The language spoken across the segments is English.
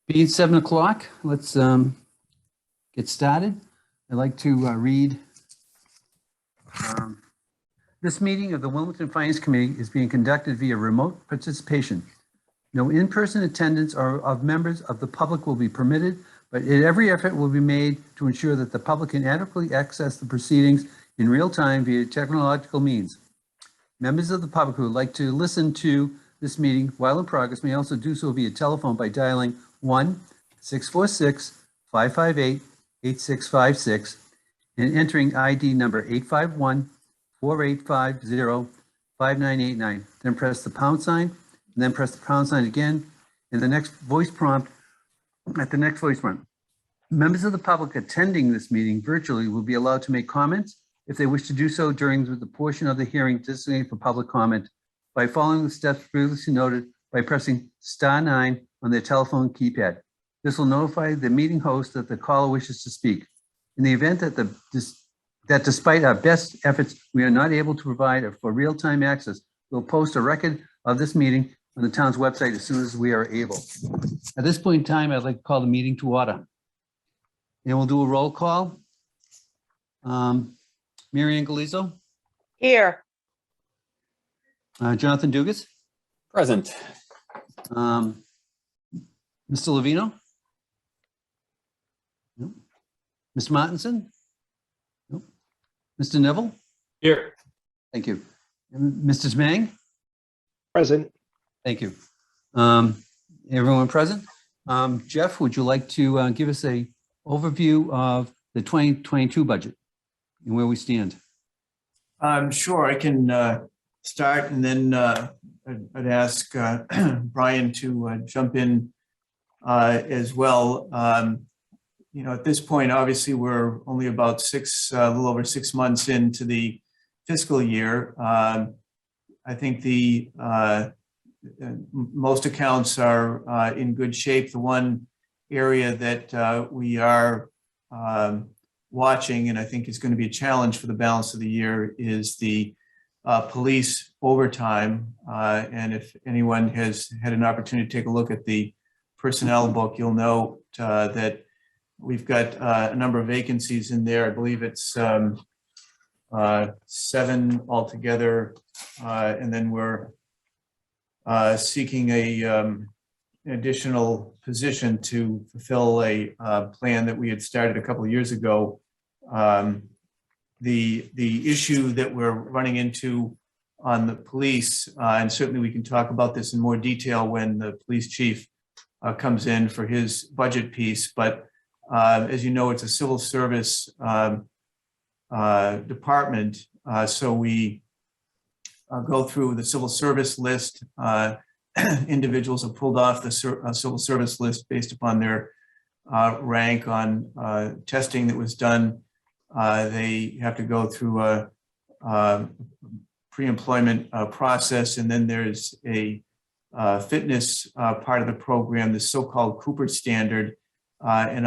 Being 7 o'clock, let's get started. I'd like to read. This meeting of the Wilmington Finance Committee is being conducted via remote participation. No in-person attendance or of members of the public will be permitted, but every effort will be made to ensure that the public can adequately access the proceedings in real time via technological means. Members of the public who would like to listen to this meeting while in progress may also do so via telephone by dialing 1-646-558-8656 and entering ID number 851-4850-5989. Then press the pound sign, and then press the pound sign again, and the next voice prompt. At the next voice prompt, members of the public attending this meeting virtually will be allowed to make comments if they wish to do so during the portion of the hearing designated for public comment by following the steps previously noted by pressing *9 on their telephone keypad. This will notify the meeting host that the caller wishes to speak. In the event that despite our best efforts, we are not able to provide for real-time access, we'll post a record of this meeting on the town's website as soon as we are able. At this point in time, I'd like to call the meeting to order. And we'll do a roll call. Mary Ann Galizzo. Here. Jonathan Dugas. Present. Mr. Levino. Nope. Mr. Martinson. Nope. Mr. Neville. Here. Thank you. And Mr. Zmang. Present. Thank you. Everyone present. Jeff, would you like to give us a overview of the 2022 budget and where we stand? Sure, I can start, and then I'd ask Brian to jump in as well. At this point, obviously, we're only about a little over 6 months into the fiscal year. I think the most accounts are in good shape. The one area that we are watching, and I think is going to be a challenge for the balance of the year, is the police overtime. And if anyone has had an opportunity to take a look at the personnel book, you'll note that we've got a number of vacancies in there. I believe it's 7 altogether, and then we're seeking an additional position to fulfill a plan that we had started a couple of years ago. The issue that we're running into on the police, and certainly we can talk about this in more detail when the police chief comes in for his budget piece, but as you know, it's a civil service department, so we go through the civil service list. Individuals are pulled off the civil service list based upon their rank on testing that was done. They have to go through a pre-employment process, and then there's a fitness part of the program, the so-called Cooper standard. And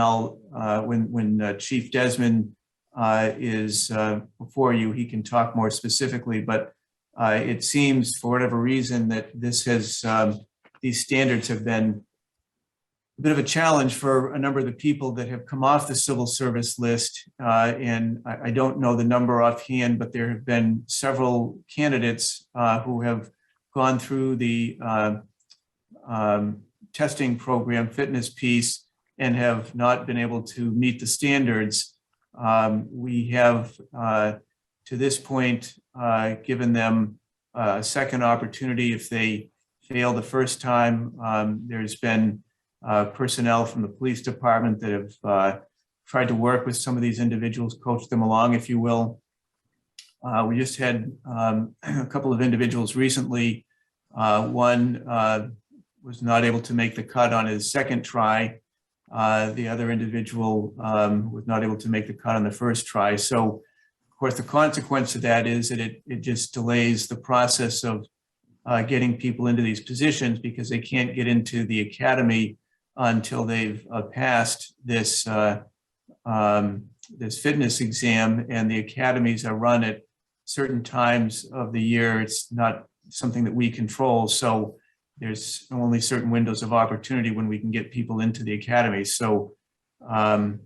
when Chief Desmond is before you, he can talk more specifically, but it seems for whatever reason that these standards have been a bit of a challenge for a number of the people that have come off the civil service list. And I don't know the number offhand, but there have been several candidates who have gone through the testing program fitness piece and have not been able to meet the standards. We have, to this point, given them a second opportunity if they fail the first time. There's been personnel from the police department that have tried to work with some of these individuals, coach them along, if you will. We just had a couple of individuals recently. One was not able to make the cut on his second try. The other individual was not able to make the cut on the first try. So, of course, the consequence of that is that it just delays the process of getting people into these positions, because they can't get into the academy until they've passed this this fitness exam, and the academies are run at certain times of the year. It's not something that we control. So there's only certain windows of opportunity when we can get people into the academy. So, the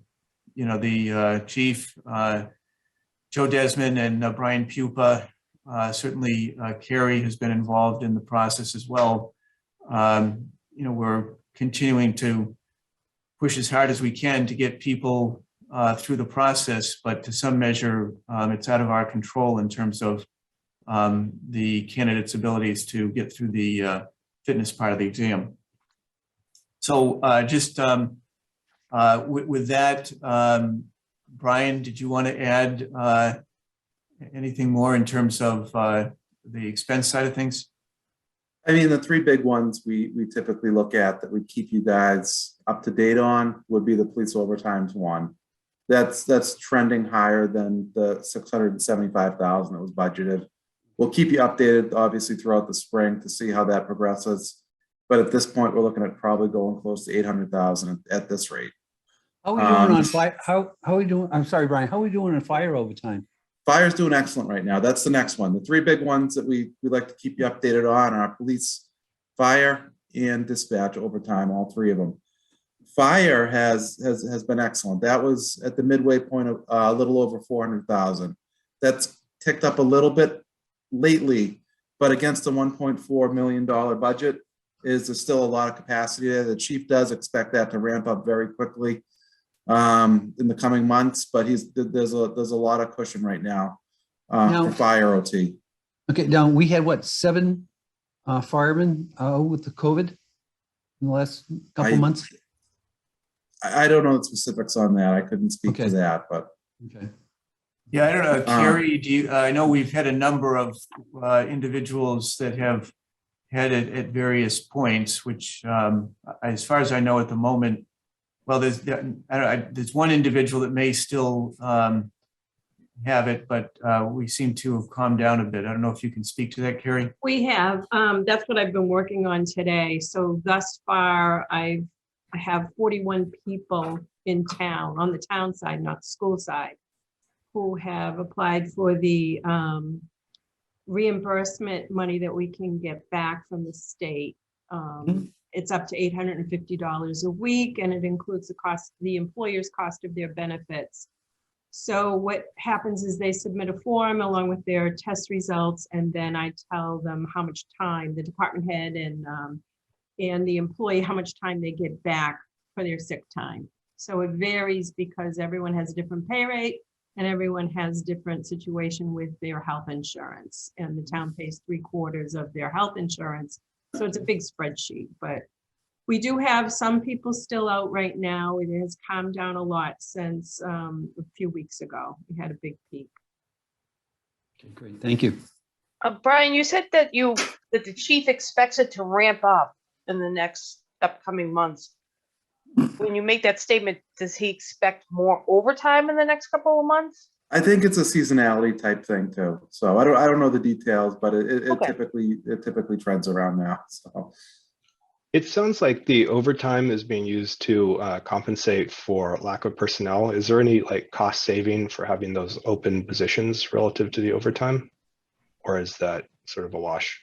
chief, Joe Desmond and Brian Pupa, certainly Carrie has been involved in the process as well. We're continuing to push as hard as we can to get people through the process, but to some measure, it's out of our control in terms of the candidate's abilities to get through the fitness part of the exam. So with that, Brian, did you want to add anything more in terms of the expense side of things? I mean, the three big ones we typically look at that we keep you guys up to date on would be the police overtimes one. That's trending higher than the $675,000 that was budgeted. We'll keep you updated, obviously, throughout the spring to see how that progresses. But at this point, we're looking at probably going close to $800,000 at this rate. How are we doing on fire? How are we doing? I'm sorry, Brian. How are we doing on fire overtime? Fire's doing excellent right now. That's the next one. The three big ones that we like to keep you updated on are police, fire, and dispatch overtime, all three of them. Fire has been excellent. That was at the midway point of a little over 400,000. That's ticked up a little bit lately, but against the $1.4 million budget, there's still a lot of capacity there. The chief does expect that to ramp up very quickly in the coming months, but there's a lot of cushion right now for fire OT. Okay, now we had what, 7 firemen with the COVID in the last couple months? I don't know the specifics on that. I couldn't speak to that, but okay. Yeah, I don't know, Carrie. I know we've had a number of individuals that have had it at various points, which, as far as I know at the moment, well, there's one individual that may still have it, but we seem to have calmed down a bit. I don't know if you can speak to that, Carrie. We have. That's what I've been working on today. So thus far, I have 41 people in town, on the town side, not the school side, who have applied for the reimbursement money that we can get back from the state. It's up to $850 a week, and it includes the employer's cost of their benefits. So what happens is they submit a form along with their test results, and then I tell them how much time, the department head and the employee, how much time they get back for their sick time. So it varies because everyone has a different pay rate and everyone has different situation with their health insurance, and the town pays 3/4 of their health insurance. So it's a big spreadsheet, but we do have some people still out right now. It has calmed down a lot since a few weeks ago. We had a big peak. Okay, great. Thank you. Brian, you said that the chief expects it to ramp up in the next upcoming months. When you make that statement, does he expect more overtime in the next couple of months? I think it's a seasonality type thing too. So I don't know the details, but it Okay. typically trends around now. So It sounds like the overtime is being used to compensate for lack of personnel. Is there any cost saving for having those open positions relative to the overtime? Or is that sort of a wash?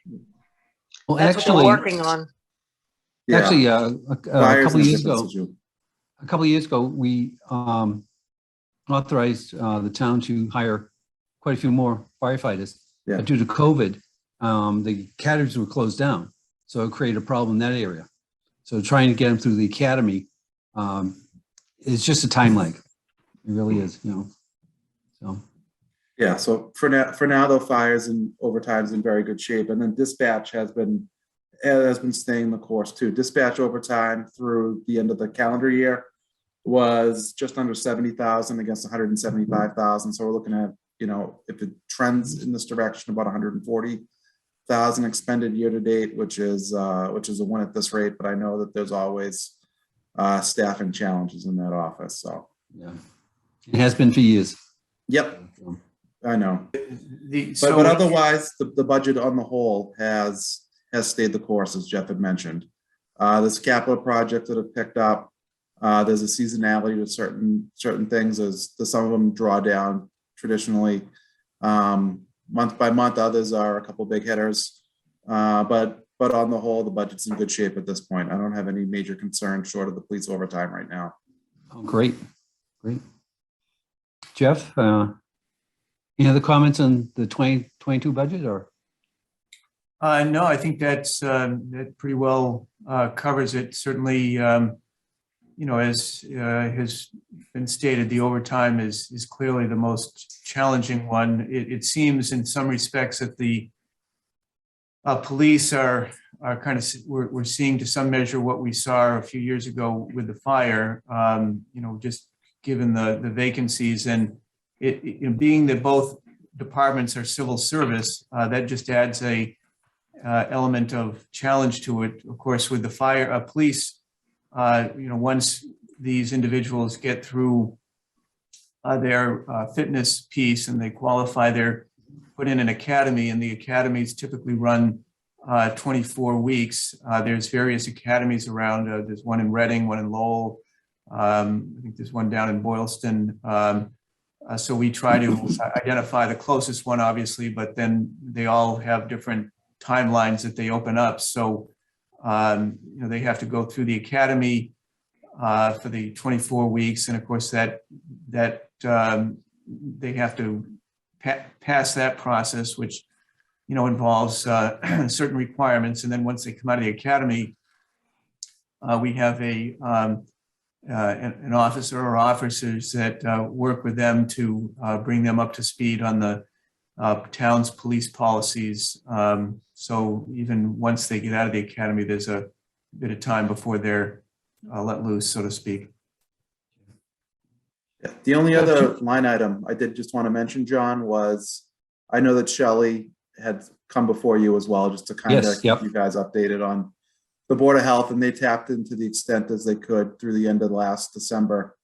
Well, That's what actually, we're working on. yeah, actually, a fire's couple an of years ago, issue. we authorized the town to hire quite a few more firefighters. Yeah. But due to COVID, the academies were closed down. So it created a problem in that area. So trying to get them through the academy is just a time lag. It really is, So Yeah, so for now though, fires and overtime's in very good shape, and then dispatch has been staying the course too. Dispatch overtime through the end of the calendar year was just under 70,000 against 175,000. So we're looking at, if it trends in this direction, about 140,000 expended year to date, which is a win at this rate. But I know that there's always staffing challenges in that office. So yeah, it has been for years. yep, I know. So But otherwise, the budget on the whole has stayed the course, as Jeff had mentioned. There's capital projects that have picked up. There's a seasonality to certain things, as some of them draw down traditionally month by month. Others are a couple big hitters. But but on the whole, the budget's in good shape at this point. I don't have any major concerns short of the police overtime right now. Oh, great, great. Jeff, any other comments on the 2022 budget or? No, I think that pretty well covers it. Certainly, as has been stated, the overtime is clearly the most challenging one. It seems in some respects that the police are kind of, we're seeing to some measure what we saw a few years ago with the fire, just given the vacancies and being that both departments are civil service, that just adds a element of challenge to it. Of course, with the police, once these individuals get through their fitness piece and they qualify, they're put in an academy, and the academies typically run 24 weeks. There's various academies around. There's one in Reading, one in Lowell. I think there's one down in Boylston. So we try to identify the closest one, obviously, but then they all have different timelines that they open up. So, they have to go through the academy for the 24 weeks. And of course that they have to pass that process, which, involves certain requirements. And then once they come out of the academy, we have an officer or officers that work with them to bring them up to speed on the town's police policies. So even once they get out of the academy, there's a bit of time before they're let loose, so to speak. Yeah. The only other line item I did just want to mention, John, was I know that Shelley had come before you as well, just to kind of keep you guys updated on the Board of Health, and they tapped into the extent as they could through the end of last December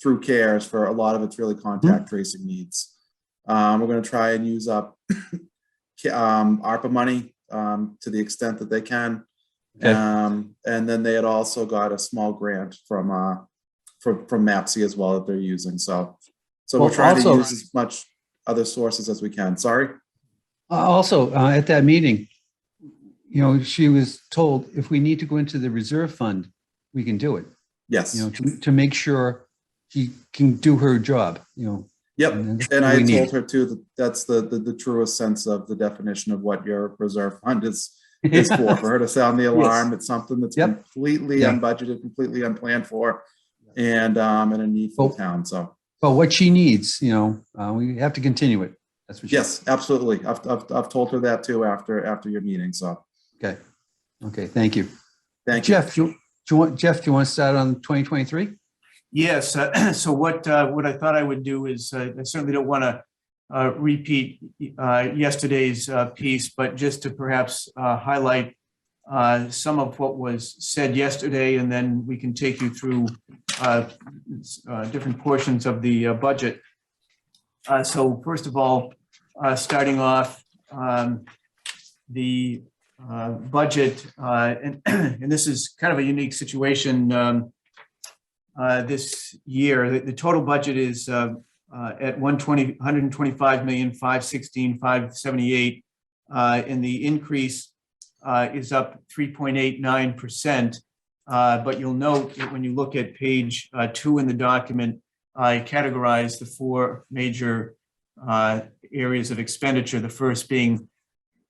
through CARES for a lot of its really contact tracing needs. We're going to try and use up ARPA money to the extent that they can. Okay. And then they had also got a small grant from MAPC as well that they're using. So we're trying to use as much other sources as we can. Sorry. Also, at that meeting, she was told if we need to go into the reserve fund, we can do it. Yes. To make sure she can do her job. Yep. And I told her too that that's the truest sense of the definition of what your reserve fund is for her to sound the alarm. It's something that's completely unbudgeted, completely unplanned for, and a need for the town. So, but what she needs, we have to continue it. That's what. Yes, absolutely. I've told her that too after your meeting. So. Okay. Thank you. Thank you. Jeff, do you want to start on 2023? Yes. So what I thought I would do is I certainly don't want to repeat yesterday's piece, but just to perhaps highlight some of what was said yesterday, and then we can take you through different portions of the budget. So first of all, starting off the budget, and this is kind of a unique situation this year. The total budget is at 125,516,578, and the increase is up 3.89%. But you'll note that when you look at page 2 in the document, I categorized the 4 major areas of expenditure. The first being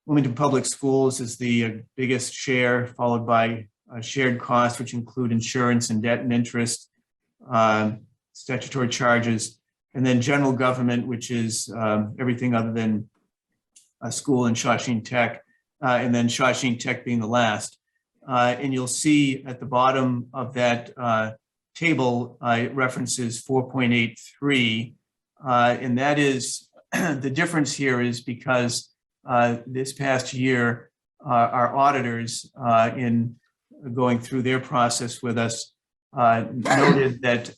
Wilmington Public Schools is the biggest share, followed by shared costs, which include insurance and debt and interest, statutory charges, and then general government, which is everything other than a school and Shawshene Tech, and then Shawshene Tech being the last. And you'll see at the bottom of that table, it references 4.83, and that is the difference here is because this past year, our auditors, in going through their process with us, noted that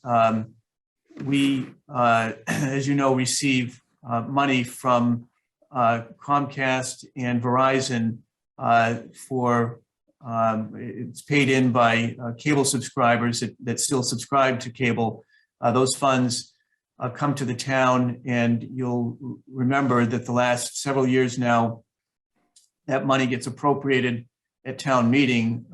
we, as you know, receive money from Comcast and Verizon for it's paid in by cable subscribers that still subscribe to cable. Those funds come to the town, and you'll remember that the last several years now, that money gets appropriated at town meeting,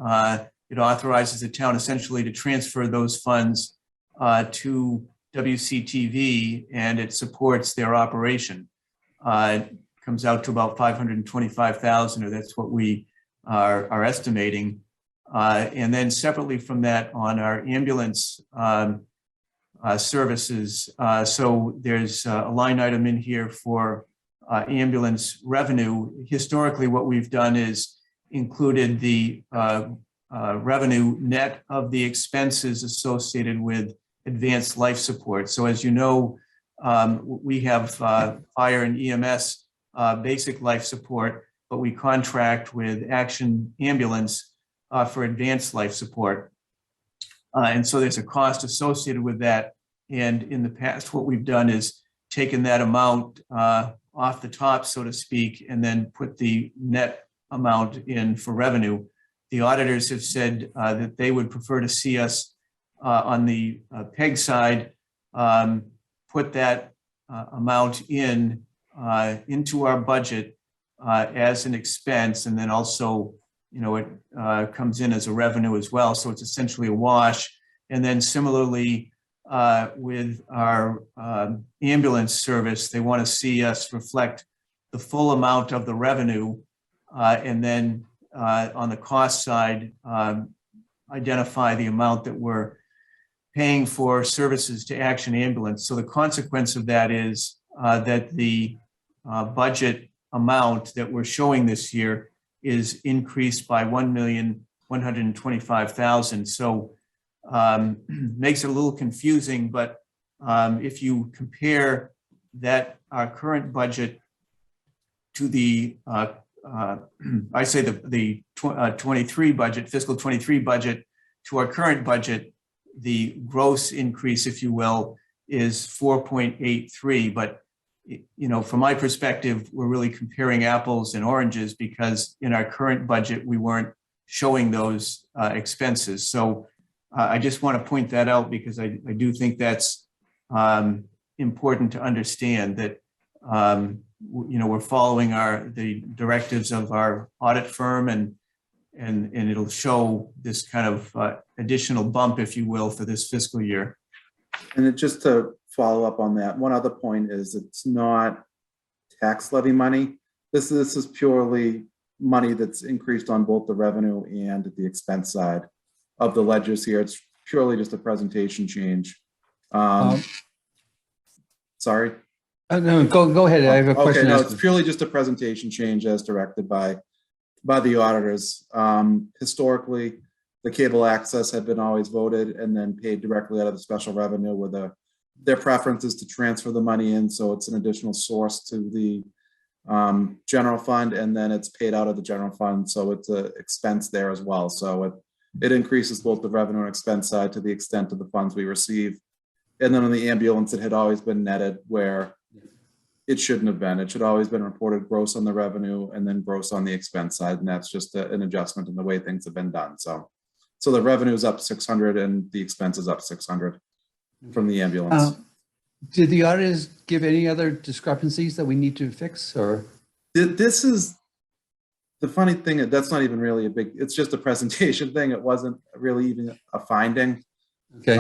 it authorizes the town essentially to transfer those funds to WCTV, and it supports their operation. It comes out to about $525,000, or that's what we are estimating. And then separately from that, on our ambulance services, so there's a line item in here for ambulance revenue. Historically, what we've done is included the revenue net of the expenses associated with advanced life support. So as you know, we have fire and EMS basic life support, but we contract with Action Ambulance for advanced life support. And so there's a cost associated with that. And in the past, what we've done is taken that amount off the top, so to speak, and then put the net amount in for revenue. The auditors have said that they would prefer to see us on the PEG side put that amount into our budget as an expense, and then also, it comes in as a revenue as well. So it's essentially a wash. And then similarly with our ambulance service, they want to see us reflect the full amount of the revenue, and then on the cost side, identify the amount that we're paying for services to Action Ambulance. So the consequence of that is that the budget amount that we're showing this year is increased by $1,125,000. So makes it a little confusing, but if you compare that, our current budget to the, I say the 23 budget, fiscal 23 budget, to our current budget, the gross increase, if you will, is 4.83. But from my perspective, we're really comparing apples and oranges, because in our current budget, we weren't showing those expenses. So I just want to point that out, because I do think that's important to understand that, we're following the directives of our audit firm, and it'll show this kind of additional bump, if you will, for this fiscal year. And just to follow up on that, one other point is it's not tax levy money. This is purely money that's increased on both the revenue and the expense side of the ledgers here. It's purely just a presentation change. Sorry. No, go ahead. I have a question. Okay, no, it's purely just a presentation change as directed by the auditors. Historically, the cable access had been always voted and then paid directly out of the special revenue, with their preference is to transfer the money in. So it's an additional source to the general fund, and then it's paid out of the general fund. So it's an expense there as well. So it increases both the revenue and expense side to the extent of the funds we receive. And then on the ambulance, it had always been netted where it shouldn't have been. It should always been reported gross on the revenue and then gross on the expense side. And that's just an adjustment in the way things have been done. So the revenue is up 600 and the expense is up 600 from the ambulance. Did the auditors give any other discrepancies that we need to fix, or? This is the funny thing. That's not even really it's just a presentation thing. It wasn't really even a finding. Okay.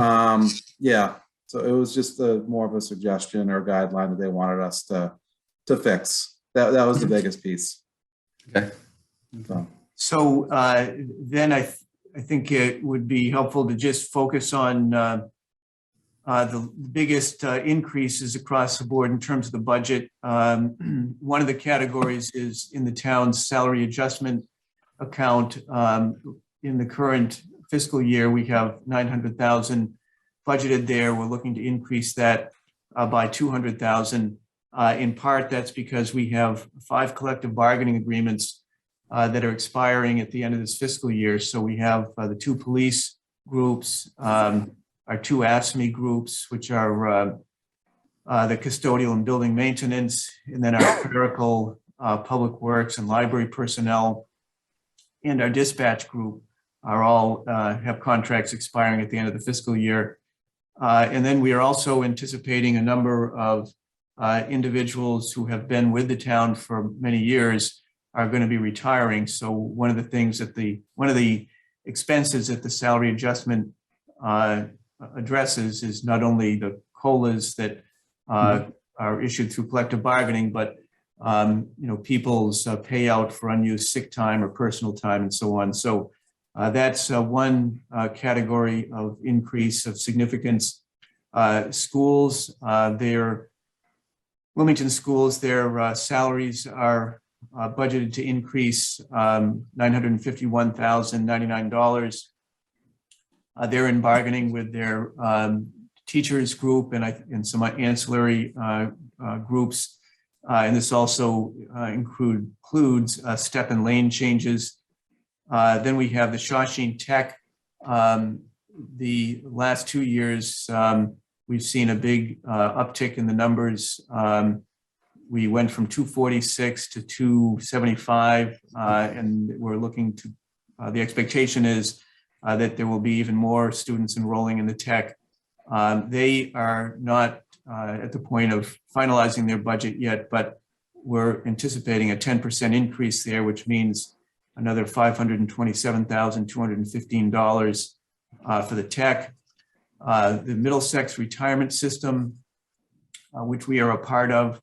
Yeah. So it was just more of a suggestion or guideline that they wanted us to fix. That was the biggest piece. Okay. So then I think it would be helpful to just focus on the biggest increases across the board in terms of the budget. One of the categories is in the town's salary adjustment account. In the current fiscal year, we have $900,000 budgeted there. We're looking to increase that by $200,000. In part, that's because we have 5 collective bargaining agreements that are expiring at the end of this fiscal year. So we have the 2 police groups, our 2 ASME groups, which are the custodial and building maintenance, and then our clerical, public works and library personnel, and our dispatch group are all have contracts expiring at the end of the fiscal year. And then we are also anticipating a number of individuals who have been with the town for many years are going to be retiring. So one of the things that one of the expenses that the salary adjustment addresses is not only the COLAs that are issued through collective bargaining, but people's payout for unused sick time or personal time and so on. So that's one category of increase of significance. Schools, Wilmington schools, their salaries are budgeted to increase $951,099. They're in bargaining with their teachers group and some ancillary groups. And this also includes step and lane changes. Then we have the Shawshene Tech. The last 2 years, we've seen a big uptick in the numbers. We went from 246 to 275, and we're looking to, the expectation is that there will be even more students enrolling in the tech. They are not at the point of finalizing their budget yet, but we're anticipating a 10% increase there, which means another $527,215 for the tech. The Middlesex retirement system, which we are a part of,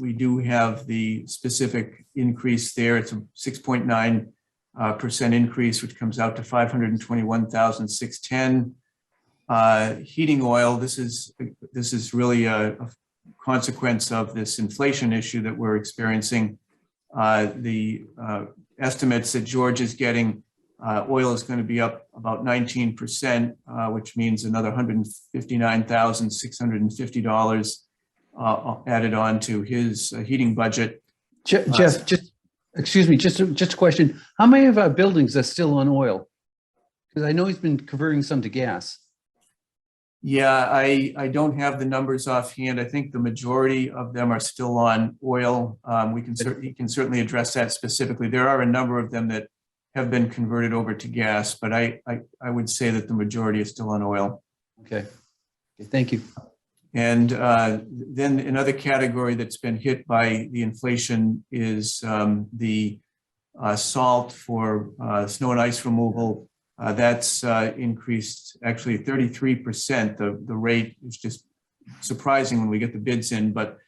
we do have the specific increase there. It's a 6.9% increase, which comes out to $521,610. Heating oil, this is really a consequence of this inflation issue that we're experiencing. The estimates that George is getting, oil is going to be up about 19%, which means another $159,650 added on to his heating budget. Jeff, excuse me, just a question. How many of our buildings are still on oil? Because I know he's been converting some to gas. Yeah, I don't have the numbers offhand. I think the majority of them are still on oil. He can certainly address that specifically. There are a number of them that have been converted over to gas, but I would say that the majority is still on oil. Okay, thank you. And then another category that's been hit by the inflation is the salt for snow and ice removal. That's increased actually 33%. The rate is just surprising when we get the bids in, but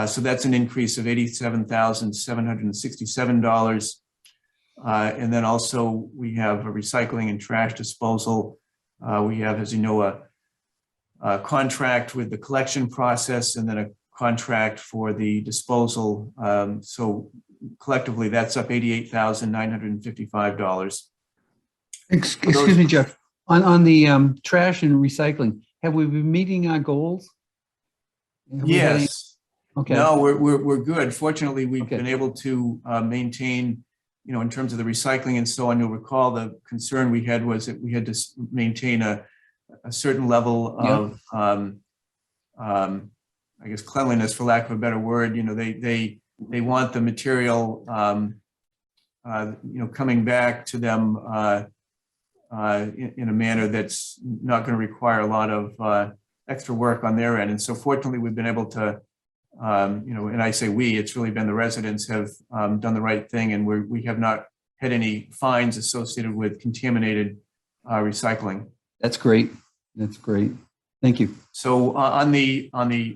so that's an increase of $87,767. And then also we have a recycling and trash disposal. We have, as you know, a contract with the collection process and then a contract for the disposal. So collectively, that's up $88,955. Excuse me, Jeff. On the trash and recycling, have we been meeting our goals? Yes. Okay. No, we're good. Fortunately, we've been able to maintain, in terms of the recycling and so on. You'll recall the concern we had was that we had to maintain a certain level of, I guess, cleanliness, for lack of a better word. They want the material, coming back to them in a manner that's not going to require a lot of extra work on their end. And so fortunately, we've been able to, and I say we, it's really been the residents have done the right thing, and we have not had any fines associated with contaminated recycling. That's great. That's great. Thank you. So on the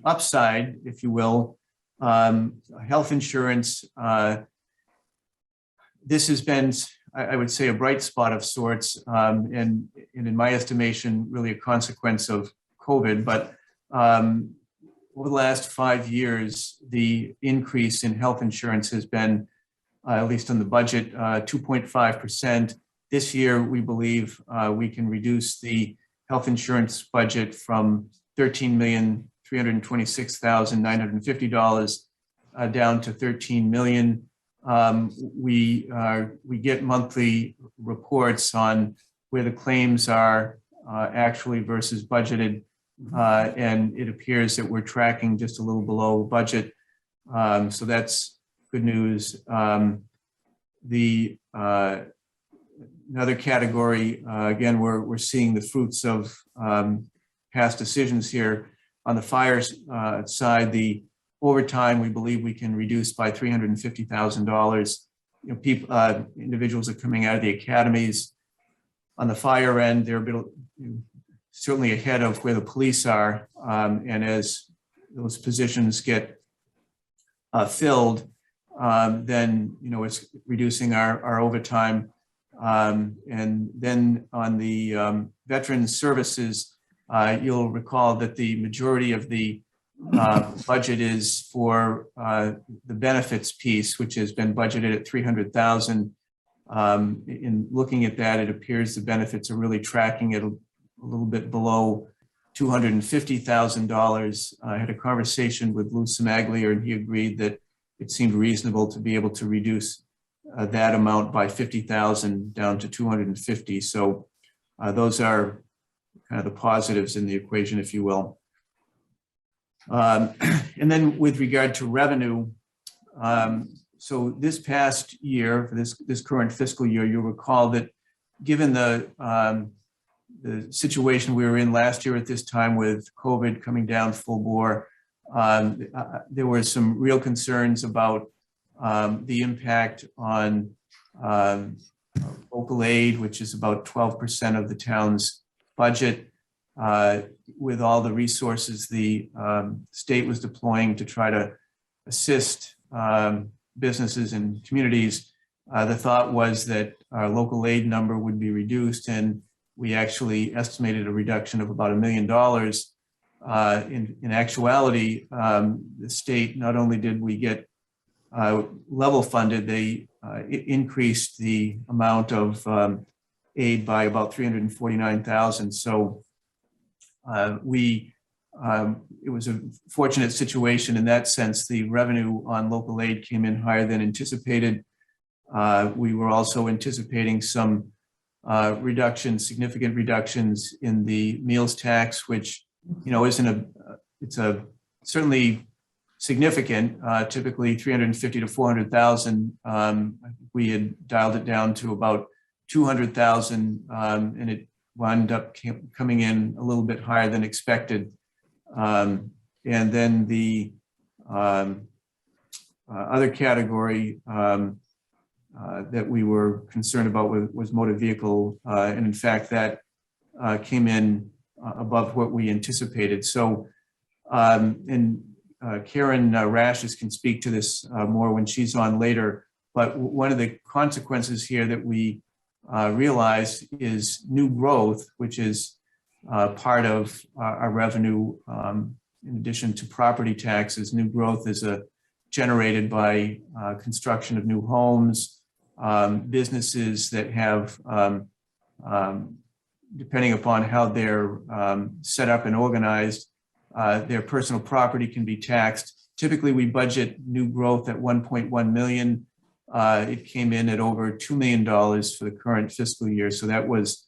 upside, if you will, health insurance, this has been, I would say, a bright spot of sorts, and in my estimation, really a consequence of COVID. But over the last 5 years, the increase in health insurance has been, at least on the budget, 2.5%. This year, we believe we can reduce the health insurance budget from $13,326,950 down to $13 million. We get monthly reports on where the claims are actually versus budgeted, and it appears that we're tracking just a little below budget. So that's good news. Another category, again, we're seeing the fruits of past decisions here. On the fire side, the overtime, we believe we can reduce by $350,000. Individuals are coming out of the academies. On the fire end, they're certainly ahead of where the police are. And as those positions get filled, then, it's reducing our overtime. And then on the Veterans Services, you'll recall that the majority of the budget is for the benefits piece, which has been budgeted at $300,000. In looking at that, it appears the benefits are really tracking at a little bit below $250,000. I had a conversation with Lou Samaglier, and he agreed that it seemed reasonable to be able to reduce that amount by $50,000 down to $250,000. So those are kind of the positives in the equation, if you will. And then with regard to revenue, so this past year, for this current fiscal year, you'll recall that given the situation we were in last year at this time with COVID coming down full bore, there were some real concerns about the impact on local aid, which is about 12% of the town's budget, with all the resources the state was deploying to try to assist businesses and communities. The thought was that our local aid number would be reduced, and we actually estimated a reduction of about $1 million. In actuality, the state, not only did we get level funded, they increased the amount of aid by about $349,000. So it was a fortunate situation in that sense. The revenue on local aid came in higher than anticipated. We were also anticipating some significant reductions in the meals tax, which it's certainly significant, typically 350 to 400,000. We had dialed it down to about 200,000, and it wound up coming in a little bit higher than expected. And then the other category that we were concerned about was motor vehicle, and in fact that came in above what we anticipated. So, and Karen Rashes can speak to this more when she's on later, but one of the consequences here that we realized is new growth, which is part of our revenue. In addition to property taxes, new growth is generated by construction of new homes, businesses that have, depending upon how they're set up and organized, their personal property can be taxed. Typically, we budget new growth at 1.1 million. It came in at over $2 million for the current fiscal year. So that was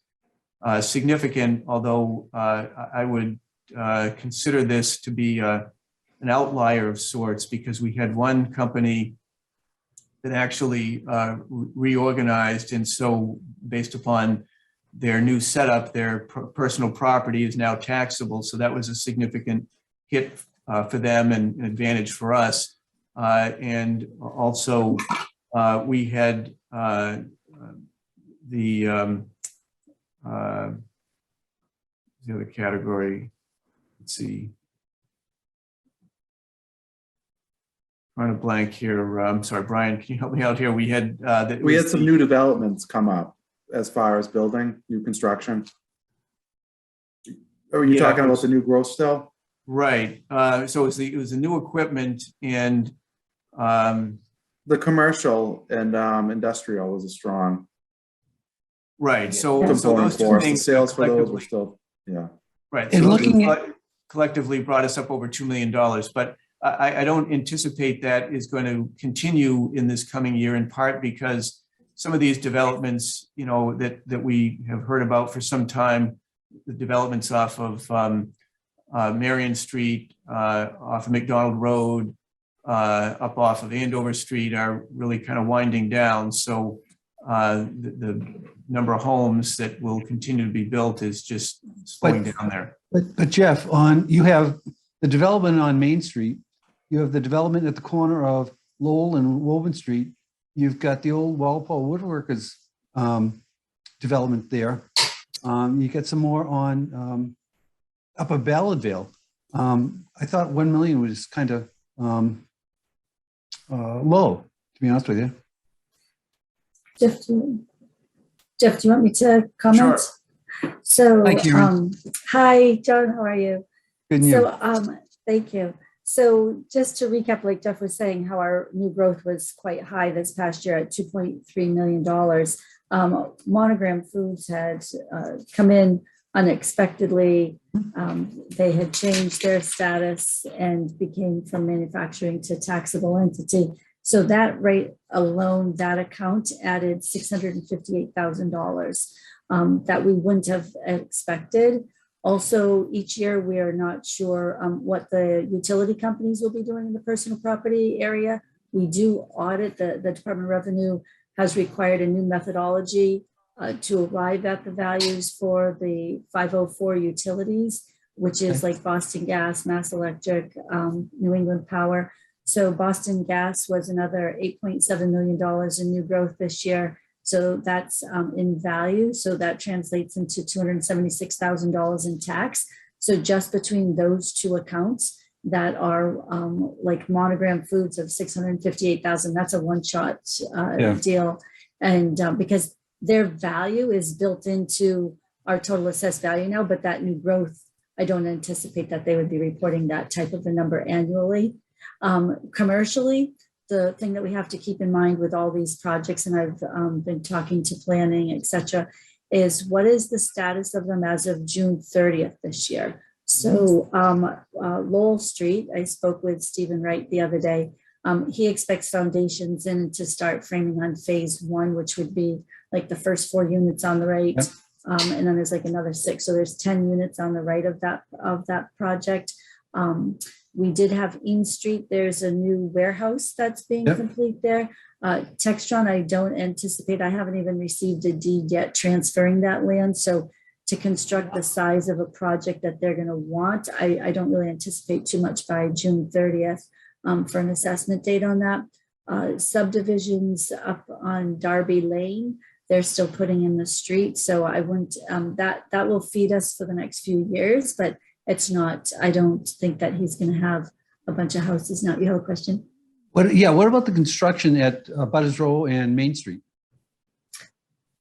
significant, although I would consider this to be an outlier of sorts, because we had one company that actually reorganized, and so based upon their new setup, their personal property is now taxable. So that was a significant hit for them and an advantage for us. And also we had the other category. Let's see. Trying to blank here. I'm sorry, Brian, can you help me out here? We had some new developments come up as far as building, new construction. Are you talking about the new growth still? Right. So it was the new equipment, and the commercial and industrial was a strong. Right. So those two the things sales for those were still, yeah. Right. And so looking at collectively brought us up over $2 million, but I don't anticipate that is going to continue in this coming year, in part because some of these developments, that we have heard about for some time, the developments off of Marion Street, off of McDonald Road, up off of Andover Street are really kind of winding down. So the number of homes that will continue to be built is just slowing down there. But Jeff, you have the development on Main Street you have the development at the corner of Lowell and Woburn Street. You've got the old Walpole Woodworkers development there. You get some more on Upper Ballardvale. I thought 1 million was kind of low, to be honest with you. Jeff, do you want me to comment? Sure. So, Hi, Karen. hi, John, how are you? Good news. So, thank you. So just to recap, like Jeff was saying, how our new growth was quite high this past year at $2.3 million. Monogram Foods had come in unexpectedly. They had changed their status and became from manufacturing to taxable entity. So that rate alone, that account added $658,000 that we wouldn't have expected. Also, each year, we are not sure what the utility companies will be doing in the personal property area. We do audit, the Department of Revenue has required a new methodology to arrive at the values for the 504 utilities, which is like Boston Gas, Mass Electric, New England Power. So Boston Gas was another $8.7 million in new growth this year. So that's in value. So that translates into $276,000 in tax. So just between those two accounts that are like Monogram Foods of $658,000, that's a one-shot deal. And because their value is built into our total assessed value now, but that new growth, I don't anticipate that they would be reporting that type of a number annually. Commercially, the thing that we have to keep in mind with all these projects, and I've been talking to planning, et cetera, is what is the status of them as of June 30th this year? So Lowell Street, I spoke with Stephen Wright the other day. He expects foundations in to start framing on phase 1, which would be like the first 4 units on the right. Yep. And then there's like another 6. So there's 10 units on the right of that project. We did have Eames Street. There's a new warehouse that's being complete there. Textron, I don't anticipate, I haven't even received a deed yet transferring that land. So to construct the size of a project that they're going to want, I don't really anticipate too much by June 30th for an assessment date on that. Subdivisions up on Darby Lane, they're still putting in the street. So I wouldn't, that will feed us for the next few years, but it's not, I don't think that he's going to have a bunch of houses. Now, you have a question? What about the construction at Butters Row and Main Street?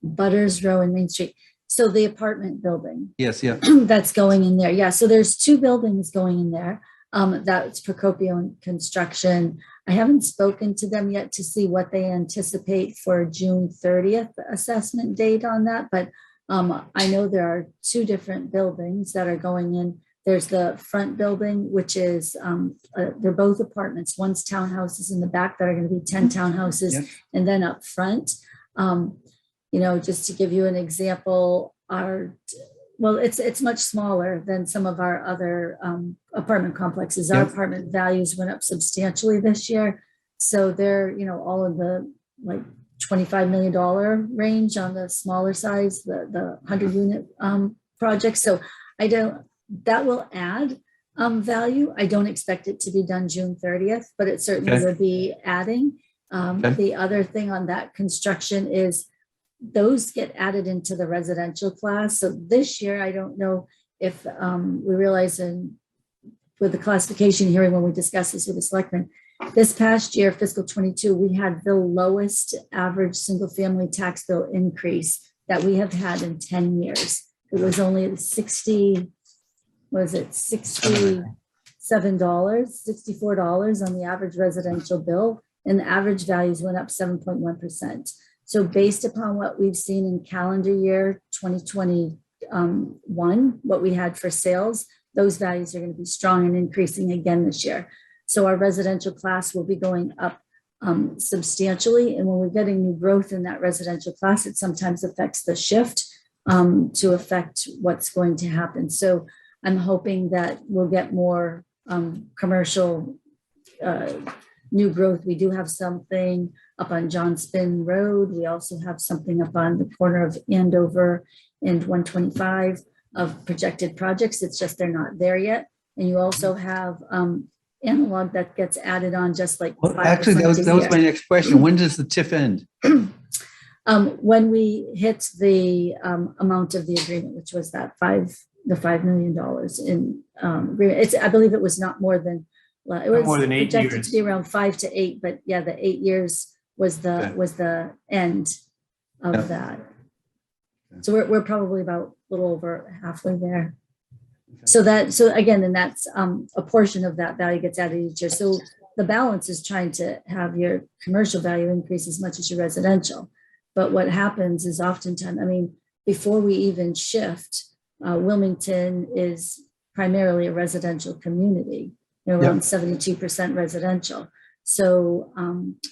Butters Row and Main Street. So the apartment building. Yes, yeah. That's going in there. Yeah, so there's 2 buildings going in there. That's Procopio Construction. I haven't spoken to them yet to see what they anticipate for June 30th assessment date on that, but I know there are 2 different buildings that are going in. There's the front building, which is, they're both apartments. One's townhouses in the back that are going to be 10 townhouses. And then up front, just to give you an example, it's much smaller than some of our other apartment complexes. Our apartment values went up substantially this year. So they're, all in the like $25 million range on the smaller size, the 100 unit project. So that will add value. I don't expect it to be done June 30th, but it certainly would be adding. The other thing on that construction is those get added into the residential class. So this year, I don't know if we realize with the classification hearing when we discussed this with the selectmen, this past year, fiscal 22, we had the lowest average single family tax bill increase that we have had in 10 years. It was only $64 on the average residential bill, and the average values went up 7.1%. So based upon what we've seen in calendar year 2021, what we had for sales, those values are going to be strong and increasing again this year. So our residential class will be going up substantially. And when we're getting new growth in that residential class, it sometimes affects the shift to affect what's going to happen. So I'm hoping that we'll get more commercial new growth. We do have something up on John Spinn Road. We also have something up on the corner of Andover and 125 of projected projects. It's just they're not there yet. And you also have analog that gets added on just like. Well, 5% actually, that a was year. my next question. When does the TIF end? When we hit the amount of the agreement, which was that the $5 million in agreement. I believe it was not more than, it was more than 8 projected years. to be around 5 to 8, but yeah, the 8 years was the end of Yeah. that. So we're probably about a little over halfway there. So again, and that's a portion of that value gets added each year. So the balance is trying to have your commercial value increase as much as your residential. But what happens is oftentimes, I mean, before we even shift, Wilmington is primarily a residential community, around 72% residential. So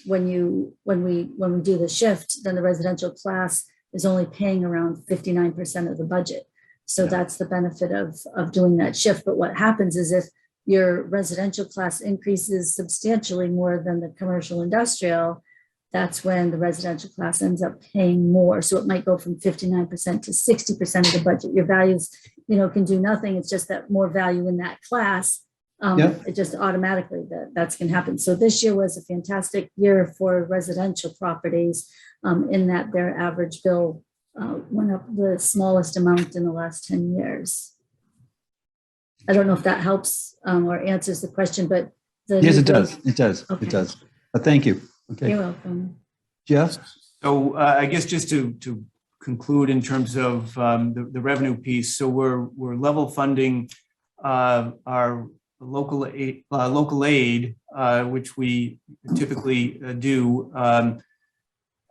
when we do the shift, then the residential class is only paying around 59% of the budget. So that's the benefit of doing that shift. But what happens is if your residential class increases substantially more than the commercial industrial, that's when the residential class ends up paying more. So it might go from 59% to 60% of the budget. Your values, can do nothing. It's just that more value in that class. It just automatically that's going to happen. So this year was a fantastic year for residential properties in that their average bill went up the smallest amount in the last 10 years. I don't know if that helps or answers the question, but yes, it does. It does. Okay. It does. Thank you. Okay. You're welcome. Jeff? So I guess just to conclude in terms of the revenue piece, so we're level funding our local aid, which we typically do.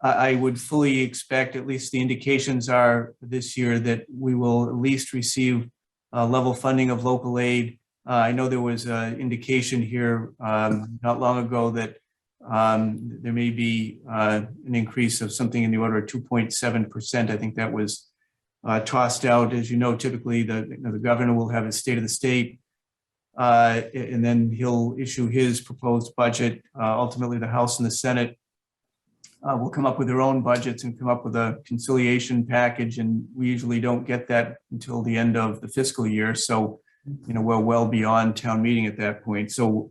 I would fully expect, at least the indications are this year, that we will at least receive level funding of local aid. I know there was an indication here not long ago that there may be an increase of something in the order of 2.7%. I think that was tossed out. As you know, typically the governor will have his state of the state, and then he'll issue his proposed budget. Ultimately, the House and the Senate will come up with their own budgets and come up with a conciliation package, and we usually don't get that until the end of the fiscal year. So, we're well beyond town meeting at that point. So,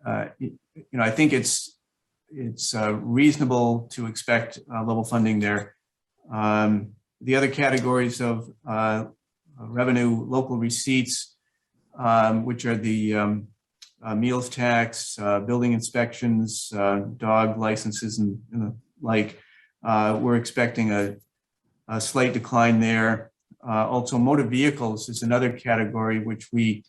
I think it's reasonable to expect level funding there. The other categories of revenue, local receipts, which are the meals tax, building inspections, dog licenses, and the like, we're expecting a slight decline there. Also, motor vehicles is another category which we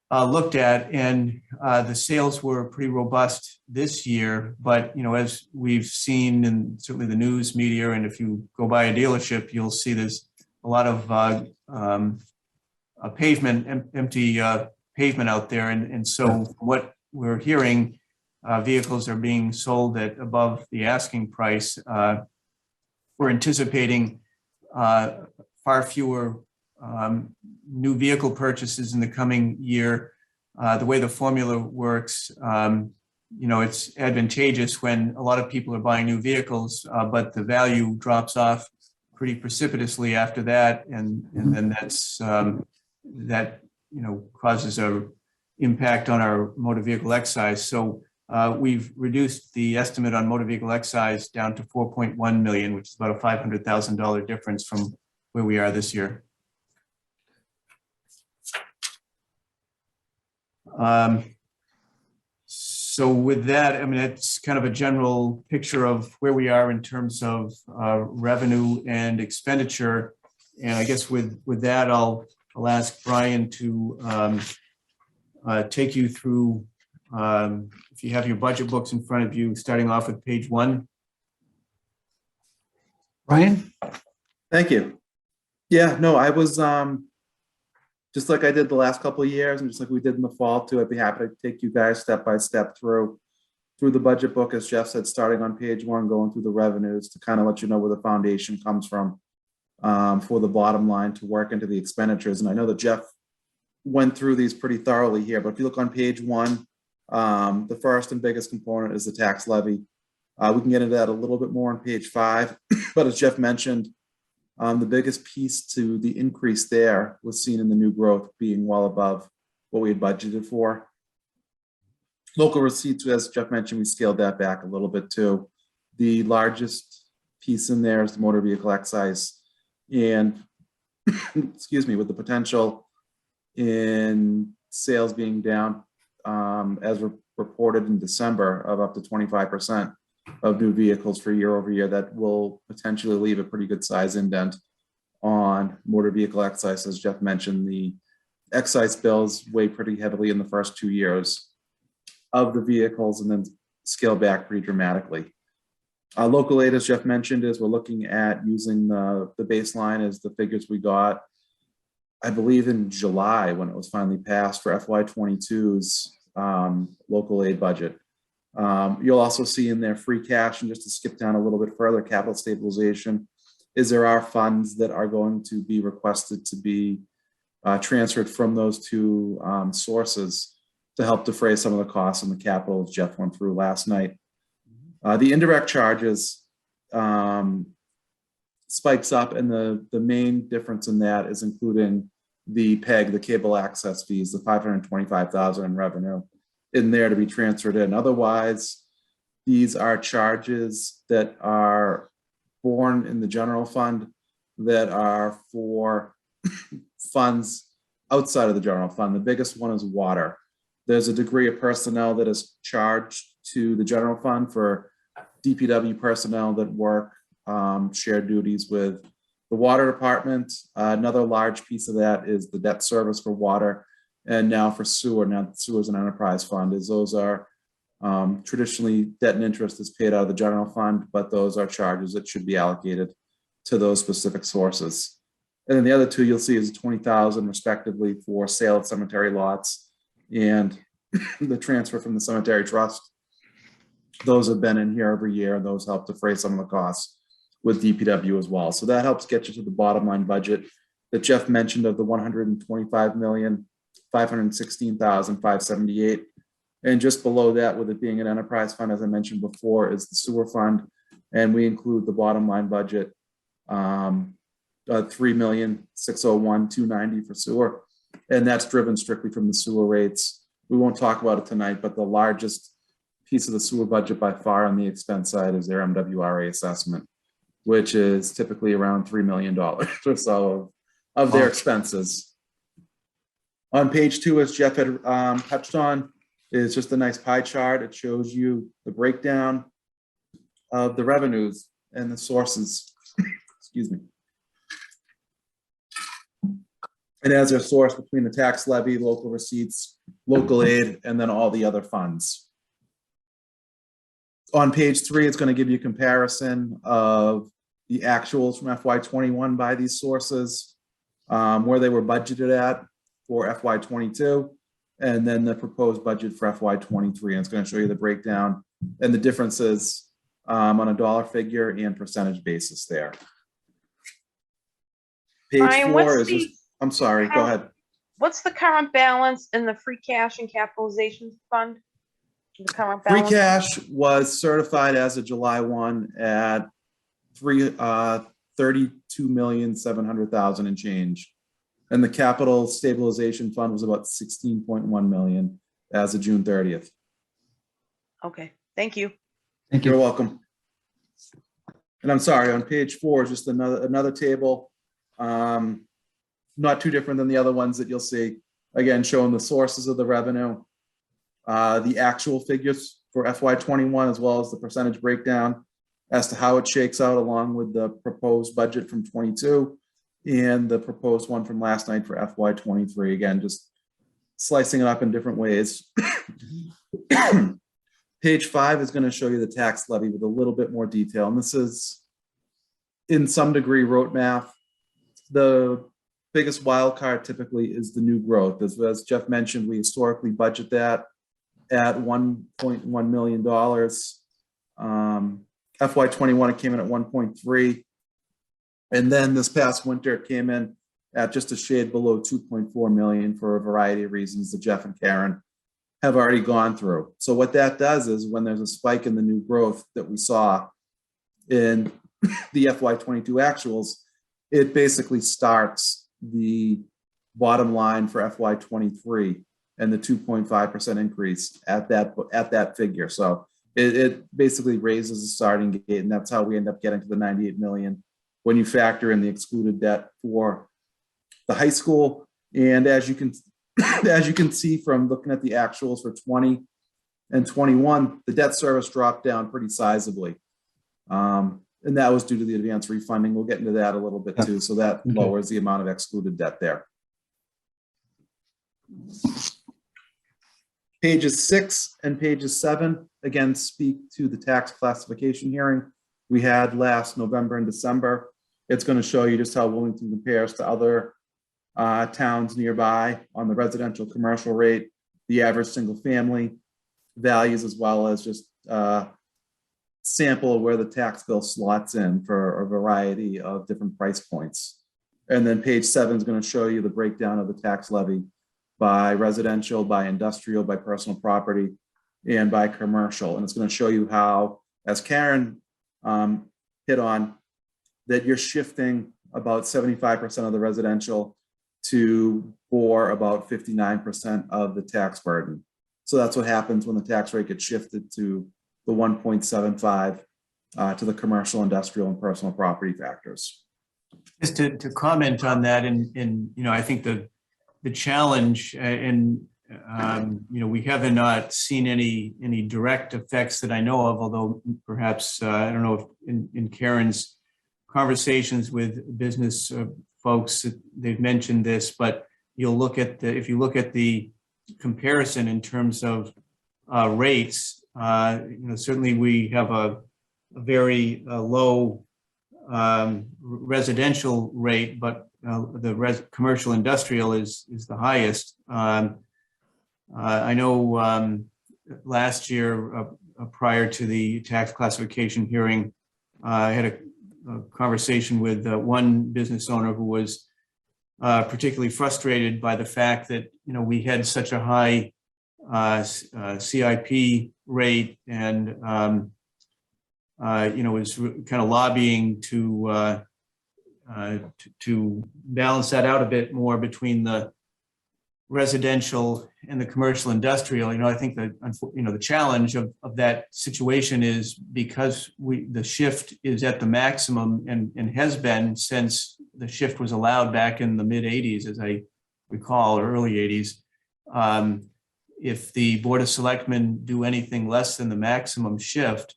looked at, and the sales were pretty robust this year. But as we've seen in certainly the news media, and if you go by a dealership, you'll see there's a lot of empty pavement out there, and so what we're hearing, vehicles are being sold at above the asking price. We're anticipating far fewer new vehicle purchases in the coming year. The way the formula works, it's advantageous when a lot of people are buying new vehicles, but the value drops off pretty precipitously after that, and then that causes a impact on our motor vehicle excise. So we've reduced the estimate on motor vehicle excise down to 4.1 million, which is about a $500,000 difference from where we are this year. So with that, it's kind of a general picture of where we are in terms of revenue and expenditure. And I guess with that, I'll ask Brian to take you through, if you have your budget books in front of you, starting off with page 1. Brian? Thank you. Yeah, no, I was just like I did the last couple of years, and just like we did in the fall too. I'd be happy to take you guys step by step through the budget book, as Jeff said, starting on page 1, going through the revenues to kind of let you know where the foundation comes from for the bottom line to work into the expenditures. And I know that Jeff went through these pretty thoroughly here, but if you look on page 1, the first and biggest component is the tax levy. We can get into that a little bit more on page 5, but as Jeff mentioned, the biggest piece to the increase there was seen in the new growth being well above what we had budgeted for. Local receipts, as Jeff mentioned, we scaled that back a little bit too. The largest piece in there is the motor vehicle excise. And excuse me, with the potential in sales being down, as reported in December, of up to 25% of new vehicles for year over year, that will potentially leave a pretty good size indent on motor vehicle excise. As Jeff mentioned, the excise bills weigh pretty heavily in the first 2 years of the vehicles and then scale back pretty dramatically. Local aid, as Jeff mentioned, is we're looking at using the baseline as the figures we got, I believe, in July when it was finally passed for FY22's local aid budget. You'll also see in there free cash, and just to skip down a little bit further, capital stabilization, is there are funds that are going to be requested to be transferred from those two sources to help defray some of the costs and the capital, as Jeff went through last night. The indirect charges spikes up, and the main difference in that is including the PEG, the cable access fees, the $525,000 in revenue in there to be transferred in. Otherwise, these are charges that are borne in the general fund that are for funds outside of the general fund. The biggest one is water. There's a degree of personnel that is charged to the general fund for DPW personnel that work shared duties with the water department. Another large piece of that is the debt service for water, and now for sewer. Now sewer is an enterprise fund, as those are traditionally debt and interest is paid out of the general fund, but those are charges that should be allocated to those specific sources. And then the other two you'll see is 20,000 respectively for sale of cemetery lots and the transfer from the cemetery trust. Those have been in here every year, and those help defray some of the costs with DPW as well. So that helps get you to the bottom line budget that Jeff mentioned of the $125,516,578. And just below that, with it being an enterprise fund, as I mentioned before, is the sewer fund. And we include the bottom line budget, $3,601,290 for sewer. And that's driven strictly from the sewer rates. We won't talk about it tonight, but the largest piece of the sewer budget by far on the expense side is their MWRA assessment, which is typically around $3 million or so of their expenses. On page 2, as Jeff had touched on, is just a nice pie chart. It shows you the breakdown of the revenues and the sources, excuse me. And as their source between the tax levy, local receipts, local aid, and then all the other funds. On page 3, it's going to give you a comparison of the actuals from FY21 by these sources, where they were budgeted at for FY22, and then the proposed budget for FY23. And it's going to show you the breakdown and the differences on a dollar figure and percentage basis there. Page Brian, 4 what's is just, I'm sorry, go ahead. What's the current balance in the free cash and capitalization fund? The current Free balance? cash was certified as of July 1 at $32,700,000 and change. And the capital stabilization fund was about 16.1 million as of June 30th. Okay, thank you. Thank You're you. welcome. And I'm sorry, on page 4 is just another table. Not too different than the other ones that you'll see. Again, showing the sources of the revenue, the actual figures for FY21, as well as the percentage breakdown as to how it shakes out, along with the proposed budget from 22 and the proposed one from last night for FY23. Again, just slicing it up in different ways. Page 5 is going to show you the tax levy with a little bit more detail. And this is, in some degree, rote math. The biggest wild card typically is the new growth. As Jeff mentioned, we historically budget that at $1.1 million. FY21, it came in at 1.3. And then this past winter, it came in at just a shade below 2.4 million for a variety of reasons that Jeff and Karen have already gone through. So what that does is when there's a spike in the new growth that we saw in the FY22 actuals, it basically starts the bottom line for FY23 and the 2.5% increase at that figure. So it basically raises the starting gate, and that's how we end up getting to the 98 million when you factor in the excluded debt for the high school. And as you can see from looking at the actuals for 20 and 21, the debt service dropped down pretty sizably. And that was due to the advance refunding. We'll get into that a little bit too. So that lowers the amount of excluded debt there. Pages 6 and pages 7, again, speak to the tax classification hearing we had last November and December. It's going to show you just how Wilmington compares to other towns nearby on the residential commercial rate, the average single family values, as well as just sample of where the tax bill slots in for a variety of different price points. And then page 7 is going to show you the breakdown of the tax levy by residential, by industrial, by personal property, and by commercial. And it's going to show you how, as Karen hit on, that you're shifting about 75% of the residential to bore about 59% of the tax burden. So that's what happens when the tax rate gets shifted to the 1.75 to the commercial, industrial, and personal property factors. Just to comment on that, and I think the challenge, and we haven't not seen any direct effects that I know of, although perhaps I don't know if in Karen's conversations with business folks, they've mentioned this, but if you look at the comparison in terms of rates, certainly we have a very low residential rate, but the commercial industrial is the highest. I know last year, prior to the tax classification hearing, I had a conversation with one business owner who was particularly frustrated by the fact that we had such a high CIP rate, and was kind of lobbying to balance that out a bit more between the residential and the commercial industrial. I think that the challenge of that situation is because the shift is at the maximum and has been since the shift was allowed back in the mid 80s, as I recall, or early 80s. If the Board of Selectmen do anything less than the maximum shift,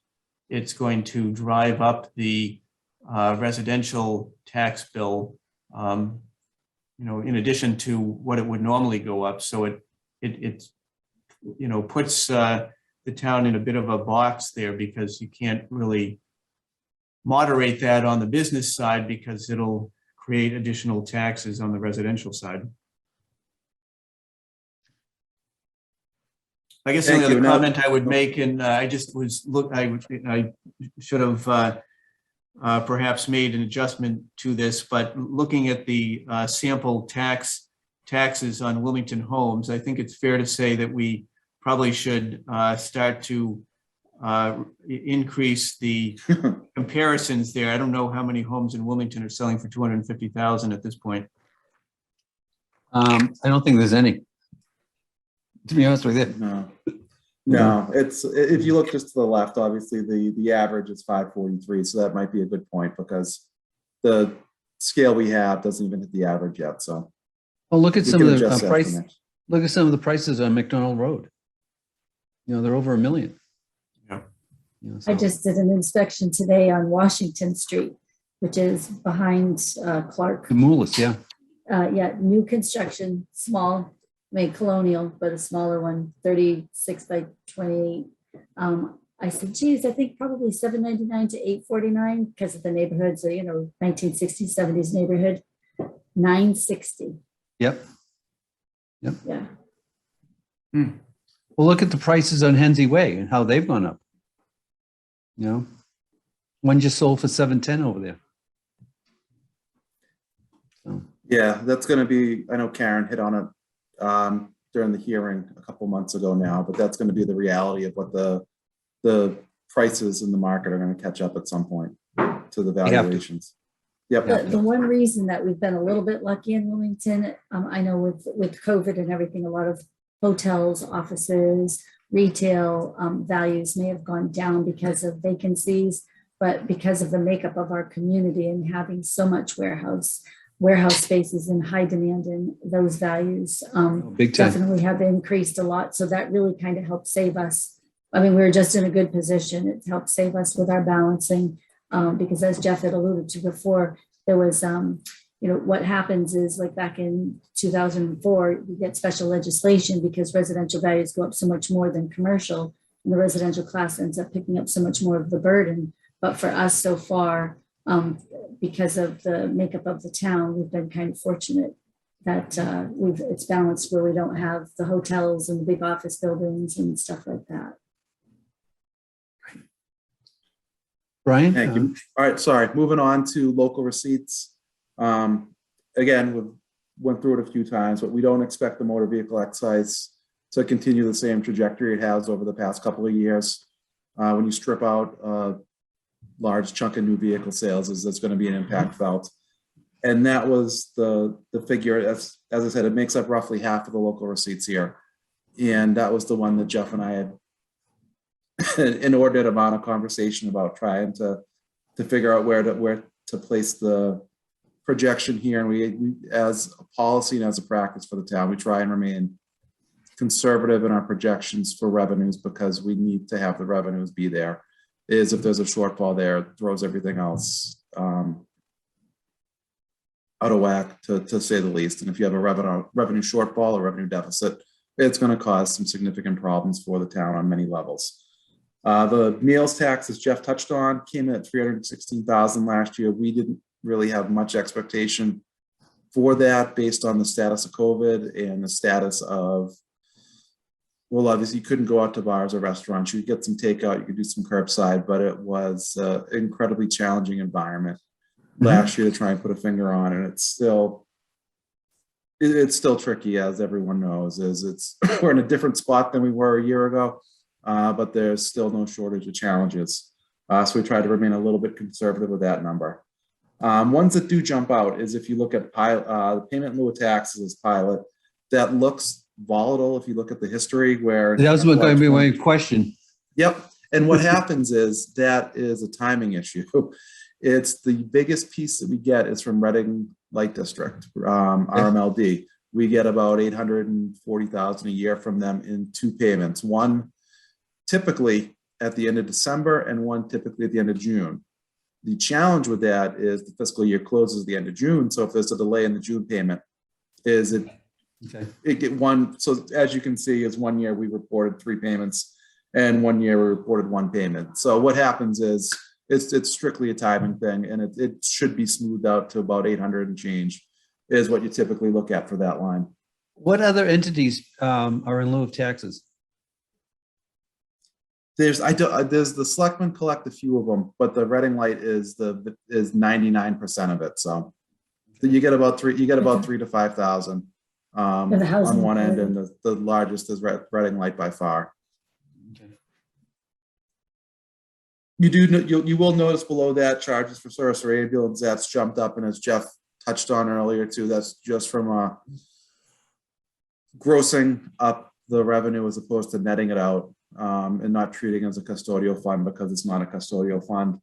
it's going to drive up the residential tax bill, in addition to what it would normally go up. So it puts the town in a bit of a box there, because you can't really moderate that on the business side because it'll create additional taxes on the residential side. I guess the only other comment I would make, and I just was I should have perhaps made an adjustment to this, but looking at the sample taxes on Wilmington homes, I think it's fair to say that we probably should start to increase the comparisons there. I don't know how many homes in Wilmington are selling for $250,000 at this point. I don't think there's any, to be honest with you. No, it's, if you look just to the left, obviously the average is 543. So that might be a good point, because the scale we have doesn't even hit the average yet. So Well, look at some of the price. Look at some of the prices on McDonald Road. They're over $1 million. Yeah. I just did an inspection today on Washington Street, which is behind Clark. The Moolis, yeah. Yeah, new construction, small, made colonial, but a smaller one, 36 by 28. I said, geez, I think probably $799 to $849 because of the neighborhood. So, 1960s, 70s neighborhood, $960. Yep. Yeah. Well, look at the prices on Hensley Way and how they've gone up. One just sold for $710 over there. So. Yeah, that's going to be, I know Karen hit on it during the hearing a couple months ago now, but that's going to be the reality of what the prices in the market are going to catch up at some point to the valuations. Yep. The one reason that we've been a little bit lucky in Wilmington, I know with COVID and everything, a lot of hotels, offices, retail values may have gone down because of vacancies, but because of the makeup of our community and having so much warehouse spaces in high demand, and those values Big time. definitely have increased a lot. So that really kind of helped save us. I mean, we were just in a good position. It helped save us with our balancing because, as Jeff had alluded to before, there was, what happens is, like back in 2004, we get special legislation because residential values go up so much more than commercial, and the residential class ends up picking up so much more of the burden. But for us so far, because of the makeup of the town, we've been kind of fortunate that it's balanced where we don't have the hotels and the big office buildings and stuff like that. Brian? Thank you. All right, sorry, moving on to local receipts. Again, we went through it a few times, but we don't expect the motor vehicle excise to continue the same trajectory it has over the past couple of years. When you strip out a large chunk of new vehicle sales, there's going to be an impact felt. And that was the figure, as I said, it makes up roughly half of the local receipts here. And that was the one that Jeff and I had an inordinate amount of conversation about, trying to figure out where to place the projection here. And we, as a policy and as a practice for the town, we try and remain conservative in our projections for revenues, because we need to have the revenues be there. If there's a shortfall there, it throws everything else out of whack, to say the least. And if you have a revenue shortfall or revenue deficit, it's going to cause some significant problems for the town on many levels. The meals tax, as Jeff touched on, came in at $316,000 last year. We didn't really have much expectation for that based on the status of COVID and the status of, well, obviously you couldn't go out to bars or restaurants. You could get some takeout, you could do some curbside, but it was an incredibly challenging environment last year to try and put a finger on. And it's still tricky, as everyone knows. We're in a different spot than we were a year ago, but there's still no shortage of challenges. So we try to remain a little bit conservative with that number. Ones that do jump out is if you look at the payment in lieu of taxes as pilot, that looks volatile if you look at the history, where That was going to be my question. Yep. And what happens is that is a timing issue. It's the biggest piece that we get is from Reading Light District, RMLD. We get about $840,000 a year from them in two payments. One typically at the end of December and one typically at the end of June. The challenge with that is the fiscal year closes at the end of June. So if there's a delay in the June payment, it get one. So as you can see, is 1 year we reported 3 payments and 1 year we reported 1 payment. So what happens is it's strictly a timing thing, and it should be smoothed out to about 800 and change is what you typically look at for that line. What other entities are in lieu of taxes? There's the selectmen collect a few of them, but the Reading Light is 99% of it. So you get about 3 to 5,000 on one end, and the largest is Reading Light by far. Okay. You will notice below that charges for service or ambulance, that's jumped up, and as Jeff touched on earlier too, that's just from grossing up the revenue as opposed to netting it out. And not treating it as a custodial fund, because it's not a custodial fund.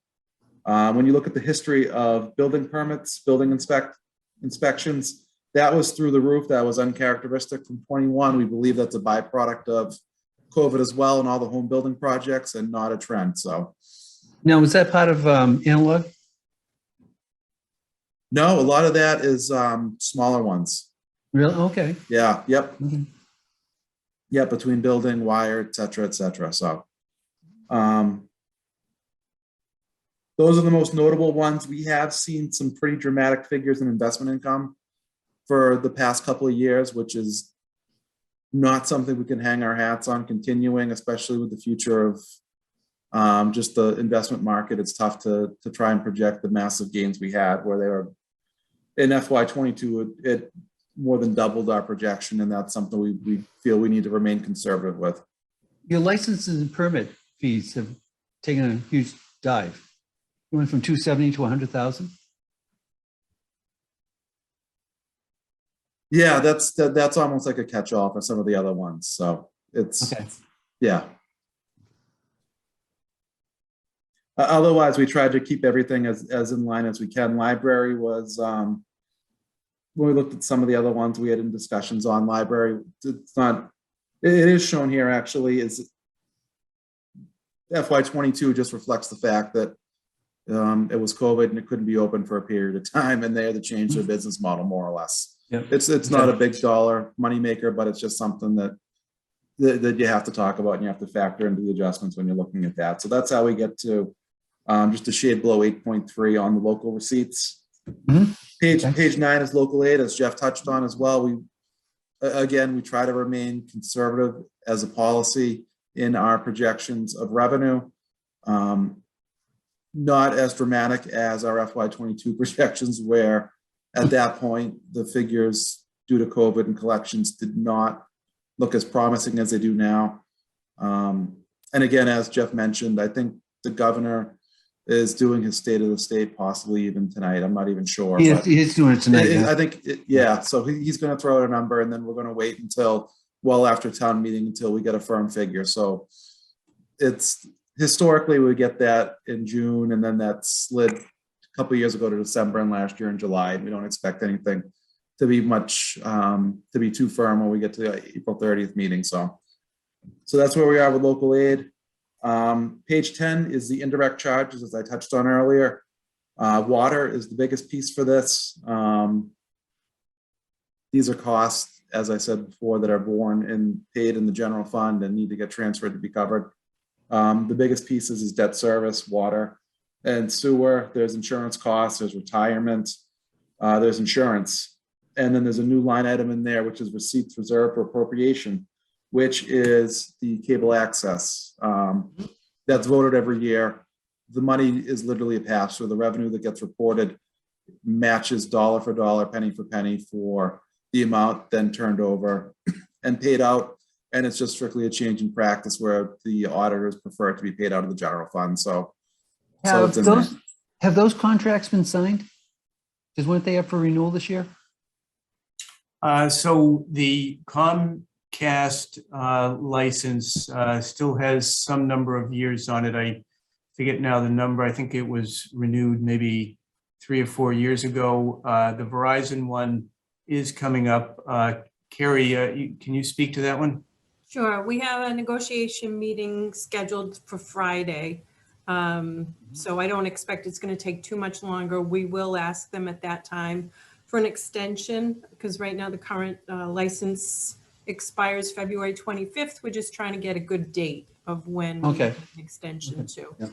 When you look at the history of building permits, building inspections, that was through the roof. That was uncharacteristic from 21. We believe that's a byproduct of COVID as well, and all the home building projects, and not a trend. So Now, was that part of analog? no, a lot of that is smaller ones. Really? Okay. Yeah. Yep. Okay. Yeah, between building, wire, et cetera, et cetera. So those are the most notable ones. We have seen some pretty dramatic figures in investment income for the past couple of years, which is not something we can hang our hats on continuing, especially with the future of just the investment market. It's tough to try and project the massive gains we had, where they were in FY22, it more than doubled our projection, and that's something we feel we need to remain conservative with. Your licenses and permit fees have taken a huge dive. You went from 270 to 100,000. Yeah, that's almost like a catch-all for some of the other ones. So it's, Okay. yeah. Otherwise, we tried to keep everything as in line as we can. Library was, when we looked at some of the other ones we had in discussions on library, it's not, it is shown here actually, is FY22 just reflects the fact that it was COVID and it couldn't be open for a period of time, and they had to change their business model more or less. Yep. It's not a big dollar moneymaker, but it's just something that you have to talk about and you have to factor into the adjustments when you're looking at that. So that's how we get to just a shade below 8.3 on the local receipts. Mhm. Page 9 is local aid, as Jeff touched on as well. We try to remain conservative as a policy in our projections of revenue. Not as dramatic as our FY22 projections, where at that point, the figures due to COVID and collections did not look as promising as they do now. And again, as Jeff mentioned, I think the governor is doing his state of the state, possibly even tonight. I'm not even sure. He but is doing it tonight. I think, so he's going to throw out a number, and then we're going to wait until well after town meeting until we get a firm figure. So it's historically we get that in June, and then that slid a couple of years ago to December, and last year in July. And we don't expect anything to be much, to be too firm when we get to the April 30th meeting. So that's where we are with local aid. Page 10 is the indirect charges, as I touched on earlier. Water is the biggest piece for this. These are costs, as I said before, that are borne and paid in the general fund and need to get transferred to be covered. The biggest pieces is debt service, water, and sewer. There's insurance costs, there's retirement, there's insurance. And then there's a new line item in there, which is receipts reserved for appropriation, which is the cable access. That's voted every year. The money is literally a pass through. The revenue that gets reported matches dollar for dollar, penny for penny for the amount then turned over and paid out. And it's just strictly a change in practice where the auditors prefer it to be paid out of the general fund. So it's in there. Have those contracts been signed? Because weren't they up for renewal this year? So the Comcast license still has some number of years on it. I forget now the number. I think it was renewed maybe 3 or 4 years ago. The Verizon one is coming up. Carrie, can you speak to that one? Sure, we have a negotiation meeting scheduled for Friday. So I don't expect it's going to take too much longer. We will ask them at that time for an extension, because right now the current license expires February 25th. We're just trying to get a good date of when we get an extension to. Yep.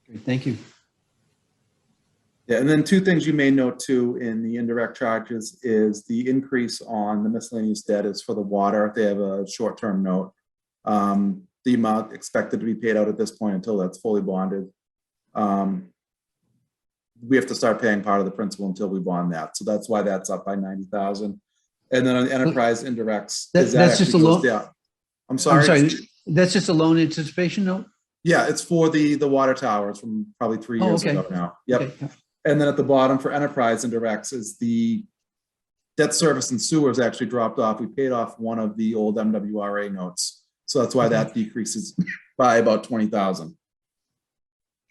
Great, thank you. Yeah, and then two things you may note too in the indirect charges is the increase on the miscellaneous debt is for the water. They have a short-term note. The amount expected to be paid out at this point until that's fully bonded. We have to start paying part of the principal until we bond that. So that's why that's up by 90,000. And then on enterprise indirects, That's just a loan. I'm sorry. That's just a loan anticipation note? Yeah, it's for the water towers from probably 3 years ago now. Yep. Okay. And then at the bottom for enterprise indirects is the debt service and sewers actually dropped off. We paid off one of the old MWRA notes. So that's why that decreases by about 20,000.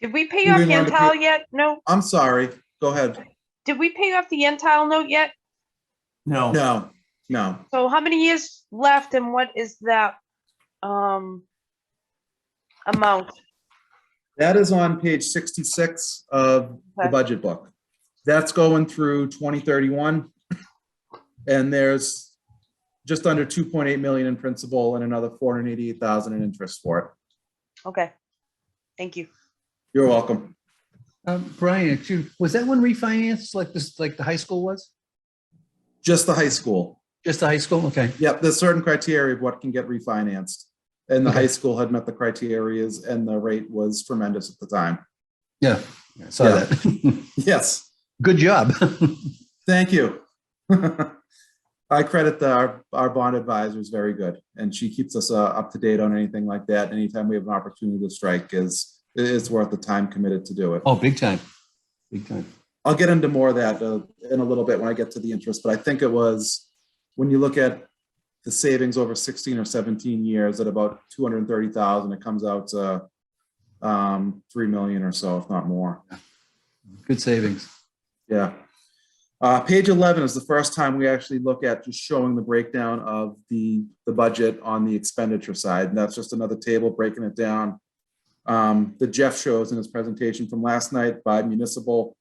Did we pay off the Untitled yet? No. I'm sorry. Go ahead. Did we pay off the Untitled note yet? No. No. So how many years left, and what is that amount? That is on page 66 of the budget book. That's going through 2031. And there's just under 2.8 million in principal and another 488,000 in interest for it. Okay. Thank you. You're welcome. Brian, was that one refinanced like this, like the high school was? Just the high school. Just the high school? Okay. Yep, there's certain criteria of what can get refinanced. And the high school had met the criteria and the rate was tremendous at the time. Yeah, I saw that. Yes. Good job. Thank you. I credit our bond advisor is very good, and she keeps us up to date on anything like that. Anytime we have an opportunity to strike is worth the time committed to do it. Oh, big time. Big time. I'll get into more of that in a little bit when I get to the interest, but I think it was when you look at the savings over 16 or 17 years at about 230,000, it comes out to 3 million or so, if not more. Good savings. Yeah. Page 11 is the first time we actually look at just showing the breakdown of the budget on the expenditure side. And that's just another table breaking it down that Jeff shows in his presentation from last night by municipal,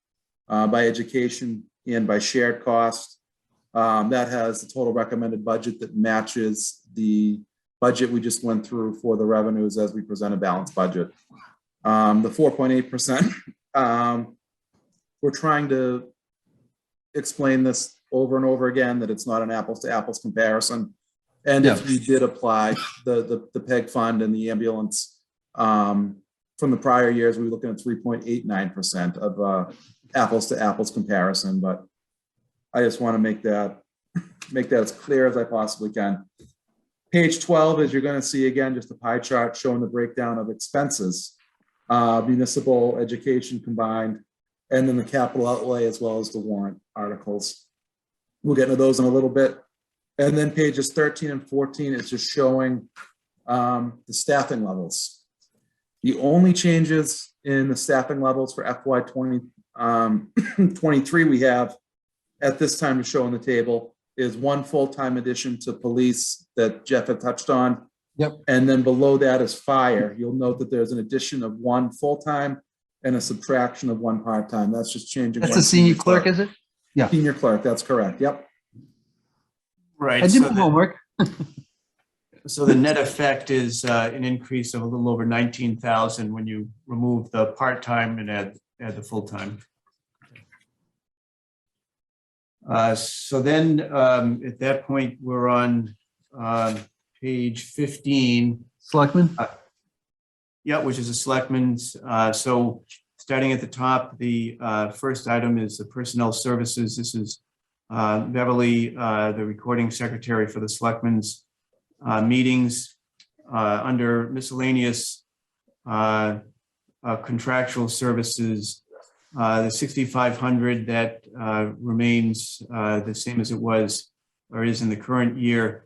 by education, and by shared cost. That has the total recommended budget that matches the budget we just went through for the revenues as we present a balanced budget. The 4.8%, we're trying to explain this over and over again, that it's not an apples to apples comparison. And if you did apply the PEG fund and the ambulance from the prior years, we were looking at 3.89% of apples to apples comparison. But I just want to make that as clear as I possibly can. Page 12 is, you're going to see again just a pie chart showing the breakdown of expenses, municipal, education combined, and then the capital outlay as well as the warrant articles. We'll get into those in a little bit. And then pages 13 and 14 is just showing the staffing levels. The only changes in the staffing levels for FY 23 we have at this time to show on the table is one full-time addition to police that Jeff had touched on. Yep. And then below that is fire. You'll note that there's an addition of one full-time and a subtraction of one part-time. That's just changing. That's the senior clerk, is it? Yeah. Senior clerk, that's correct. Yep. Right. I did my homework. So the net effect is an increase of a little over 19,000 when you remove the part-time and add the full-time. So then at that point, we're on page 15. Selectmen? Yeah, which is a selectmen's. So starting at the top, the first item is the personnel services. This is Beverly, the recording secretary for the selectmen's meetings. Under miscellaneous contractual services, the 6,500 that remains the same as it was or is in the current year.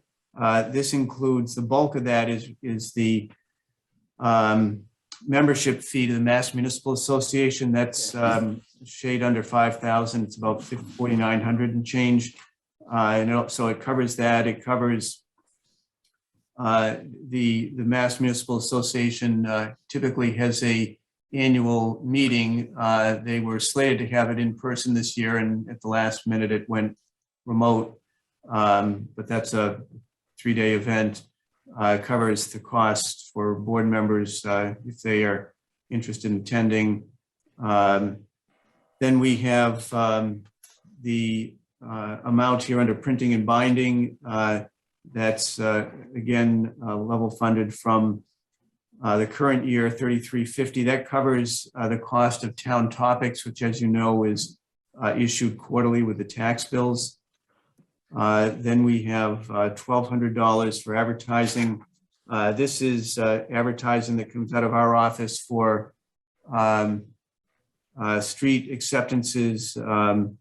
This includes, the bulk of that is the membership fee to the Mass Municipal Association. That's shade under 5,000. It's about 4,900 and change. So it covers that. It covers the Mass Municipal Association typically has a annual meeting. They were slated to have it in person this year, and at the last minute it went remote. But that's a 3-day event. Covers the cost for board members if they are interested in attending. Then we have the amount here under printing and binding. That's again level funded from the current year, $33.50. That covers the cost of town topics, which, as you know, is issued quarterly with the tax bills. Then we have $1,200 for advertising. This is advertising that comes out of our office for street acceptances, the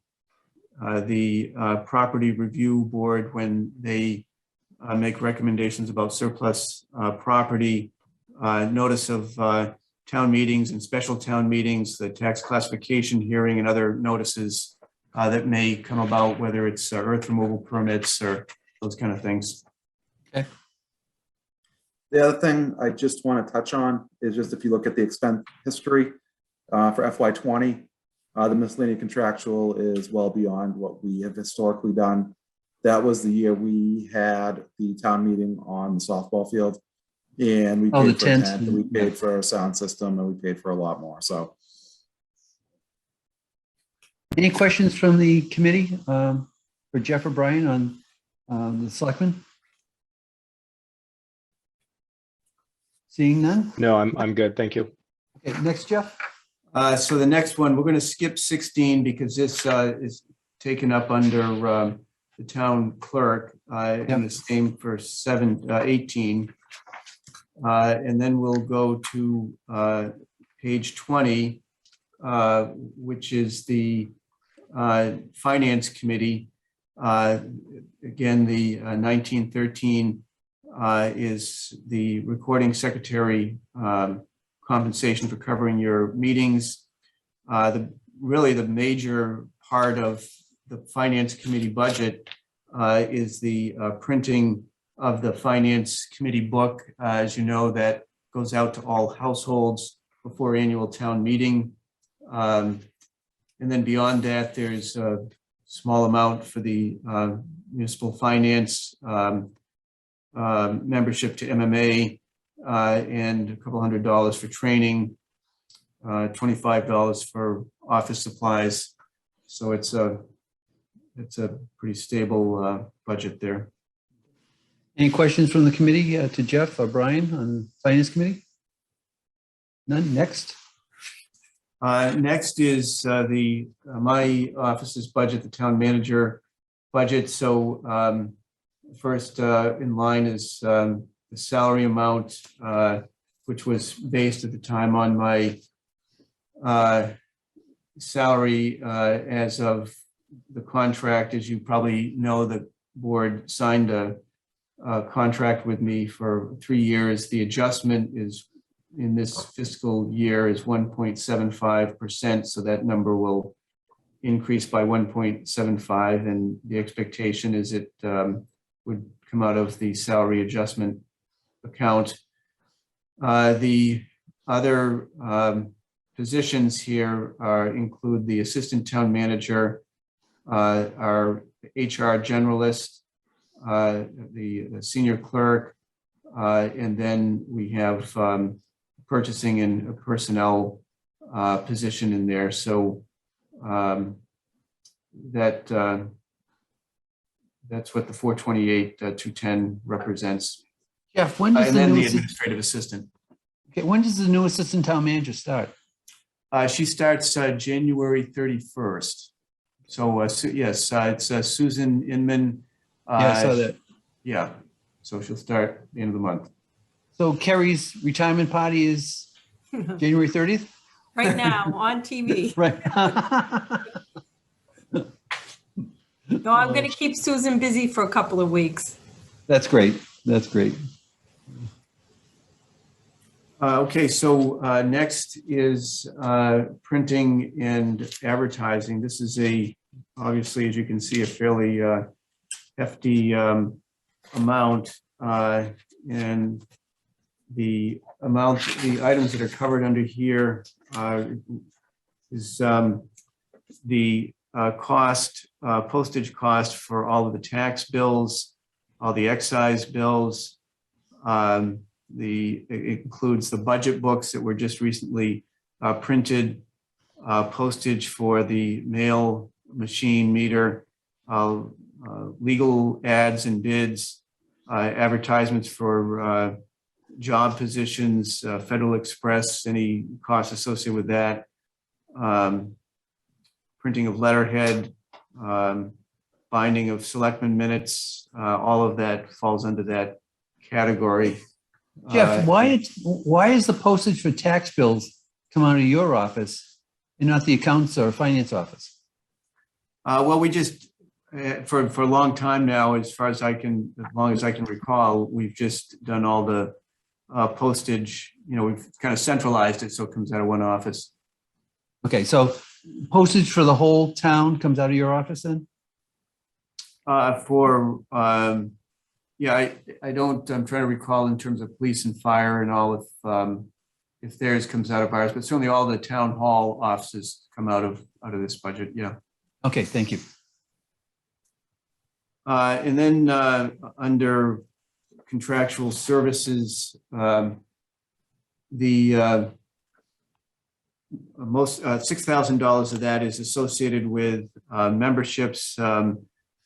property review board when they make recommendations about surplus property, notice of town meetings and special town meetings, the tax classification hearing, and other notices that may come about, whether it's earth removal permits or those kind of things. Okay. The other thing I just want to touch on is just if you look at the expense history for FY20, the miscellaneous contractual is well beyond what we have historically done. That was the year we had the town meeting on the softball field, and we paid for a tent, and we paid for a sound system, and we paid for a lot more. So, any questions from the committee for Jeff or Brian on the selectmen? Seeing none? No, I'm good. Thank you. Okay, next, Jeff. So the next one, we're going to skip 16 because this is taken up under the town clerk, and the same for 18. And then we'll go to page 20, which is the Finance Committee. Again, the 1913 is the recording secretary compensation for covering your meetings. Really the major part of the Finance Committee budget is the printing of the Finance Committee book. As you know, that goes out to all households before annual town meeting. And then beyond that, there's a small amount for the municipal finance membership to MMA, and a couple $100 for training, $25 for office supplies. So it's a pretty stable budget there. Any questions from the committee to Jeff or Brian on Finance Committee? None. Next. Next is my office's budget, the town manager budget. So first in line is the salary amount, which was based at the time on my salary as of the contract. As you probably know, the board signed a contract with me for 3 years. The adjustment is in this fiscal year is 1.75%. So that number will increase by 1.75. And the expectation is it would come out of the salary adjustment account. The other positions here include the assistant town manager, our HR generalist, the senior clerk, and then we have purchasing and a personnel position in there. So that's what the 428,210 represents. Jeff, when does And the then new the administrative assistant. okay, when does the new assistant town manager start? She starts January 31st. So yes, it's Susan Inman. Yeah, I saw that. Yeah, so she'll start at the end of the month. So Kerry's retirement party is January 30th? Right now on TV. Right. No, I'm going to keep Susan busy for a couple of weeks. That's great. That's great. Okay, so next is printing and advertising. This is obviously, as you can see, a fairly hefty amount, and the items that are covered under here is the postage cost for all of the tax bills, all the excise bills. It includes the budget books that were just recently printed, postage for the mail machine meter, legal ads and bids, advertisements for job positions, Federal Express, any costs associated with that, printing of letterhead, binding of selectmen minutes, all of that falls under that category. Jeff, why is the postage for tax bills come out of your office and not the accounts or finance office? Well, we just, for a long time now, as long as I can recall, we've just done all the postage, we've kind of centralized it so it comes out of one office. Okay, so postage for the whole town comes out of your office then? Yeah, I don't, I'm trying to recall in terms of police and fire and all, if theirs comes out of ours, but certainly all the town hall offices come out of this budget, yeah. Okay, thank you. And then under contractual services, the most $6,000 of that is associated with memberships.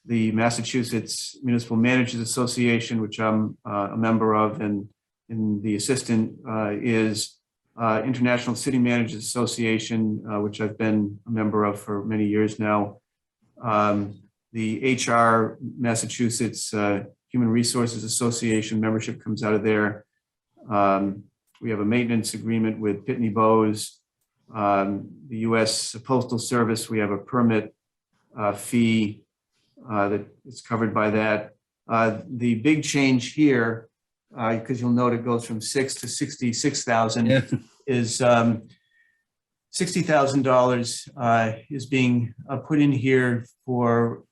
The Massachusetts Municipal Managers Association, which I'm a member of, and the assistant is International City Managers Association, which I've been a member of for many years now. The HR Massachusetts Human Resources Association membership comes out of there. We have a maintenance agreement with Pitney Bowes. The U.S. Postal Service, we have a permit fee. that is covered by that. The big change here, because you'll note it goes from 6 to 66,000, Yeah. is $60,000 is being put in here for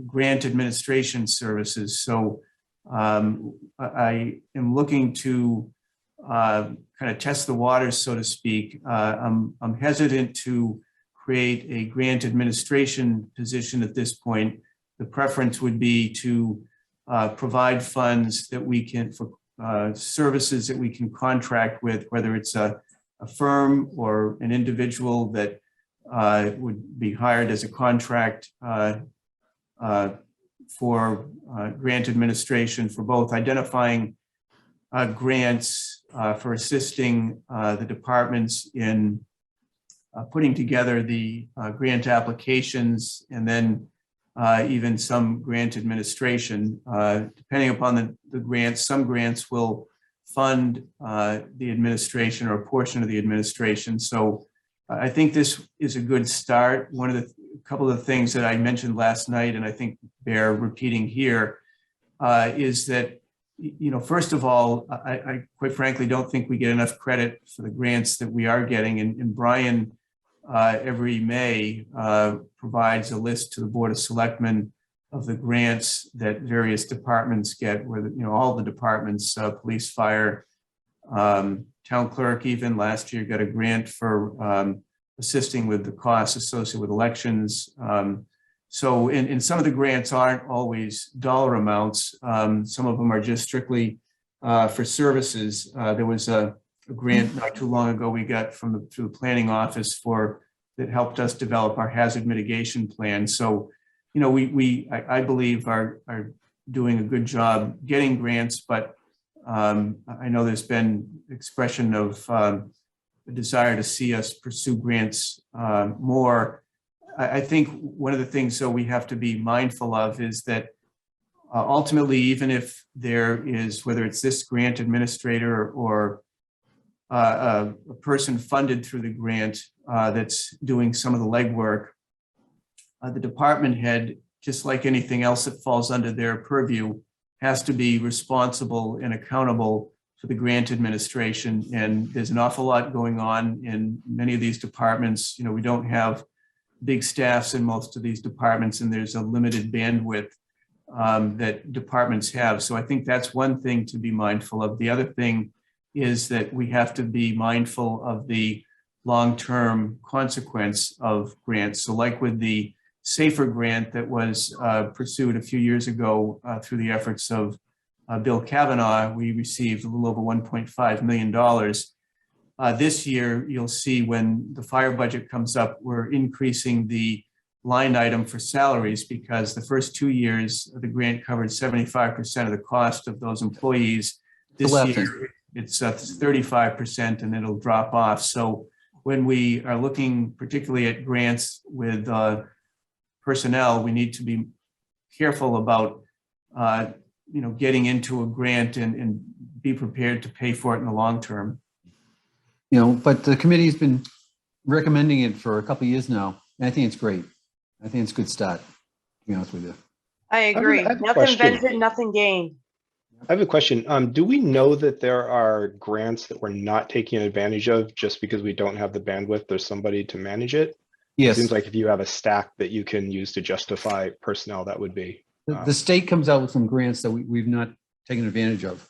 grant administration services. So I am looking to kind of test the waters, so to speak. I'm hesitant to create a grant administration position at this point. The preference would be to provide funds that we can, for services that we can contract with, whether it's a firm or an individual that would be hired as a contract for grant administration, for both identifying grants, for assisting the departments in putting together the grant applications, and then even some grant administration. Depending upon the grants, some grants will fund the administration or a portion of the administration. So I think this is a good start. One of the couple of things that I mentioned last night, and I think bear repeating here, is that, you know, first of all, I quite frankly don't think we get enough credit for the grants that we are getting. And Brian, every May, provides a list to the Board of Selectmen of the grants that various departments get, where, you know, all the departments, police, fire, town clerk, even last year got a grant for assisting with the costs associated with elections. So, and some of the grants aren't always dollar amounts. Some of them are just strictly for services. There was a grant not too long ago we got through the planning office that helped us develop our hazard mitigation plan. So, you know, I believe are doing a good job getting grants, but I know there's been expression of a desire to see us pursue grants more. I think one of the things, though, we have to be mindful of is that ultimately, even if there is, whether it's this grant administrator or a person funded through the grant that's doing some of the legwork, the department head, just like anything else that falls under their purview, has to be responsible and accountable for the grant administration. And there's an awful lot going on in many of these departments. You know, we don't have big staffs in most of these departments, and there's a limited bandwidth that departments have. So I think that's one thing to be mindful of. The other thing is that we have to be mindful of the long-term consequence of grants. So like with the SAFER grant that was pursued a few years ago through the efforts of Bill Kavanaugh, we received a little over $1.5 million. This year, you'll see when the fire budget comes up, we're increasing the line item for salaries, because the first 2 years the grant covered 75% of the cost of those employees. This year, it's 35%, and it'll drop off. So when we are looking particularly at grants with personnel, we need to be careful about getting into a grant and be prepared to pay for it in the long term. You know, but the committee's been recommending it for a couple of years now, and I think it's great. I think it's a good start, to be honest with you. I agree. I have a Nothing question. ventured, nothing gained. I have a question. Do we know that there are grants that we're not taking advantage of just because we don't have the bandwidth or somebody to manage it? Yes. It seems like if you have a stack that you can use to justify personnel, that would be. The state comes out with some grants that we've not taken advantage of.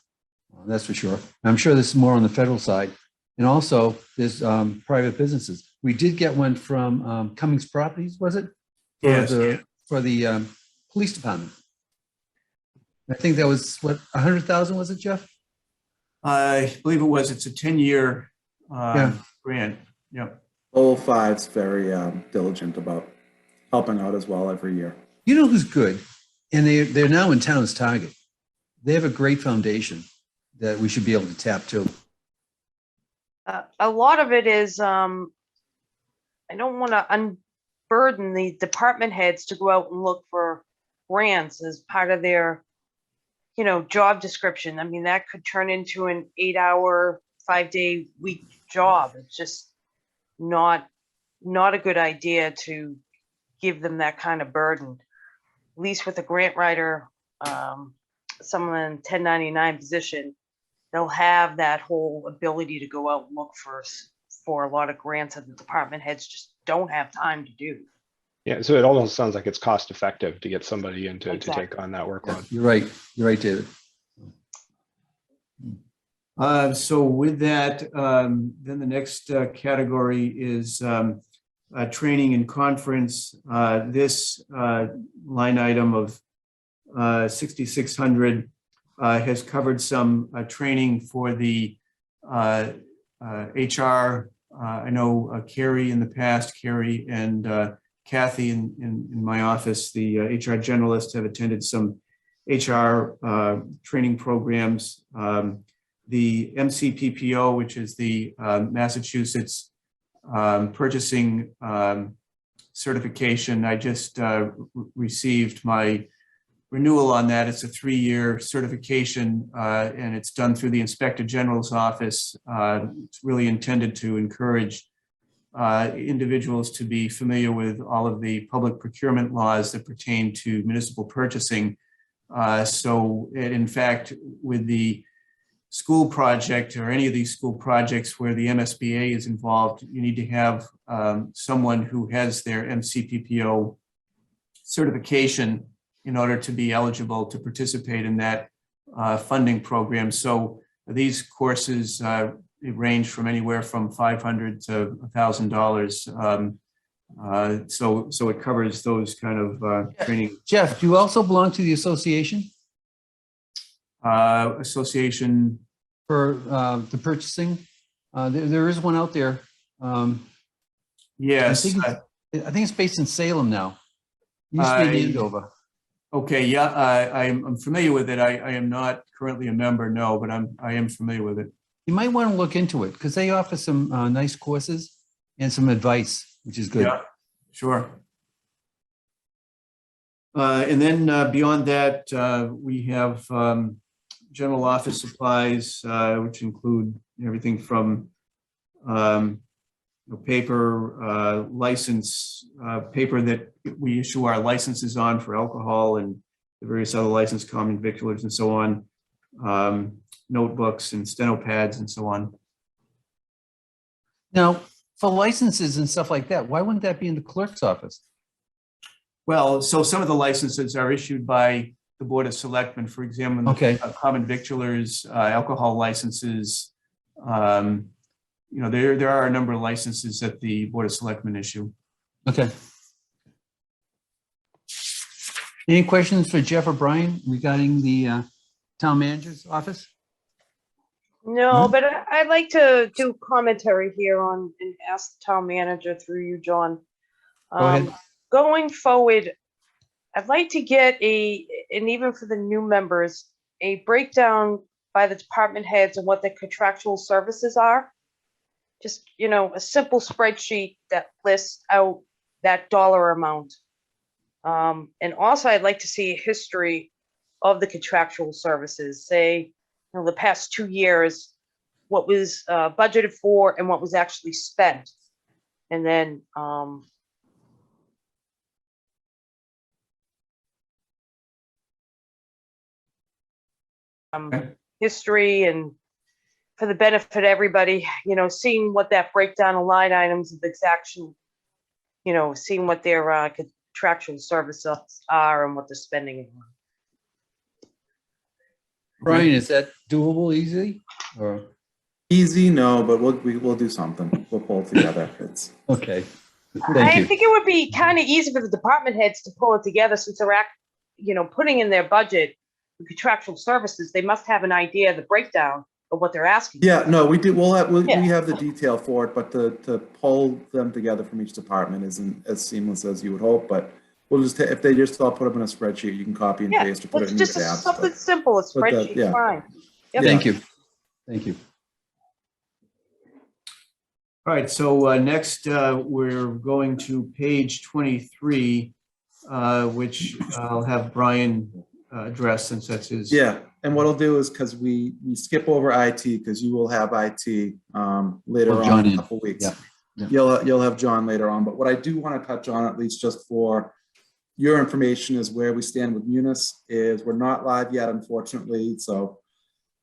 That's for sure. I'm sure this is more on the federal side. And also there's private businesses. We did get one from Cummings Properties, was it? Yes. For the police department. I think that was what, 100,000, was it, Jeff? I believe it was. It's a 10-year Yeah. grant. Yep. 05's very diligent about helping out as well every year. You know who's good? And they're now in town as Target. They have a great foundation that we should be able to tap to. A lot of it is, I don't want to unburden the department heads to go out and look for grants as part of their, job description. I mean, that could turn into an 8-hour, 5-day week job. It's just not a good idea to give them that kind of burden. least with a grant writer, someone in 1099 position, they'll have that whole ability to go out and look for a lot of grants that the department heads just don't have time to do. Yeah, so it almost sounds like it's cost effective to get somebody in to Exactly. take on that workload. You're right. You're right, David. So with that, then the next category is training and conference. This line item of 6,600 has covered some training for the HR. I know Carrie in the past, Carrie and Kathy in my office, the HR generalist, have attended some HR training programs. The MCPPO, which is the Massachusetts purchasing certification, I just received my renewal on that. It's a 3-year certification, and it's done through the Inspector General's office. It's really intended to encourage individuals to be familiar with all of the public procurement laws that pertain to municipal purchasing. So in fact, with the school project or any of these school projects where the MSBA is involved, you need to have someone who has their MCPPO certification in order to be eligible to participate in that funding program. So these courses range from anywhere from $500 to $1,000. So it covers those kind of training. Jeff, do you also belong to the association Association. for the purchasing? There is one out there. Yes. I think it's based in Salem now. Used to be in Andover. Okay, yeah, I'm familiar with it. I am not currently a member, no, but I am familiar with it. You might want to look into it because they offer some nice courses and some advice, which is good. Yeah, sure. And then beyond that, we have general office supplies, which include everything from paper, license, paper that we issue our licenses on for alcohol and the various other licensed common victualers and so on, notebooks and steno pads and so on. Now, for licenses and stuff like that, why wouldn't that be in the clerk's office? Well, so some of the licenses are issued by the Board of Selectmen, for example, Okay. Common victualers, alcohol licenses. There are a number of licenses that the Board of Selectmen issue. Okay. Any questions for Jeff or Brian regarding the town manager's office? No, but I'd like to do commentary here on and ask the town manager through you, John. Go ahead. Going forward, I'd like to get and even for the new members, a breakdown by the department heads and what their contractual services are. Just, a simple spreadsheet that lists out that dollar amount. And also I'd like to see a history of the contractual services, say, the past 2 years, what was budgeted for and what was actually spent. And then history, and for the benefit of everybody, seeing what that breakdown of line items of exaction, seeing what their contractual services are and what they're spending it on. Brian, is that doable easily? Or Easy, no, but we'll do something. We'll pull it together. It's okay. Thank I you. think it would be kind of easy for the department heads to pull it together since they're putting in their budget the contractual services. They must have an idea of the breakdown of what they're asking. yeah, no, we do. We Yeah. have the detail for it, but to pull them together from each department isn't as seamless as you would hope. But we'll just if they just all put them in a spreadsheet, you can copy and Yeah, paste or put it it's in your just tabs. something but- simple, a but that- spreadsheet, yeah. fine. Yep. Thank you. Thank you. All right, so next we're going to page 23, which I'll have Brian address since that's his. Yeah, and what I'll do is because we skip over IT because you will have IT later Oh, on John in a in. couple weeks. Yeah, yeah. You'll have John later on, but what I do want to touch on, at least just for your information is where we stand with Munis. Is we're not live yet, unfortunately. So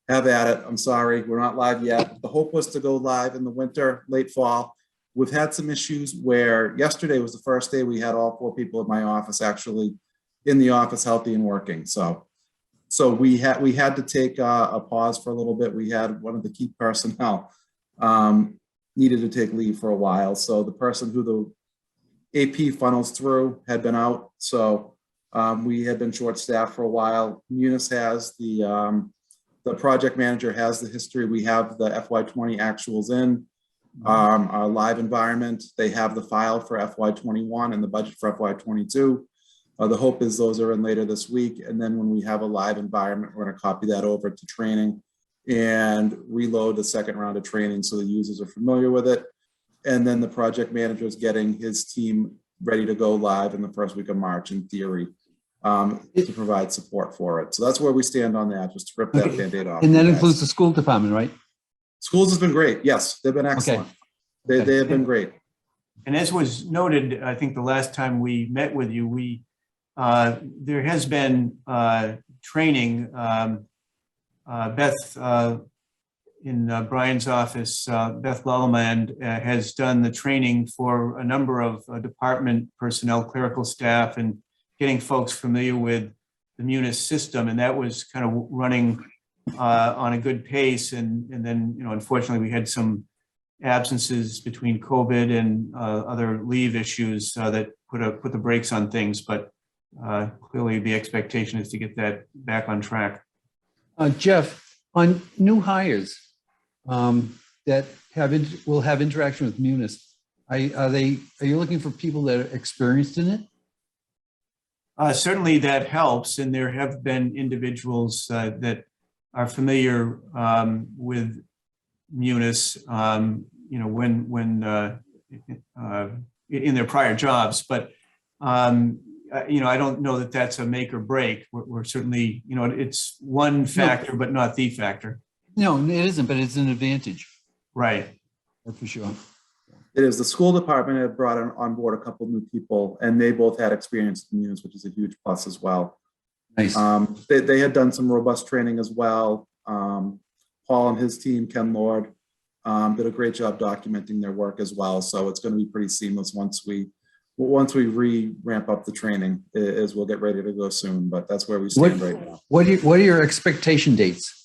have at it. I'm sorry, we're not live yet. The hope was to go live in the winter, late fall. We've had some issues where yesterday was the first day we had all 4 people in my office actually in the office, healthy and working. So we had to take a pause for a little bit. We had one of the key personnel needed to take leave for a while. So the person who the AP funnels through had been out. So we had been short-staffed for a while. Munis has the project manager has the history. We have the FY20 actuals in our live environment. They have the file for FY21 and the budget for FY22. The hope is those are in later this week. And then when we have a live environment, we're going to copy that over to training and reload the second round of training so the users are familiar with it. And then the project manager is getting his team ready to go live in the first week of March, in theory, to provide support for it. So that's where we stand on that, just to rip that Band-Aid off. And that includes the school department, right? Schools has been great. Yes, they've been excellent. Okay. They have been great. And as was noted, I think the last time we met with you, there has been training. Beth in Brian's office, Beth Lallemand has done the training for a number of department personnel, clerical staff, and getting folks familiar with the Munis system. And that was kind of running on a good pace. And then, unfortunately, we had some absences between COVID and other leave issues that put the brakes on things. But clearly, the expectation is to get that back on track. Jeff, on new hires that will have interaction with Munis, are you looking for people that are experienced in it? Certainly that helps, and there have been individuals that are familiar with Munis, when in their prior jobs. But I don't know that that's a make or break. We're certainly, it's one factor, but not the factor. No, it isn't, but it's an advantage. Right. That's for sure. It is. The school department had brought on board a couple of new people, and they both had experience in Munis, which is a huge plus as well. Nice. They had done some robust training as well. Paul and his team, Ken Lord, did a great job documenting their work as well. So it's going to be pretty seamless once we ramp up the training. Is we'll get ready to go soon, but that's where we stand right now. What are your expectation dates?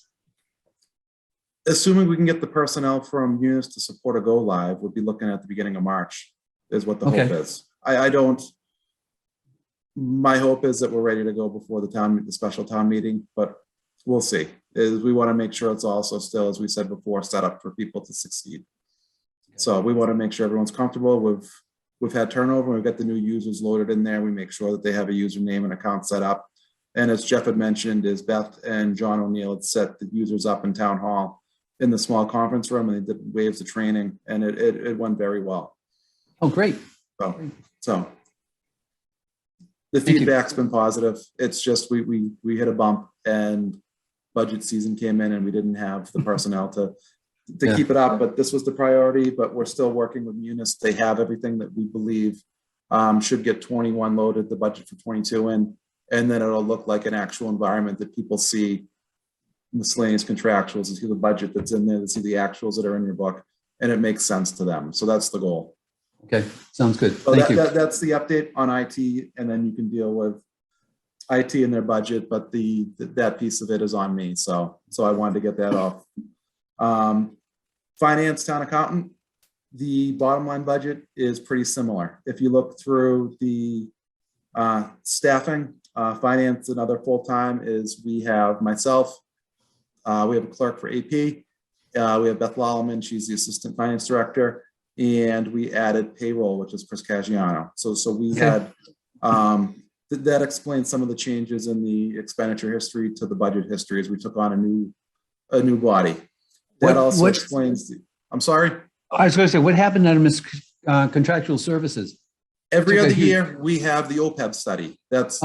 Assuming we can get the personnel from Munis to support a go live, we'll be looking at the beginning of March is what the hope is. My hope is that we're ready to go before the special town meeting, but we'll see. We want to make sure it's also still, as we said before, set up for people to succeed. So we want to make sure everyone's comfortable. We've had turnover. We've got the new users loaded in there. We make sure that they have a username and account set up. And as Jeff had mentioned, is Beth and John O'Neill had set the users up in town hall in the small conference room, and they did waves of training, and it went very well. Oh, great. So the feedback's been positive. It's just we hit a bump, and budget season came in, and we didn't have the personnel to keep it up. But this was the priority. But we're still working with Munis. They have everything that we believe should get 21 loaded, the budget for 22 in, and then it'll look like an actual environment that people see. Miscellaneous contractuals, to see the budget that's in there, to see the actuals that are in your book, and it makes sense to them. So that's the goal. Okay, sounds good. So Thank you. That's the update on IT, and then you can deal with IT and their budget, but that piece of it is on me. So I wanted to get that off. Finance, town accountant, the bottom line budget is pretty similar. If you look through the staffing, finance and other full-time is we have myself. We have a clerk for AP. We have Beth Lallemand, she's the assistant finance director, and we added payroll, which is Chris Caggiano. So we had, that explains some of the changes in the expenditure history to the budget history as we took on a new body. That also explains I'm sorry? I was going to say, what happened at Contractual Services? Every other year, we have the OPEB study. That's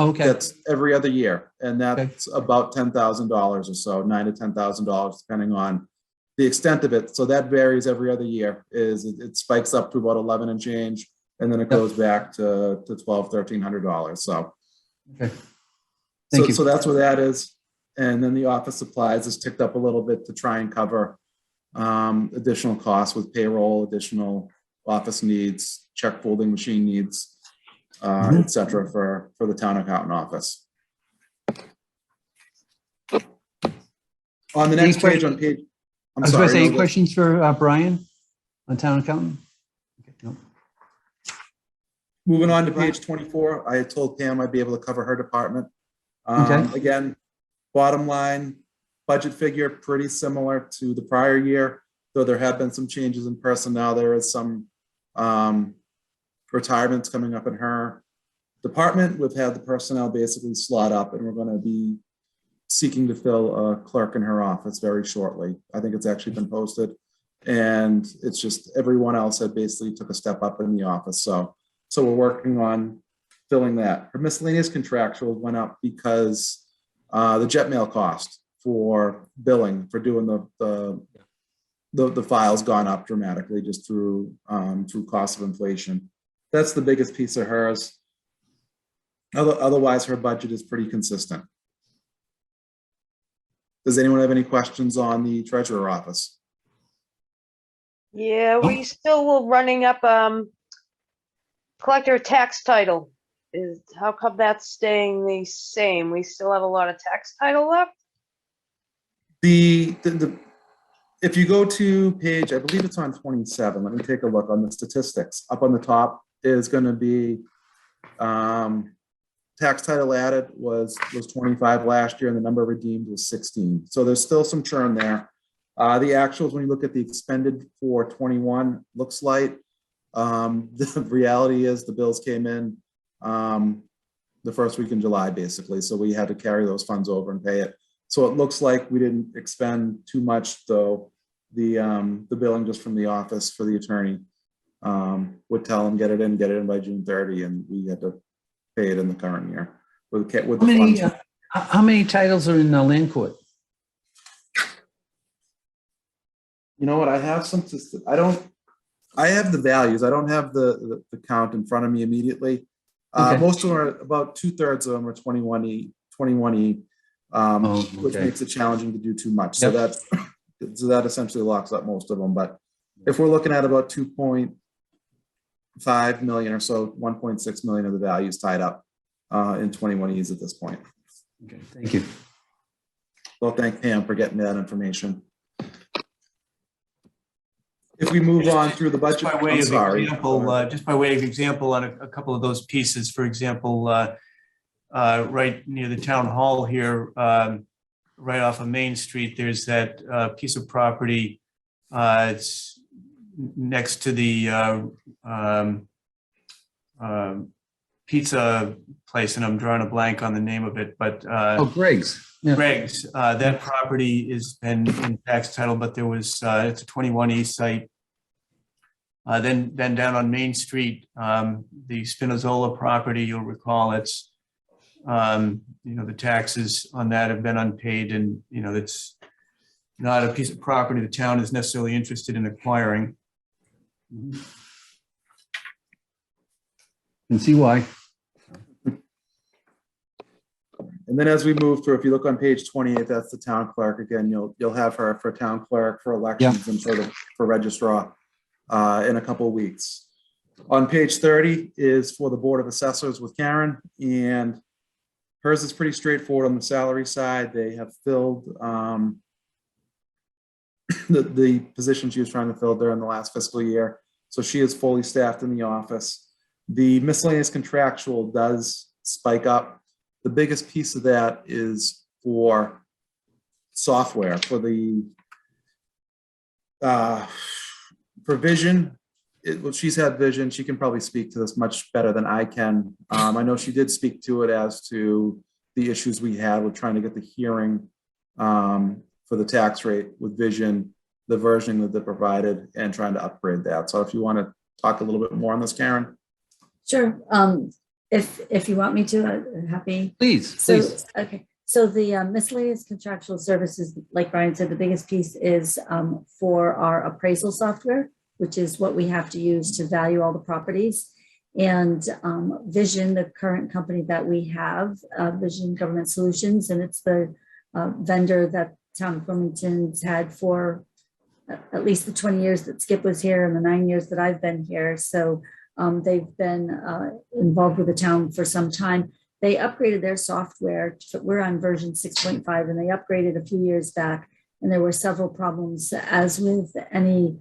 every other year. And that's about $10,000 or so, $9,000 to $10,000, depending on the extent of it. So that varies every other year. It spikes up to about 11 and change. and then it Yep. goes back to $1,200-$1,300. So, Okay. Thank you. so that's where that is. And then the office supplies is ticked up a little bit to try and cover additional costs with payroll, additional office needs, check folding machine needs, et cetera, for the town accountant office. On the next page, I'm I was going sorry. to say, no, any questions for Brian on town accountant? Okay, no. Moving on to page 24, I had told Pam I'd be able to cover her department. Okay. Again, bottom line, budget figure pretty similar to the prior year, though there have been some changes in personnel. There is some retirements coming up in her department. We've had the personnel basically slot up, and we're going to be seeking to fill a clerk in her office very shortly. I think it's actually been posted, and it's just everyone else had basically took a step up in the office. So we're working on filling that. Her miscellaneous contractual went up because the jet mail cost for billing for doing the files gone up dramatically just through cost of inflation. That's the biggest piece of hers. Otherwise, her budget is pretty consistent. Does anyone have any questions on the treasurer office? Yeah, we still were running up collector tax title. How come that's staying the same? We still have a lot of tax title left? If you go to page, I believe it's on 27, let me take a look on the statistics. Up on the top is going to be tax title added was 25 last year, and the number redeemed was 16. So there's still some churn there. The actuals, when you look at the expended for 21, looks light. The reality is the bills came in the first week in July, basically. So we had to carry those funds over and pay it. So it looks like we didn't expend too much, though. The billing just from the office for the attorney would tell them get it in by June 30, and we had to pay it in the current year. With the funds. How many titles are in land court? You know what? I have some. I have the values. I don't have the count in front of me immediately. Okay. Most of them are about 2/3 of them are 21E, which okay. makes it challenging to do too much. Yep. So that essentially locks up most of them. But if we're looking at about 2.5 million or so, 1.6 million of the value is tied up in 21Es at this point. Okay, thank you. Well, thank Pam for getting that information. If we move on through the budget, Just by way of example, on a couple of those pieces, for example, right near the town hall here, right off of Main Street, there's that piece of property. It's next to the pizza place, and I'm drawing a blank on the name of it, but Greg's. Yeah. Greg's, that property has been in tax title, but there was, it's a 21E site. Then down on Main Street, the Spinazzola property, you'll recall, it's, the taxes on that have been unpaid, and, it's not a piece of property the town is necessarily interested in acquiring. Can see why. and then as we move through, if you look on page 28, that's the town clerk. Again, you'll have her for town clerk, for elections, and for registrar in a couple of weeks. On page 30 is for the Board of Assessors with Karen, and hers is pretty straightforward on the salary side. They have filled the position she was trying to fill during the last fiscal year. So she is fully staffed in the office. The miscellaneous contractual does spike up. The biggest piece of that is for software, for the vision. Well, she's had vision. She can probably speak to this much better than I can. I know she did speak to it as to the issues we had with trying to get the hearing for the tax rate with vision, the versioning that they provided, and trying to upgrade that. So if you want to talk a little bit more on this, Karen. Sure. If you want me to, I'm happy. Please. Okay. So the miscellaneous contractual services, like Brian said, the biggest piece is for our appraisal software, which is what we have to use to value all the properties. and Vision, the current company that we have, Vision Government Solutions, and it's the vendor that Town of Wilmington's had for at least the 20 years that Skip was here and the 9 years that I've been here. So they've been involved with the town for some time. They upgraded their software. We're on version 6.5, and they upgraded a few years back. And there were several problems, as with any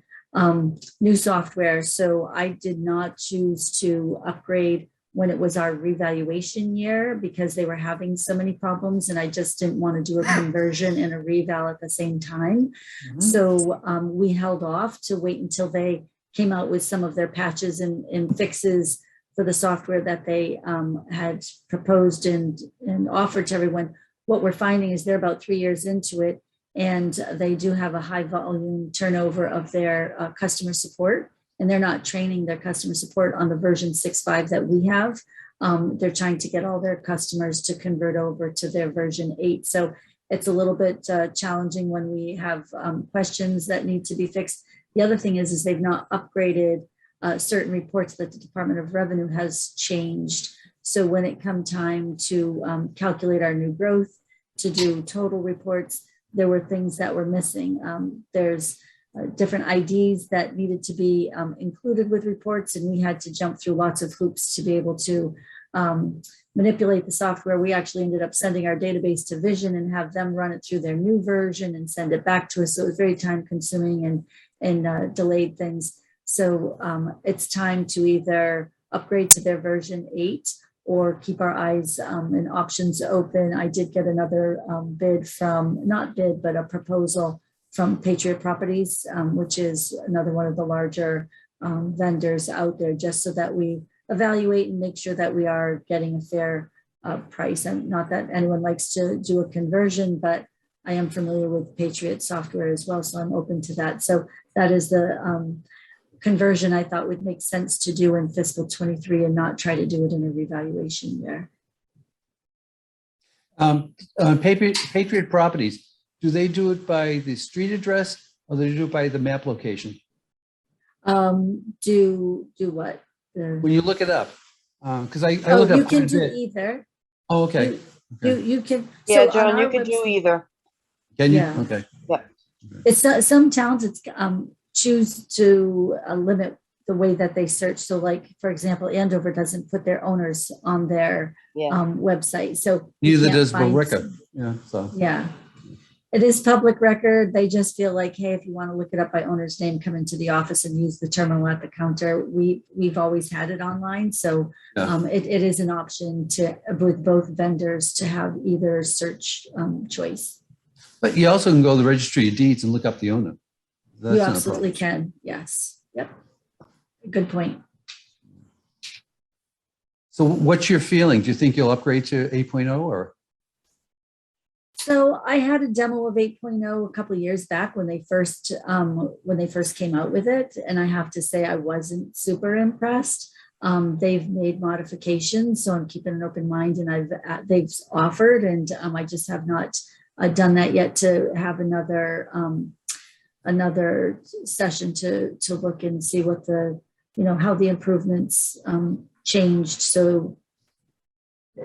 new software. So I did not choose to upgrade when it was our revaluation year because they were having so many problems, and I just didn't want to do a conversion and a reval at the same time. So we held off to wait until they came out with some of their patches and fixes for the software that they had proposed and offered to everyone. What we're finding is they're about 3 years into it, and they do have a high volume turnover of their customer support, and they're not training their customer support on the version 6.5 that we have. They're trying to get all their customers to convert over to their version 8. So it's a little bit challenging when we have questions that need to be fixed. The other thing is they've not upgraded certain reports that the Department of Revenue has changed. So when it come time to calculate our new growth, to do total reports, there were things that were missing. There's different IDs that needed to be included with reports, and we had to jump through lots of hoops to be able to manipulate the software. We actually ended up sending our database to Vision and have them run it through their new version and send it back to us. So it was very time consuming and delayed things. So it's time to either upgrade to their version 8 or keep our eyes and options open. I did get another bid from, not bid, but a proposal from Patriot Properties, which is another one of the larger vendors out there, just so that we evaluate and make sure that we are getting a fair price. And not that anyone likes to do a conversion, but I am familiar with Patriot software as well, so I'm open to that. So that is the conversion I thought would make sense to do in fiscal 23 and not try to do it in a revaluation year. Patriot Properties, do they do it by the street address or do they do it by the map location? Do what? When you look it up, because I look you up can quite a do bit. either. Oh, okay. You can. Yeah, so on John, you our can do website- either. Can you? Yeah. Okay. It's some towns it's choose to limit the way that they search. So like, for example, Andover doesn't put their owners on their Yeah. website. So you Neither can't does find- Billerica. Yeah. So. Yeah. It is public record. They just feel like, hey, if you want to look it up by owner's name, come into the office and use the terminal at the counter. We've always had it online. So Yeah. it is an option to with both vendors to have either search choice. But you also can go to the registry of deeds and look up the owner. That's You not a absolutely problem. can. Yes. Yep. Good point. So what's your feeling? Do you think you'll upgrade to 8.0 or? So I had a demo of 8.0 a couple of years back when they first came out with it, and I have to say I wasn't super impressed. They've made modifications, so I'm keeping an open mind, and they've offered, and I just have not done that yet to have another session to look and see what how the improvements changed, so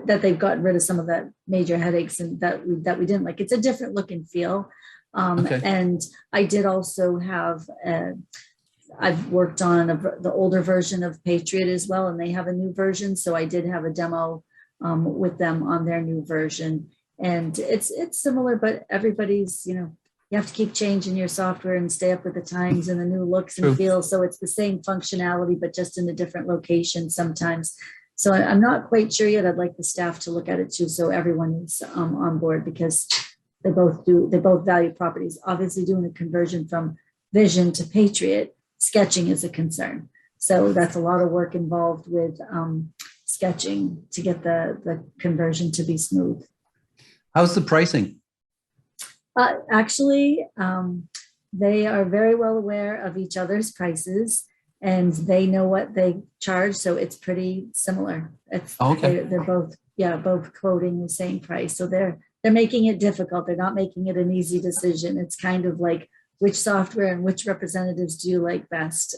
that they've gotten rid of some of the major headaches and that we didn't like. It's a different look and feel. Okay. And I did also have, I've worked on the older version of Patriot as well, and they have a new version. So I did have a demo with them on their new version. And it's similar, but everybody's, you have to keep changing your software and stay up with the times and the new looks and True. feels. So it's the same functionality, but just in a different location sometimes. So I'm not quite sure yet. I'd like the staff to look at it too, so everyone is on board, because they both value properties. Obviously, doing a conversion from Vision to Patriot, sketching is a concern. So that's a lot of work involved with sketching to get the conversion to be smooth. How's the pricing? Actually, they are very well aware of each other's prices, and they know what they charge, so it's pretty similar. Okay. They're both quoting the same price, so they're making it difficult. They're not making it an easy decision. It's kind of like, which software and which representatives do you like best?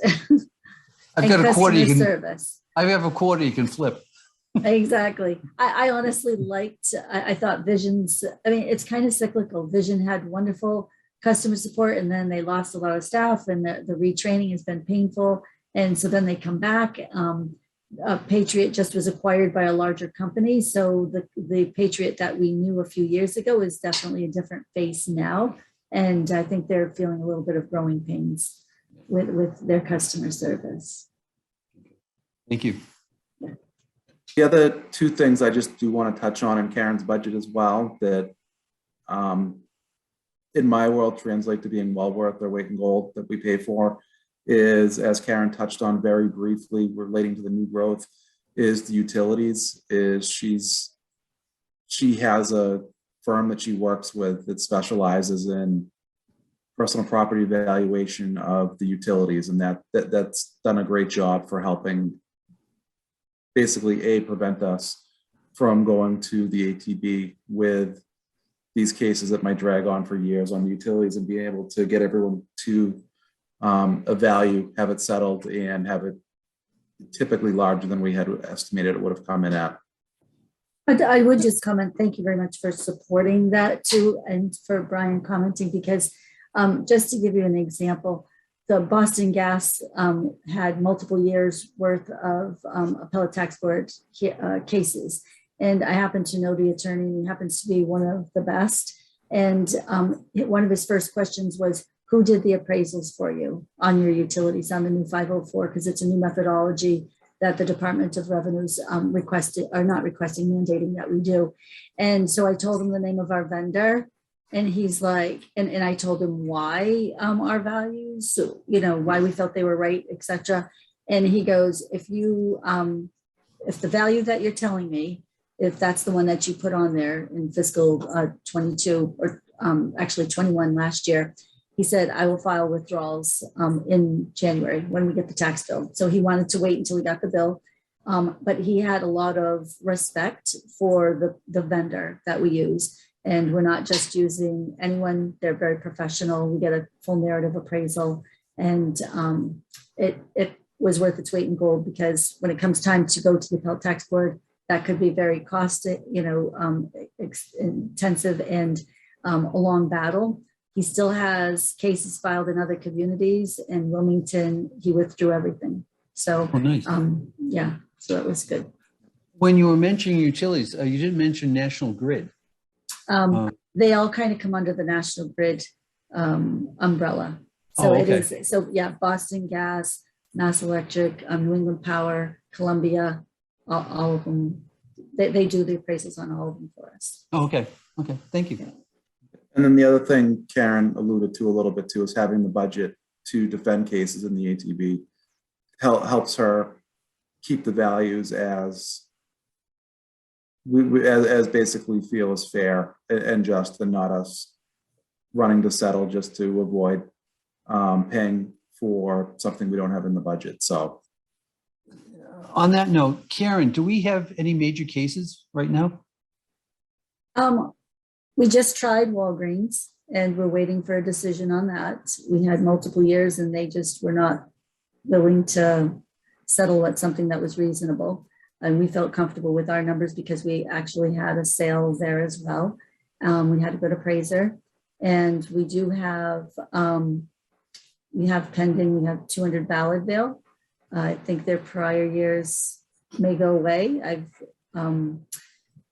I've got a quarter. Customer service. I have a quarter you can flip. Exactly. I honestly liked, I thought Vision's, I mean, it's kind of cyclical. Vision had wonderful customer support and then they lost a lot of staff and the retraining has been painful. And so then they come back. Patriot just was acquired by a larger company. So the Patriot that we knew a few years ago is definitely a different face now. And I think they're feeling a little bit of growing pains with their customer service. Thank you. The other two things I just do want to touch on in Karen's budget as well that in my world translate to being well worth their weight in gold that we pay for is, as Karen touched on very briefly relating to the new growth, is the utilities. She has a firm that she works with that specializes in personal property valuation of the utilities, and that's done a great job for helping basically prevent us from going to the ATB with these cases that might drag on for years on the utilities, and being able to get everyone to a value, have it settled, and have it typically larger than we had estimated it would have come in at. I would just comment, thank you very much for supporting that too, and for Brian commenting, because just to give you an example, the Boston Gas had multiple years worth of appellate tax board cases. And I happen to know the attorney, and he happens to be one of the best. And one of his first questions was, who did the appraisals for you on your utilities on the new 504? Because it's a new methodology that the Department of Revenue's mandating that we do. And so I told him the name of our vendor. And he's like, and I told him why our values, so, why we felt they were right, etc. And he goes, if the value that you're telling me, if that's the one that you put on there in fiscal 22 or actually 21 last year, he said, I will file withdrawals in January when we get the tax bill. So he wanted to wait until we got the bill. But he had a lot of respect for the vendor that we use. And we're not just using anyone, they're very professional. We get a full narrative appraisal, and it was worth its weight in gold, because when it comes time to go to the appellate tax board, that could be very intensive and a long battle. He still has cases filed in other communities. In Wilmington, he withdrew everything. So, nice. Yeah, so it was good. When you were mentioning utilities, you didn't mention National Grid. They all kind of come under the National Grid umbrella. So okay. It is, so yeah, Boston Gas, Mass Electric, New England Power, Columbia, all of them. They do the appraisals on all of them for us. Oh, okay. Thank you. And then the other thing Karen alluded to a little bit too is having the budget to defend cases in the ATB helps her keep the values as we as basically feel is fair and just, and not us running to settle just to avoid paying for something we don't have in the budget. So on that note, Karen, do we have any major cases right now? We just tried Walgreens and we're waiting for a decision on that. We had multiple years and they just were not willing to settle at something that was reasonable. And we felt comfortable with our numbers because we actually had a sale there as well. We had a good appraiser, and we do have, we have 200 Ballardvale. I think their prior years may go away. I've,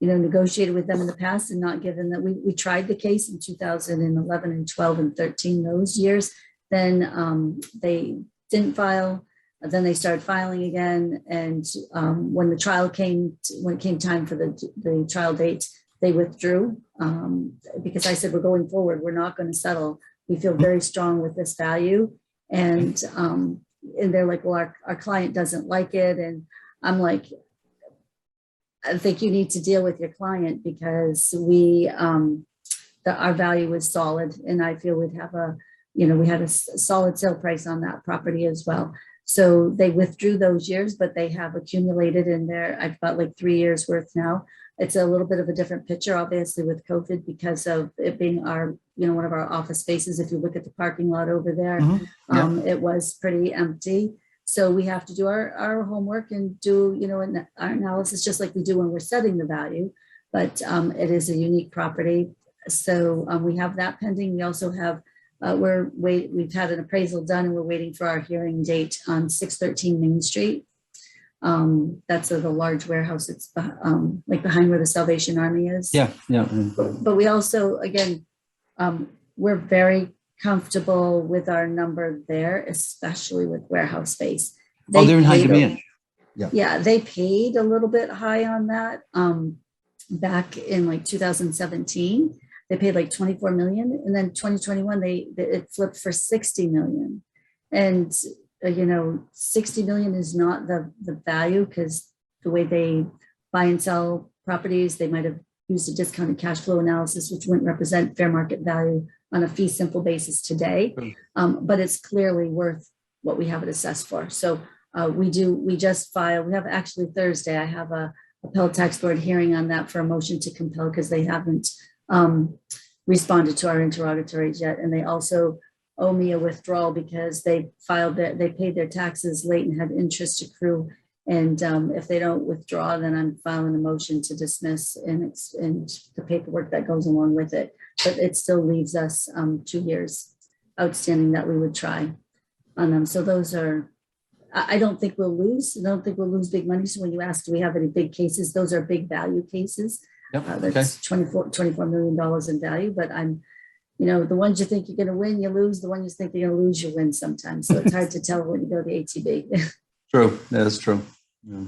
negotiated with them in the past and not given that we tried the case in 2011 and 12 and 13, those years. Then they didn't file. Then they started filing again. And when the trial came, when it came time for the trial date, they withdrew because I said, we're going forward. We're not going to settle. We feel very strong with this value. And they're like, well, our client doesn't like it. And I'm like, I think you need to deal with your client because our value is solid. And I feel we'd have we had a solid sale price on that property as well. So they withdrew those years, but they have accumulated in there. I've got like 3 years worth now. It's a little bit of a different picture, obviously, with COVID because of it being our, one of our office spaces. If you look at the parking lot over there, it was pretty empty. So we have to do our homework and do, our analysis, just like we do when we're setting the value. But it is a unique property. So we have that pending. We also have, we've had an appraisal done and we're waiting for our hearing date on 613 Main Street. That's the large warehouse. It's like behind where the Salvation Army is. Yeah. But we also, again, we're very comfortable with our number there, especially with warehouse space. They're in high demand. Yeah, they paid a little bit high on that back in like 2017. They paid like 24 million, and then 2021 it flipped for 60 million. And 60 million is not the value, because the way they buy and sell properties, they might have used a discounted cash flow analysis, which wouldn't represent fair market value on a fee simple basis today. But it's clearly worth what we have it assessed for. So we just filed, we have actually Thursday, I have a appellate tax board hearing on that for a motion to compel, because they haven't responded to our interrogatories yet. And they also owe me a withdrawal because they paid their taxes late and had interest accrue. And if they don't withdraw, then I'm filing a motion to dismiss and the paperwork that goes along with it. But it still leaves us 2 years outstanding that we would try on them. So those are, I don't think we'll lose. I don't think we'll lose big money. So when you ask, do we have any big cases? Those are big value cases. Yep. That's $24 million in value. But I'm, the ones you think you're going to win, you lose. The ones you think you're going to lose, you win sometimes. So it's hard to tell when you go to the ATB. True. That is true. Yeah.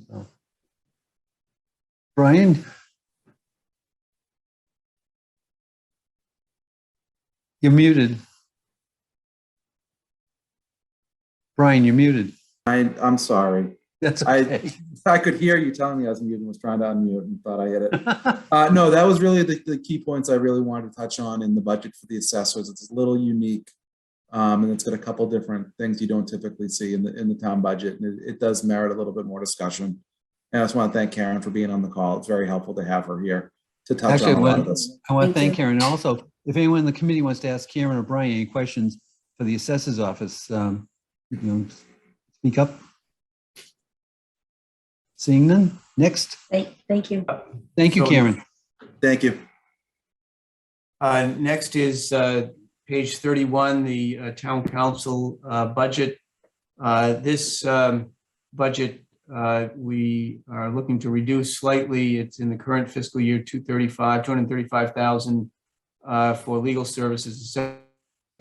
So. Brian? You're muted. Brian, you're muted. I'm sorry. That's okay. I could hear you telling me I was muted and was trying to unmute and thought I hit it. No, that was really the key points I really wanted to touch on in the budget for the assessors. It's a little unique, and it's got a couple different things you don't typically see in the town budget, and it does merit a little bit more discussion. And I just want to thank Karen for being on the call. It's very helpful to have her here to touch on a lot of this. I want to thank Karen. And also, if anyone in the committee wants to ask Karen or Brian any questions for the assessor's office, speak up. Seeing none. Next. Thank you. Thank you, Karen. Thank you. Next is page 31, the town council budget. This budget we are looking to reduce slightly. It's in the current fiscal year 235,000 for legal services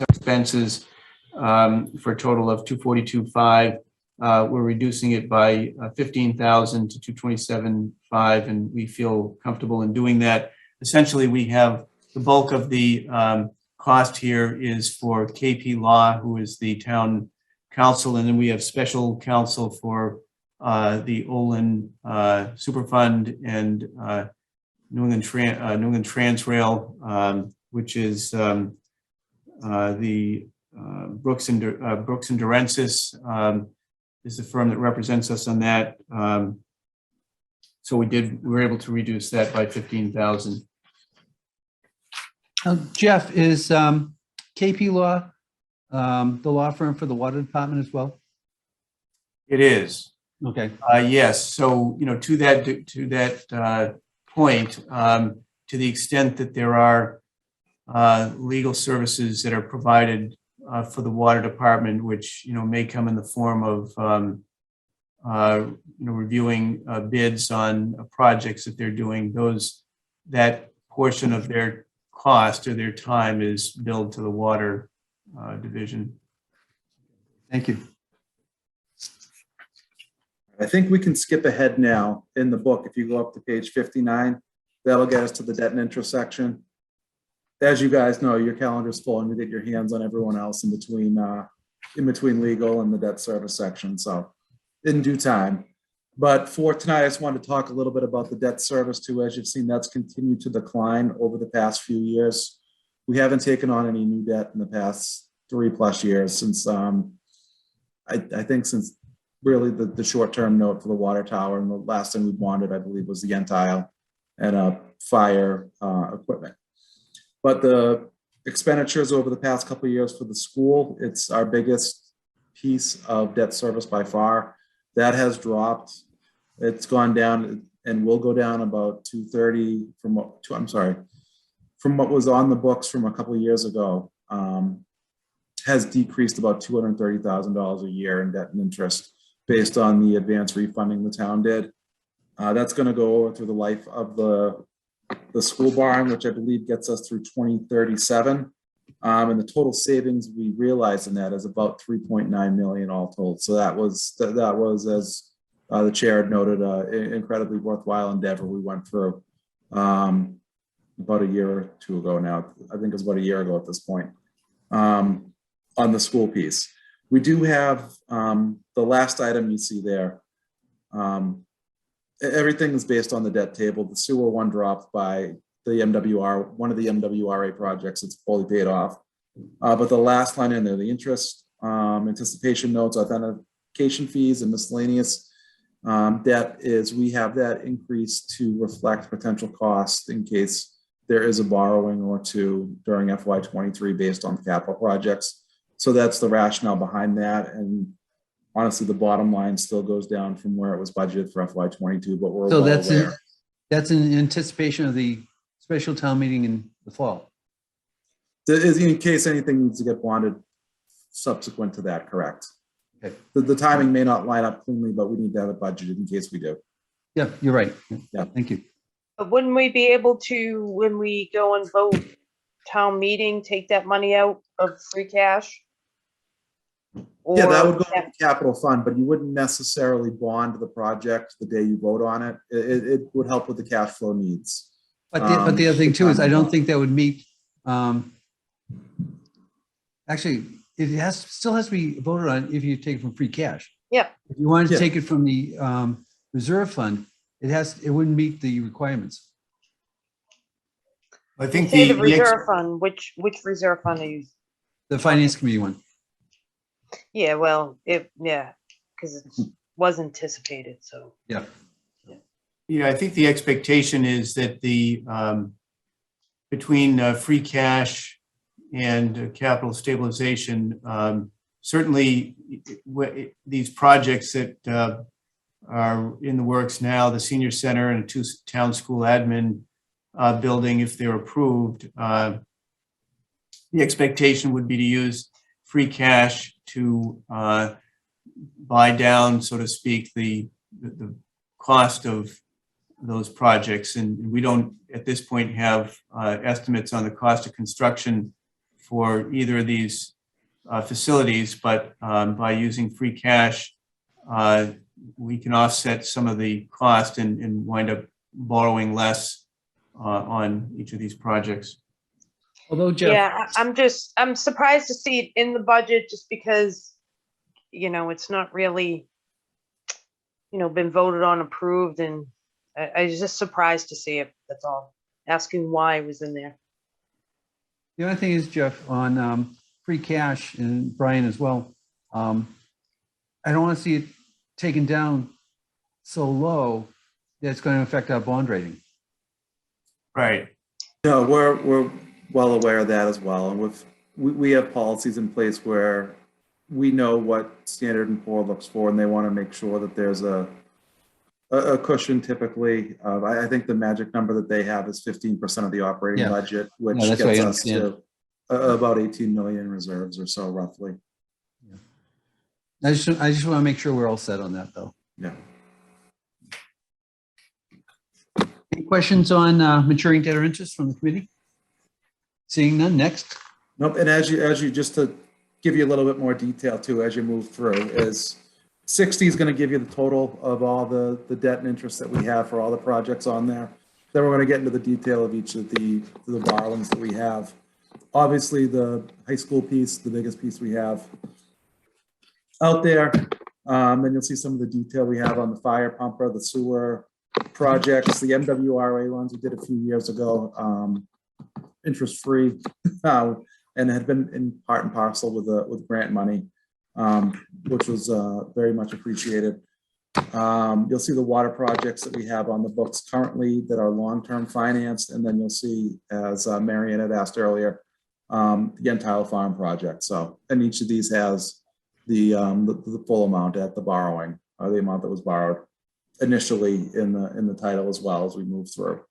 expenses for a total of 242,500. We're reducing it by 15,000 to 227,500, and we feel comfortable in doing that. Essentially, we have the bulk of the cost here is for KP Law, who is the town council, and then we have special counsel for the Olin Superfund and New England Transrail, which is the Brooks and Durensis is the firm that represents us on that. So we were able to reduce that by 15,000. Jeff, is KP Law the law firm for the water department as well? It is. Okay. Yes. So, to that point, to the extent that there are legal services that are provided for the water department, which may come in the form of reviewing bids on projects that they're doing, that portion of their cost or their time is billed to the water division. Thank you. I think we can skip ahead now in the book. If you go up to page 59, that'll get us to the debt and interest section. As you guys know, your calendar's full and you get your hands on everyone else in between legal and the debt service section. So in due time. But for tonight, I just wanted to talk a little bit about the debt service too. As you've seen, that's continued to decline over the past few years. We haven't taken on any new debt in the past 3+ years since I think since really the short-term note for the water tower, and the last thing we bonded, I believe, was the Untitled and fire equipment. But the expenditures over the past couple of years for the school, it's our biggest piece of debt service by far. That has dropped. It's gone down and will go down about 230 from what was on the books from a couple of years ago. Has decreased about $230,000 a year in debt and interest based on the advance refunding the town did. That's going to go over through the life of the school barn, which I believe gets us through 2037. And the total savings we realized in that is about 3.9 million all told. So that was as the chair had noted, an incredibly worthwhile endeavor we went through about a year or two ago now. I think it was about a year ago at this point on the school piece. We do have the last item you see there. Everything is based on the debt table. The sewer one dropped by the MWR, one of the MWRA projects. It's fully paid off. But the last line in there, the interest, anticipation notes, authentication fees, and miscellaneous debt is we have that increase to reflect potential costs in case there is a borrowing or two during FY23 based on capital projects. So that's the rationale behind that. And honestly, the bottom line still goes down from where it was budgeted for FY22, but we're So well aware. that's in anticipation of the special town meeting in the fall. In case anything needs to get bonded subsequent to that, correct? Okay. The timing may not line up cleanly, but we need to have it budgeted in case we do. Yeah, you're right. Yeah. Thank you. But wouldn't we be able to, when we go and vote town meeting, take that money out of free cash? Yeah, that Or- would go to the capital fund, but you wouldn't necessarily bond the project the day you vote on it. It would help with the cash flow needs. But the other thing too is I don't think that would meet, actually, it still has to be voted on if you take it from free cash. Yeah. If you wanted to Yeah. take it from the reserve fund, it wouldn't meet the requirements. I think Say the the reserve fund, which reserve fund are you? The finance committee one. Yeah, well, because it was anticipated, so. Yeah. Yeah, I think the expectation is that the between free cash and capital stabilization, certainly these projects that are in the works now, the senior center and a 2-town school admin building, if they're approved, the expectation would be to use free cash to buy down, so to speak, the cost of those projects. And we don't, at this point, have estimates on the cost of construction for either of these facilities, but by using free cash, we can offset some of the cost and wind up borrowing less on each of these projects. Although Jeff. Yeah, I'm surprised to see it in the budget just because, it's not really, been voted on, approved, and I was just surprised to see it. That's all. Asking why it was in there. The only thing is, Jeff, on free cash, and Brian as well, I don't want to see it taken down so low that it's going to affect our bond rating. Right. No, we're well aware of that as well. And we have policies in place where we know what Standard & Poor looks for, and they want to make sure that there's a cushion typically. I think the magic number that they have is 15% of the operating Yeah. budget, which No, that's what I gets us understand. to about 18 million in reserves or so roughly. I just want to make sure we're all set on that, though. Yeah. Any questions on maturing debt or interest from the committee? Seeing none, next. Nope. And as you just to give you a little bit more detail too, as you move through, is 60 is going to give you the total of all the debt and interest that we have for all the projects on there. Then we're going to get into the detail of each of the borrowings that we have. Obviously, the high school piece, the biggest piece we have out there. Then you'll see some of the detail we have on the fire pumper, the sewer projects, the MWRA ones we did a few years ago, interest-free, and had been in part and parcel with grant money, which was very much appreciated. You'll see the water projects that we have on the books currently that are long-term financed, and then you'll see, as Marianne had asked earlier, the Untitled Farm project. So, and each of these has the full amount at the borrowing, or the amount that was borrowed initially in the title as well as we move through.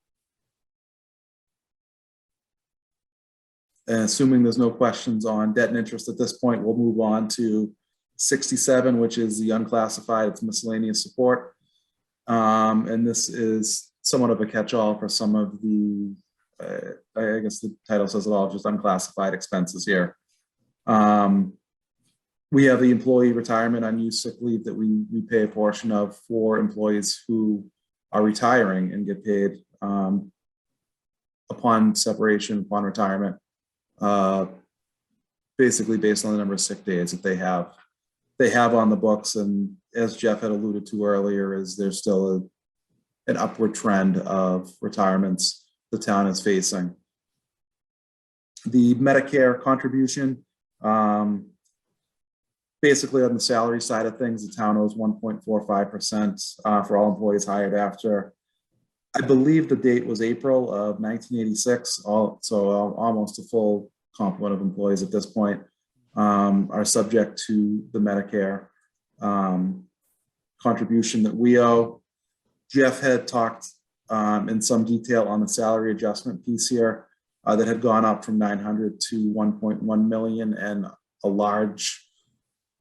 And assuming there's no questions on debt and interest at this point, we'll move on to 67, which is the unclassified, it's miscellaneous support. And this is somewhat of a catch-all for some of the, I guess the title says it all, just unclassified expenses here. We have the employee retirement unused sick leave that we pay a portion of for employees who are retiring and get paid upon separation, upon retirement, basically based on the number of sick days that they have on the books. And as Jeff had alluded to earlier, is there's still an upward trend of retirements the town is facing. The Medicare contribution, basically on the salary side of things, the town owes 1.45% for all employees hired after, I believe the date was April of 1986, so almost a full complement of employees at this point are subject to the Medicare contribution that we owe. Jeff had talked in some detail on the salary adjustment piece here that had gone up from 900 to 1.1 million, and a large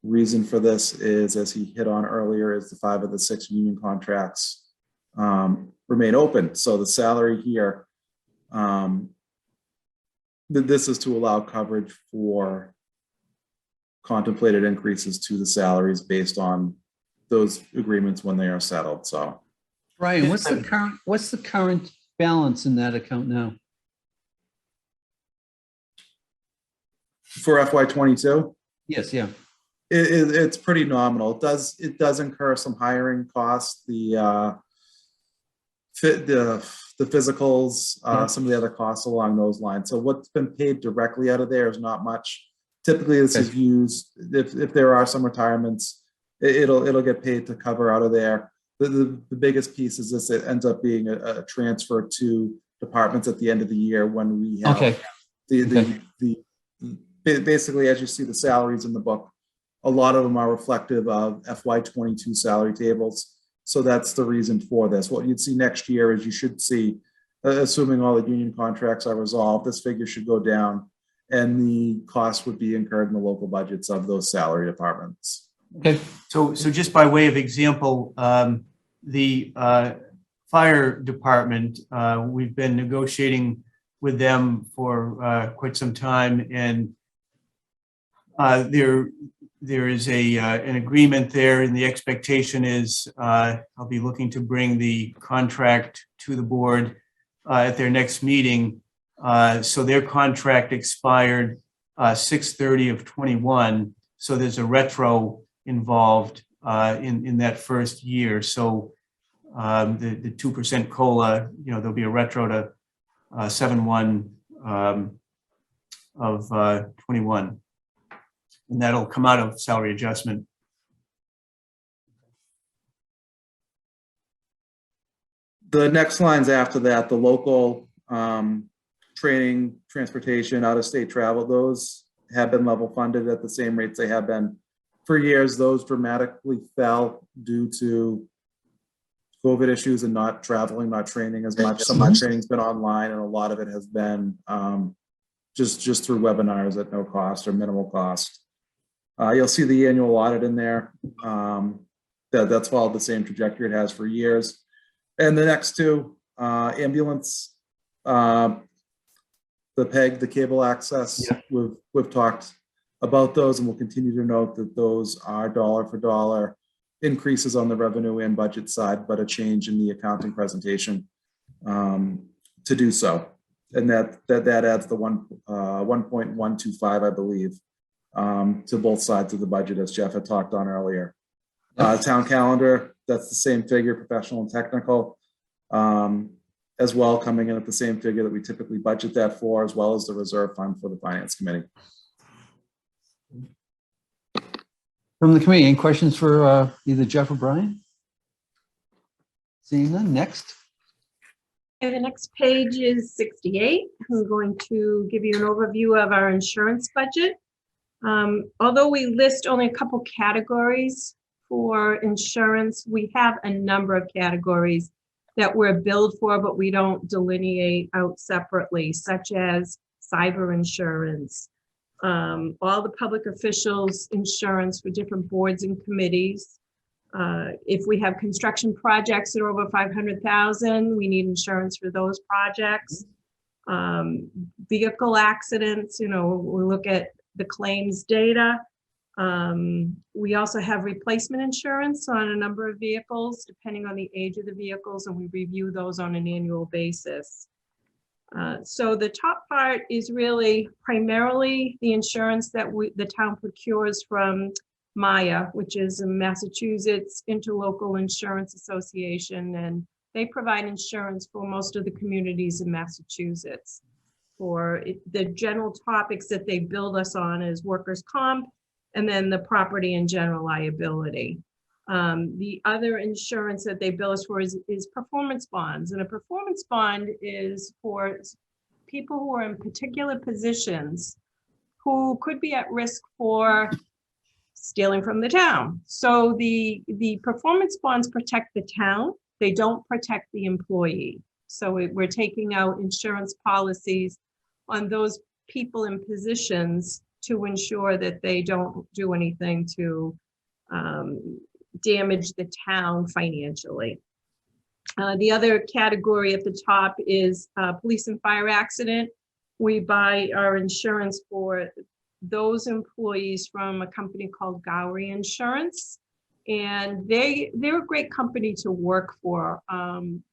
reason for this is, as he hit on earlier, is the 5 of the 6 union contracts remain open. So the salary here, this is to allow coverage for contemplated increases to the salaries based on those agreements when they are settled. So, Brian, what's the current balance in that account now? for FY22, Yes, yeah. it's pretty nominal. It does incur some hiring costs, the physicals, some of the other costs along those lines. So what's been paid directly out of there is not much. Typically, this is used if there are some retirements, it'll get paid to cover out of there. The biggest piece is this: it ends up being a transfer to departments at the end of the year when we have basically, as you see the salaries in the book, a lot of them are reflective of FY22 salary tables. So that's the reason for this. What you'd see next year is you should see, assuming all the union contracts are resolved, this figure should go down and the cost would be incurred in the local budgets of those salary departments. Okay. So just by way of example, the fire department, we've been negotiating with them for quite some time, and there is an agreement there, and the expectation is I'll be looking to bring the contract to the board at their next meeting. So their contract expired 6/30 of 21. So there's a retro involved in that first year. So the 2% COLA, there'll be a retro to 7/1 of 21. And that'll come out of salary adjustment. The next lines after that, the local training, transportation, out-of-state travel, those have been level funded at the same rates they have been for years. Those dramatically fell due to COVID issues and not traveling, not training as much. Some of my training's been online, and a lot of it has been just through webinars at no cost or minimal cost. You'll see the annual audit in there. That's followed the same trajectory it has for years. And the next two, ambulance, the PEG, the cable access, we've talked about those, and we'll continue to note that those are dollar for dollar increases on the revenue and budget side, but a change in the accounting presentation to do so. And that adds the 1.125, I believe, to both sides of the budget, as Jeff had talked on earlier. Town calendar, that's the same figure, professional and technical, as well, coming in at the same figure that we typically budget that for, as well as the reserve fund for the finance committee. From the committee, any questions for either Jeff or Brian? Seeing none, next. Okay, the next page is 68. I'm going to give you an overview of our insurance budget. Although we list only a couple categories for insurance, we have a number of categories that we're billed for, but we don't delineate out separately, such as cyber insurance, all the public officials' insurance for different boards and committees. If we have construction projects that are over 500,000, we need insurance for those projects. Vehicle accidents, we look at the claims data. We also have replacement insurance on a number of vehicles, depending on the age of the vehicles, and we review those on an annual basis. So the top part is really primarily the insurance that the town procures from MIA, which is a Massachusetts Interlocal Insurance Association, and they provide insurance for most of the communities in Massachusetts. For the general topics that they build us on is workers' comp, and then the property and general liability. The other insurance that they bill us for is performance bonds. And a performance bond is for people who are in particular positions who could be at risk for stealing from the town. So the performance bonds protect the town. They don't protect the employee. So we're taking out insurance policies on those people in positions to ensure that they don't do anything to damage the town financially. The other category at the top is police and fire accident. We buy our insurance for those employees from a company called Gowrie Insurance. And they're a great company to work for.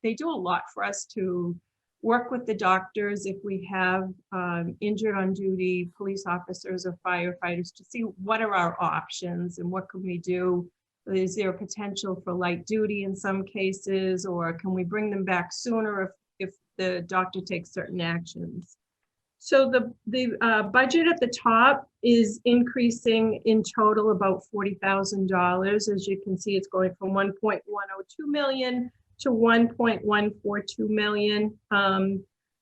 They do a lot for us to work with the doctors if we have injured on duty police officers or firefighters to see what are our options and what can we do. Is there a potential for light duty in some cases, or can we bring them back sooner if the doctor takes certain actions? So the budget at the top is increasing in total about $40,000. As you can see, it's going from 1.102 million to 1.142 million.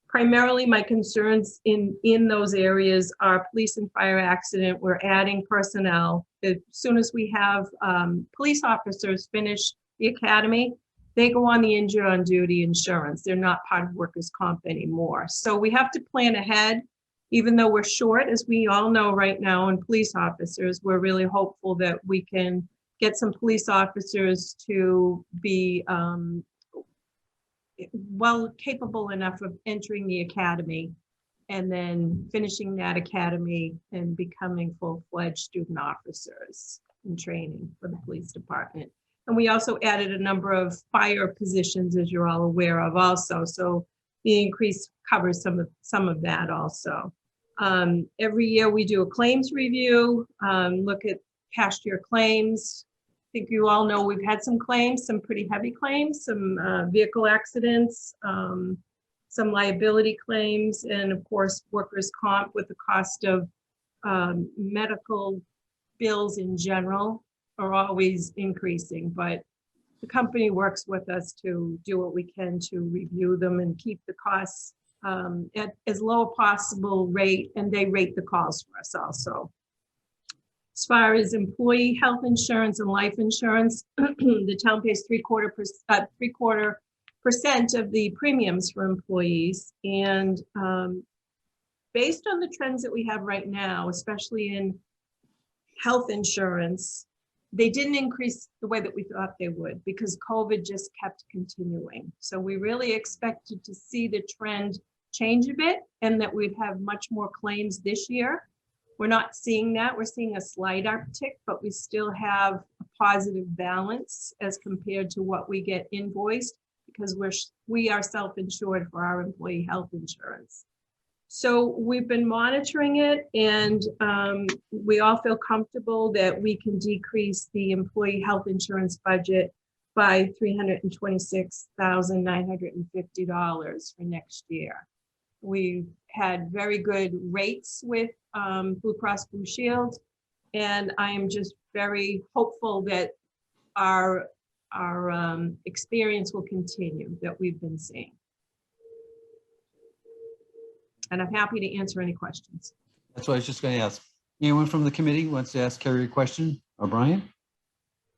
Primarily, my concerns in those areas are police and fire accident. We're adding personnel. As soon as we have police officers finish the academy, they go on the injured on duty insurance. They're not part of workers' comp anymore. So we have to plan ahead. Even though we're short, as we all know right now, in police officers, we're really hopeful that we can get some police officers to be capable enough of entering the academy and then finishing that academy and becoming full-fledged student officers in training for the police department. And we also added a number of fire positions, as you're all aware of also. So the increase covers some of that also. Every year we do a claims review, look at past year claims. I think you all know we've had some claims, some pretty heavy claims, some vehicle accidents, some liability claims, and of course, workers' comp with the cost of medical bills in general are always increasing, but the company works with us to do what we can to review them and keep the costs at as low a possible rate, and they rate the calls for us also. As far as employee health insurance and life insurance, the town pays 3/4% of the premiums for employees. And based on the trends that we have right now, especially in health insurance, they didn't increase the way that we thought they would because COVID just kept continuing. So we really expected to see the trend change a bit and that we'd have much more claims this year. We're not seeing that. We're seeing a slight uptick, but we still have a positive balance as compared to what we get invoiced because we are self-insured for our employee health insurance. So we've been monitoring it, and we all feel comfortable that we can decrease the employee health insurance budget by $326,950 for next year. We've had very good rates with Blue Cross Blue Shield, and I am just very hopeful that our experience will continue that we've been seeing. And I'm happy to answer any questions. That's what I was just going to ask. Anyone from the committee wants to ask Carrie a question or Brian?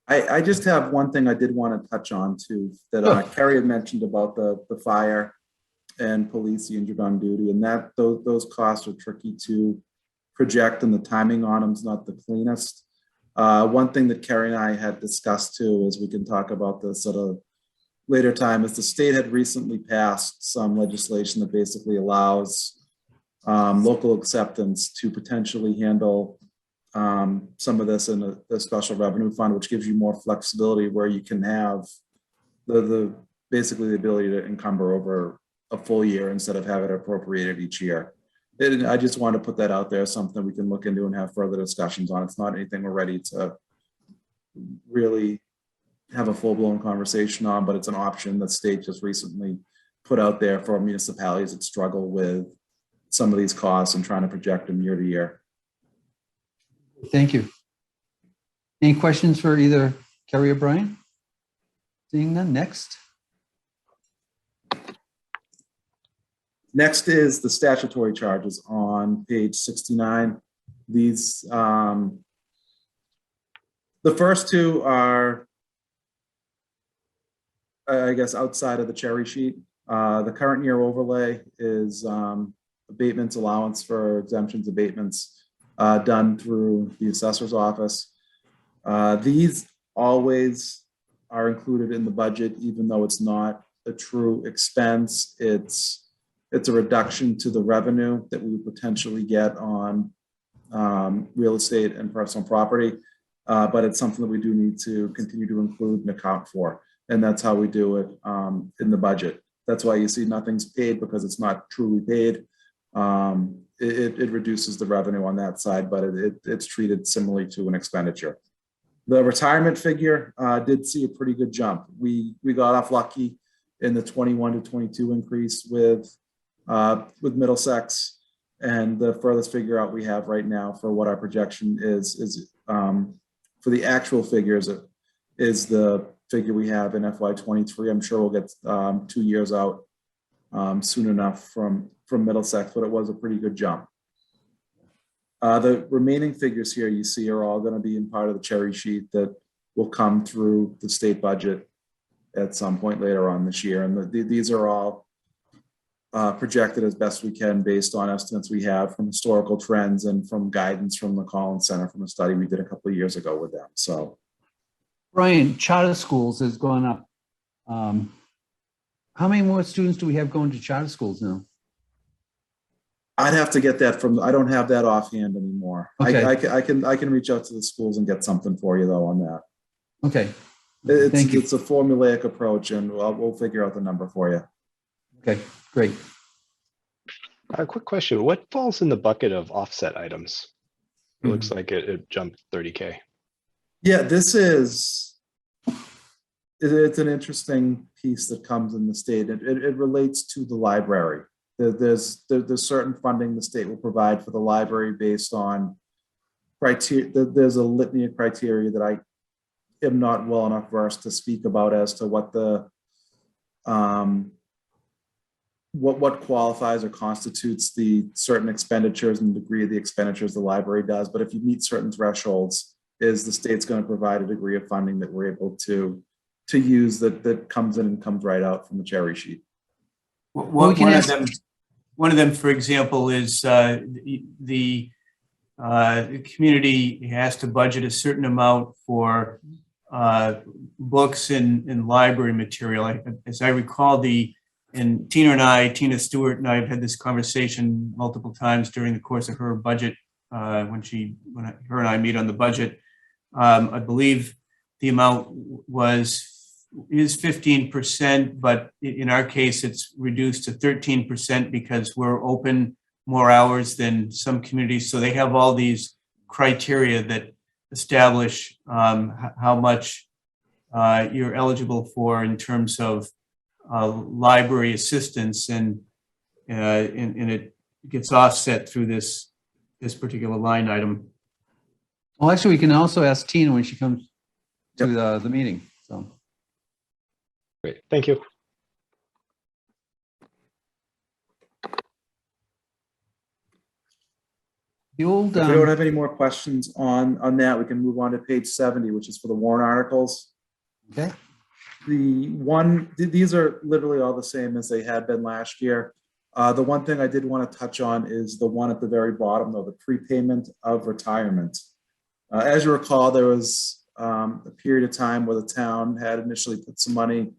I just have one thing I did want to touch on too, that Sure. Carrie had mentioned about the fire and police injured on duty, and that those costs are tricky to project, and the timing on them is not the cleanest. One thing that Carrie and I had discussed too, is we can talk about this at a later time, is the state had recently passed some legislation that basically allows local acceptance to potentially handle some of this in the special revenue fund, which gives you more flexibility where you can have basically the ability to encumber over a full year instead of have it appropriated each year. And I just want to put that out there, something we can look into and have further discussions on. It's not anything we're ready to really have a full-blown conversation on, but it's an option that state just recently put out there for municipalities that struggle with some of these costs and trying to project them year to year. Thank you. Any questions for either Carrie or Brian? Seeing none, next. Next is the statutory charges on page 69. These, the first two are, I guess, outside of the cherry sheet. The current year overlay is abatements, allowance for exemptions, abatements done through the assessor's office. These always are included in the budget, even though it's not a true expense. It's a reduction to the revenue that we would potentially get on real estate and personal property, but it's something that we do need to continue to include and account for. And that's how we do it in the budget. That's why you see nothing's paid, because it's not truly paid. It reduces the revenue on that side, but it's treated similarly to an expenditure. The retirement figure did see a pretty good jump. We got off lucky in the 21 to 22 increase with Middlesex, and the furthest figure out we have right now for what our projection is for the actual figures is the figure we have in FY23. I'm sure we'll get 2 years out soon enough from Middlesex, but it was a pretty good jump. The remaining figures here you see are all going to be in part of the cherry sheet that will come through the state budget at some point later on this year. And these are all projected as best we can based on estimates we have from historical trends and from guidance from the Collins Center from a study we did a couple of years ago with them. So, Brian, charter schools has gone up. How many more students do we have going to charter schools now? I'd have to get that from, I don't have that offhand anymore. Okay. I can reach out to the schools and get something for you though on that. Okay. Thank you. It's a formulaic approach, and we'll figure out the number for you. Okay, great. A quick question. What falls in the bucket of offset items? It looks like it jumped 30K. Yeah, it's an interesting piece that comes in the state. It relates to the library. There's certain funding the state will provide for the library based on criteria. There's a litany of criteria that I am not well enough versed to speak about as to what the what qualifies or constitutes the certain expenditures and the degree of the expenditures the library does. But if you meet certain thresholds, is the state's going to provide a degree of funding that we're able to use that comes in and comes right out from the cherry sheet. Well, One of them, for example, is the community has to budget a certain amount for books and library material. As I recall, Tina Stewart and I have had this conversation multiple times during the course of her budget when her and I meet on the budget. I believe the amount is 15%, but in our case, it's reduced to 13% because we're open more hours than some communities. So they have all these criteria that establish how much you're eligible for in terms of library assistance, and it gets offset through this particular line item. Well, actually, we can also ask Tina when she comes to the meeting. So. Great, thank you. The old, If we don't have any more questions on that, we can move on to page 70, which is for the warrant articles. okay, These are literally all the same as they had been last year. The one thing I did want to touch on is the one at the very bottom, though, the prepayment of retirement. As you recall, there was a period of time where the town had initially put some money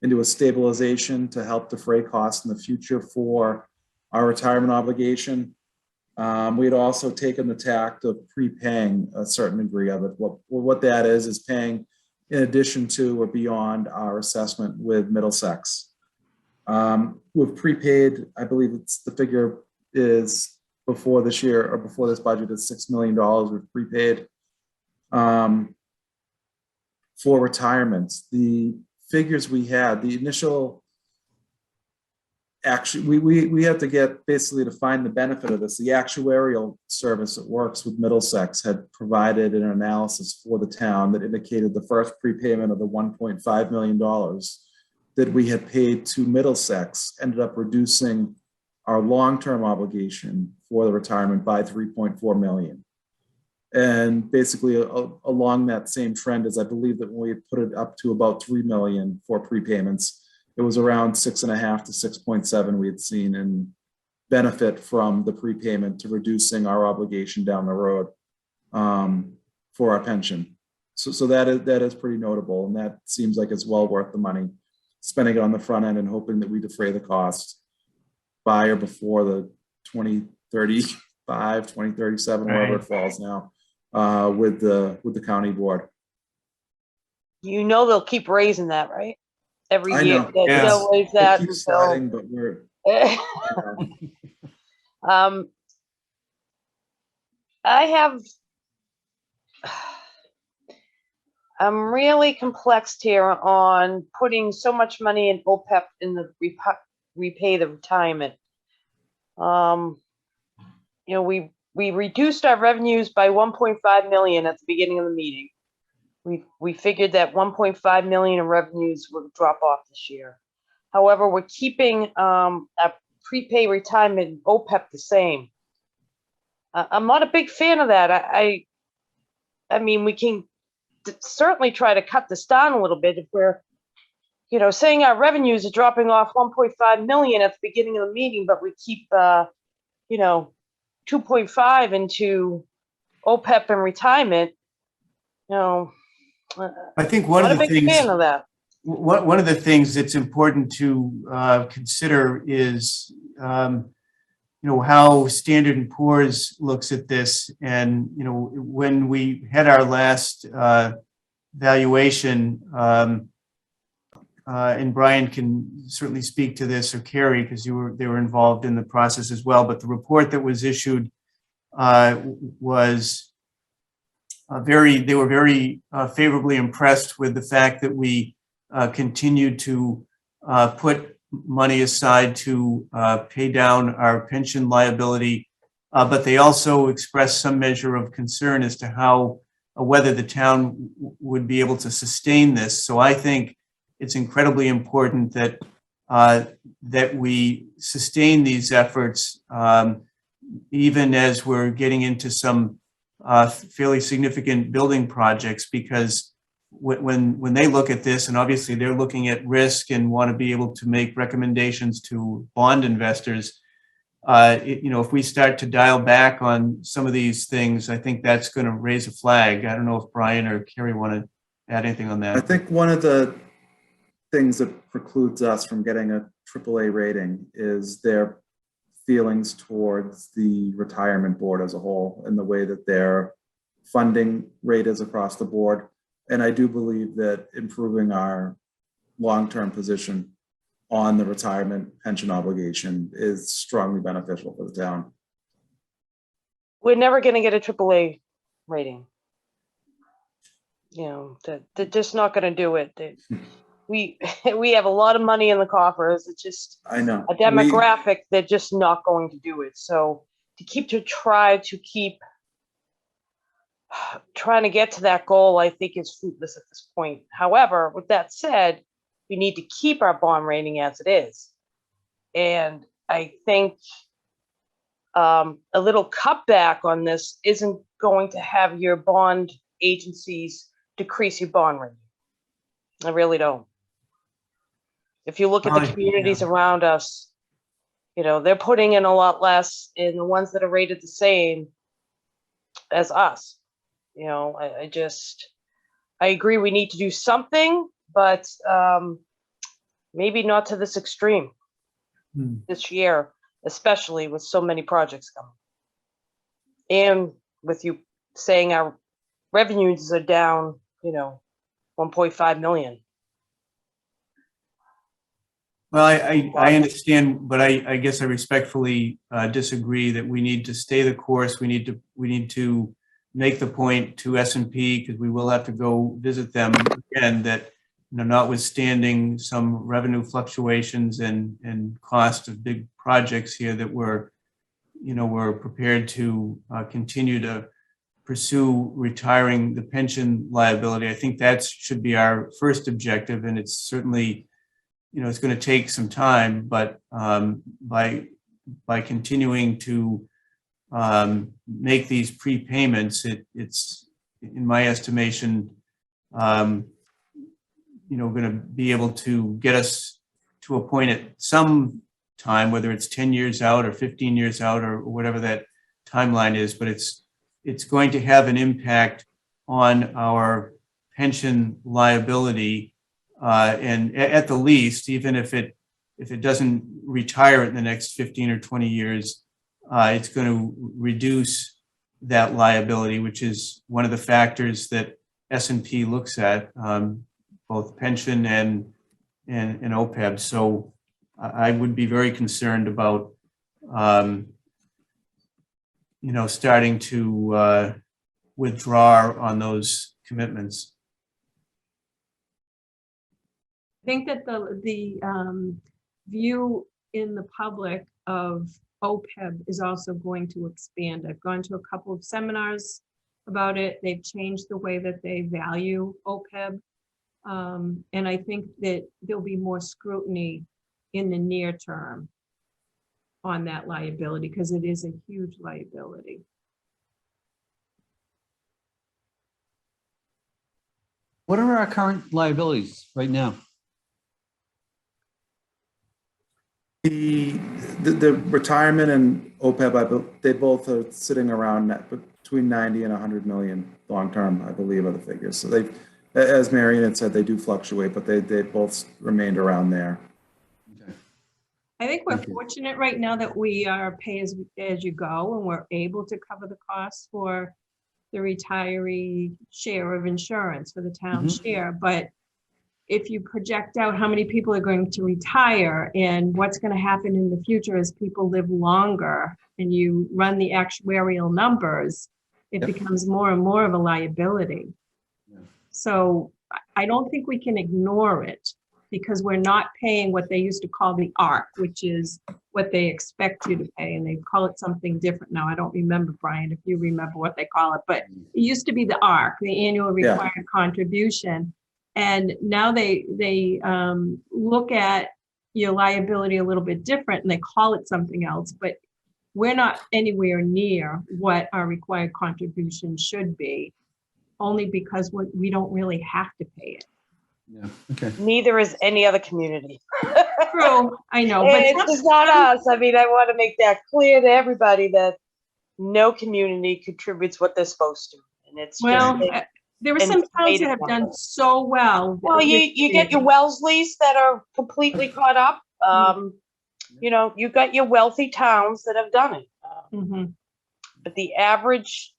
into a stabilization to help defray costs in the future for our retirement obligation. We had also taken the tack of prepaying a certain degree of it. What that is paying in addition to or beyond our assessment with Middlesex. We've prepaid, I believe the figure is before this year or before this budget is $6 million we've prepaid for retirements. The figures we had, the initial, actually, we had to get basically to find the benefit of this. The actuarial service that works with Middlesex had provided an analysis for the town that indicated the first prepayment of the $1.5 million that we had paid to Middlesex ended up reducing our long-term obligation for the retirement by $3.4 million. And basically along that same trend, as I believe that when we had put it up to about 3 million for prepayments, it was around 6.5 to 6.7 we had seen in benefit from the prepayment to reducing our obligation down the road for our pension. So that is pretty notable, and that seems like it's well worth the money, spending it on the front end and hoping that we defray the cost by or before the 2035, 2037, wherever it falls now, with the county board. You know they'll keep raising that, right? Every I year. know. They'll raise It that keeps until. sliding, but we're, you know. I'm really complexed here on putting so much money in OPEP in the repay the retirement. You know, we reduced our revenues by 1.5 million at the beginning of the meeting. We figured that 1.5 million in revenues would drop off this year. However, we're keeping our prepay retirement OPEP the same. I'm not a big fan of that. I mean, we can certainly try to cut this down a little bit if we're, you know, saying our revenues are dropping off 1.5 million at the beginning of the meeting, but we keep, you know, 2.5 into OPEP and retirement. You know, I think one not of a the big things, fan of that. one of the things that's important to consider is, you know, how Standard & Poor's looks at this. And, you know, when we had our last valuation, and Brian can certainly speak to this, or Carrie, because they were involved in the process as well. But the report that was issued was they were very favorably impressed with the fact that we continued to put money aside to pay down our pension liability, but they also expressed some measure of concern as to how whether the town would be able to sustain this. So I think it's incredibly important that that we sustain these efforts, even as we're getting into some fairly significant building projects, because when they look at this, and obviously they're looking at risk and want to be able to make recommendations to bond investors, you know, if we start to dial back on some of these things, I think that's going to raise a flag. I don't know if Brian or Carrie want to add anything on that. I think one of the things that precludes us from getting a AAA rating is their feelings towards the retirement board as a whole and the way that their funding rate is across the board. And I do believe that improving our long-term position on the retirement pension obligation is strongly beneficial for the town. We're never going to get a AAA rating. You know, they're just not going to do it. We have a lot of money in the coffers. It's just I know a demographic. They're just not going to do it. So trying to get to that goal, I think, is fruitless at this point. However, with that said, we need to keep our bond rating as it is. And I think a little cutback on this isn't going to have your bond agencies decrease your bond rate. I really don't. If you look at the communities around us, you know, they're putting in a lot less in the ones that are rated the same as us. You know, I agree we need to do something, but maybe not to this extreme this year, especially with so many projects coming. And with you saying our revenues are down, you know, 1.5 million. Well, I understand, but I guess I respectfully disagree that we need to stay the course. We need to make the point to S&P, because we will have to go visit them again, that, you know, notwithstanding some revenue fluctuations and cost of big projects here, that we're prepared to continue to pursue retiring the pension liability. I think that should be our first objective, and it's certainly, you know, it's going to take some time, but by continuing to make these prepayments, it's in my estimation, you know, going to be able to get us to a point at some time, whether it's 10 years out or 15 years out or whatever that timeline is, but it's going to have an impact on our pension liability. And at the least, even if it doesn't retire in the next 15 or 20 years, it's going to reduce that liability, which is one of the factors that S&P looks at, both pension and OPEB. So I would be very concerned about, you know, starting to withdraw on those commitments. I think that the view in the public of OPEB is also going to expand. I've gone to a couple of seminars about it. They've changed the way that they value OPEB. And I think that there'll be more scrutiny in the near term on that liability, because it is a huge liability. What are our current liabilities right now? The retirement and OPEB, they both are sitting around between 90 and 100 million long-term, I believe, are the figures. So they've, as Marion had said, they do fluctuate, but they both remained around there. Okay. I think we're fortunate right now that we are pay as you go, and we're able to cover the costs for the retiree share of insurance for the town share. But if you project out how many people are going to retire and what's going to happen in the future as people live longer, and you run the actuarial numbers, it becomes more and more of a liability. So I don't think we can ignore it, because we're not paying what they used to call the ARC, which is what they expect you to pay. And they call it something different now. I don't remember, Brian, if you remember what they call it, but it used to be the ARC, the annual required contribution. And now they look at your liability a little bit different, and they call it something else, but we're not anywhere near what our required contribution should be, only because we don't really have to pay it. Yeah. Okay. Neither is any other community. True, I know, but It's just not us. I mean, I want to make that clear to everybody that no community contributes what they're supposed to. And it's well, just, there were some towns that have done so well. well, you get your Wellesleys that are completely caught up. You know, you've got your wealthy towns that have done it. But the average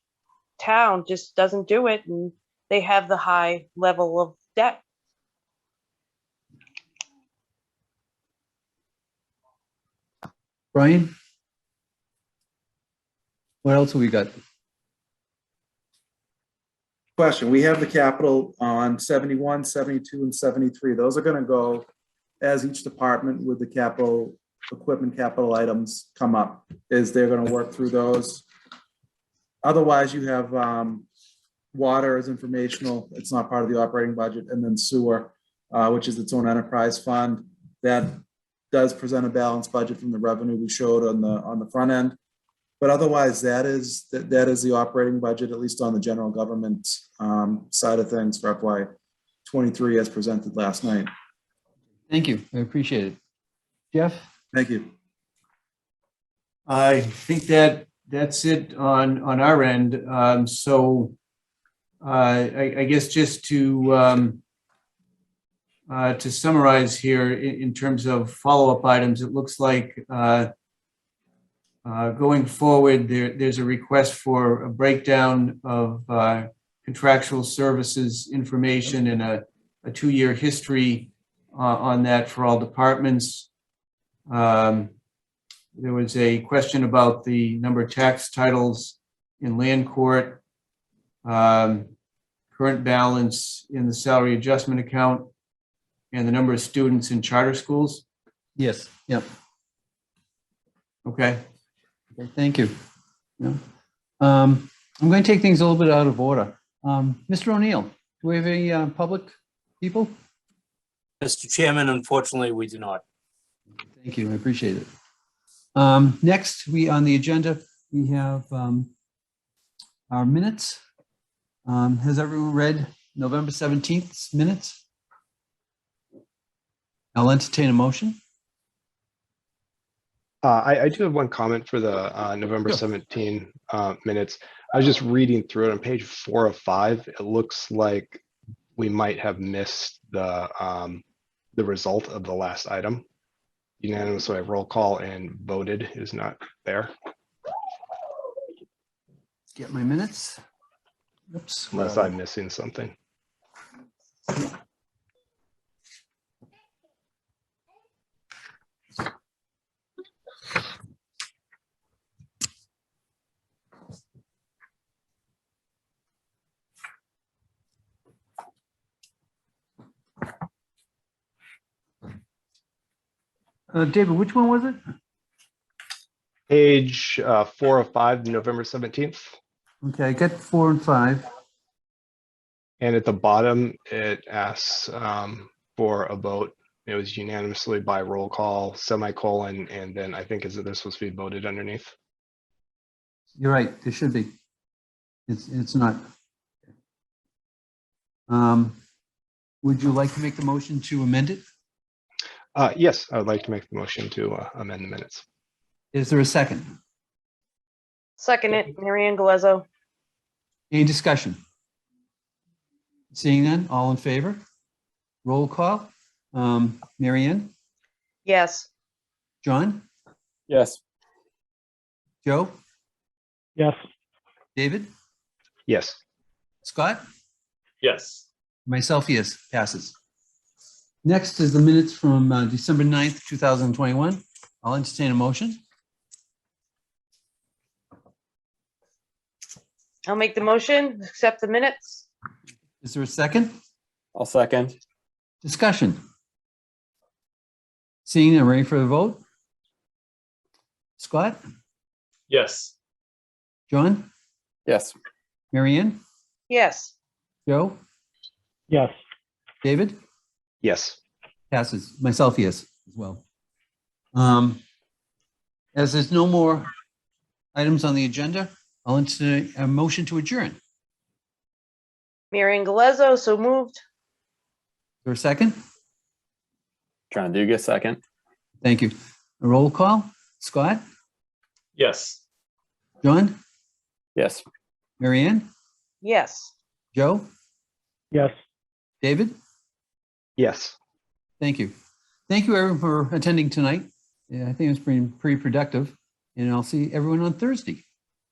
town just doesn't do it, and they have the high level of debt. Brian? What else have we got? Question, we have the capital on 71, 72, and 73. Those are going to go as each department with the capital equipment, capital items come up, is they're going to work through those. Otherwise, you have water as informational. It's not part of the operating budget. And then sewer, which is its own enterprise fund. That does present a balanced budget from the revenue we showed on the front end. But otherwise, that is the operating budget, at least on the general government side of things for FY '23 as presented last night. Thank you. I appreciate it. Jeff? Thank you. I think that's it on our end. I guess just to summarize here in terms of follow-up items, it looks like going forward, there's a request for a breakdown of contractual services information and a 2-year history on that for all departments. There was a question about the number of tax titles in land court, current balance in the salary adjustment account, and the number of students in charter schools. Yes. Yep. Okay. Okay, thank you. Yeah. I'm going to take things a little bit out of order. Mr. O'Neill, do we have any public people? Mr. Chairman, unfortunately, we do not. Thank you. I appreciate it. Next, on the agenda, we have our minutes. Has everyone read November 17th minutes? I'll entertain a motion. I do have one comment for the November 17 minutes. I was just reading through it on page 4 of 5. It looks like we might have missed the result of the last item. Unanimously roll call and voted is not there. Get my minutes. Oops. Unless I'm missing something. David, which one was it? Page 4 of 5, November 17th. Okay, I got 4 and 5. And at the bottom, it asks for a vote. It was unanimously by roll call, semicolon, and then I think this supposed to be voted underneath. You're right, there should be. It's not. Would you like to make the motion to amend it? Yes, I would like to make the motion to amend the minutes. Is there a second? Second it, Mary Ann Galezzo. Any discussion? Seeing none, all in favor? Roll call. Mary Ann? Yes. John? Yes. Joe? Yes. David? Yes. Scott? Yes. Myself, yes, passes. Next is the minutes from December 9th, 2021. I'll entertain a motion. I'll make the motion, accept the minutes. Is there a second? I'll second. Discussion. Seeing and ready for the vote? Scott? Yes. John? Yes. Mary Ann? Yes. Joe? Yes. David? Yes. Passes. Myself, yes, as well. As there's no more items on the agenda, I'll entertain a motion to adjourn. Is Mary Ann Galezzo, so moved. there a second? John Dugas, second. Thank you. A roll call. Scott? Yes. John? Yes. Mary Ann? Yes. Joe? Yes. David? Yes. Thank you. Thank you, everyone, for attending tonight. Yeah, I think it's been pretty productive, and I'll see everyone on Thursday.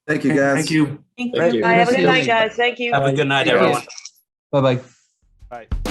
Thank you, guys. Thank you. Thank Thank you. you. Bye, have a See good you night, later. guys. Thank you. Have a good night, Thank you. everyone. Bye-bye. Bye.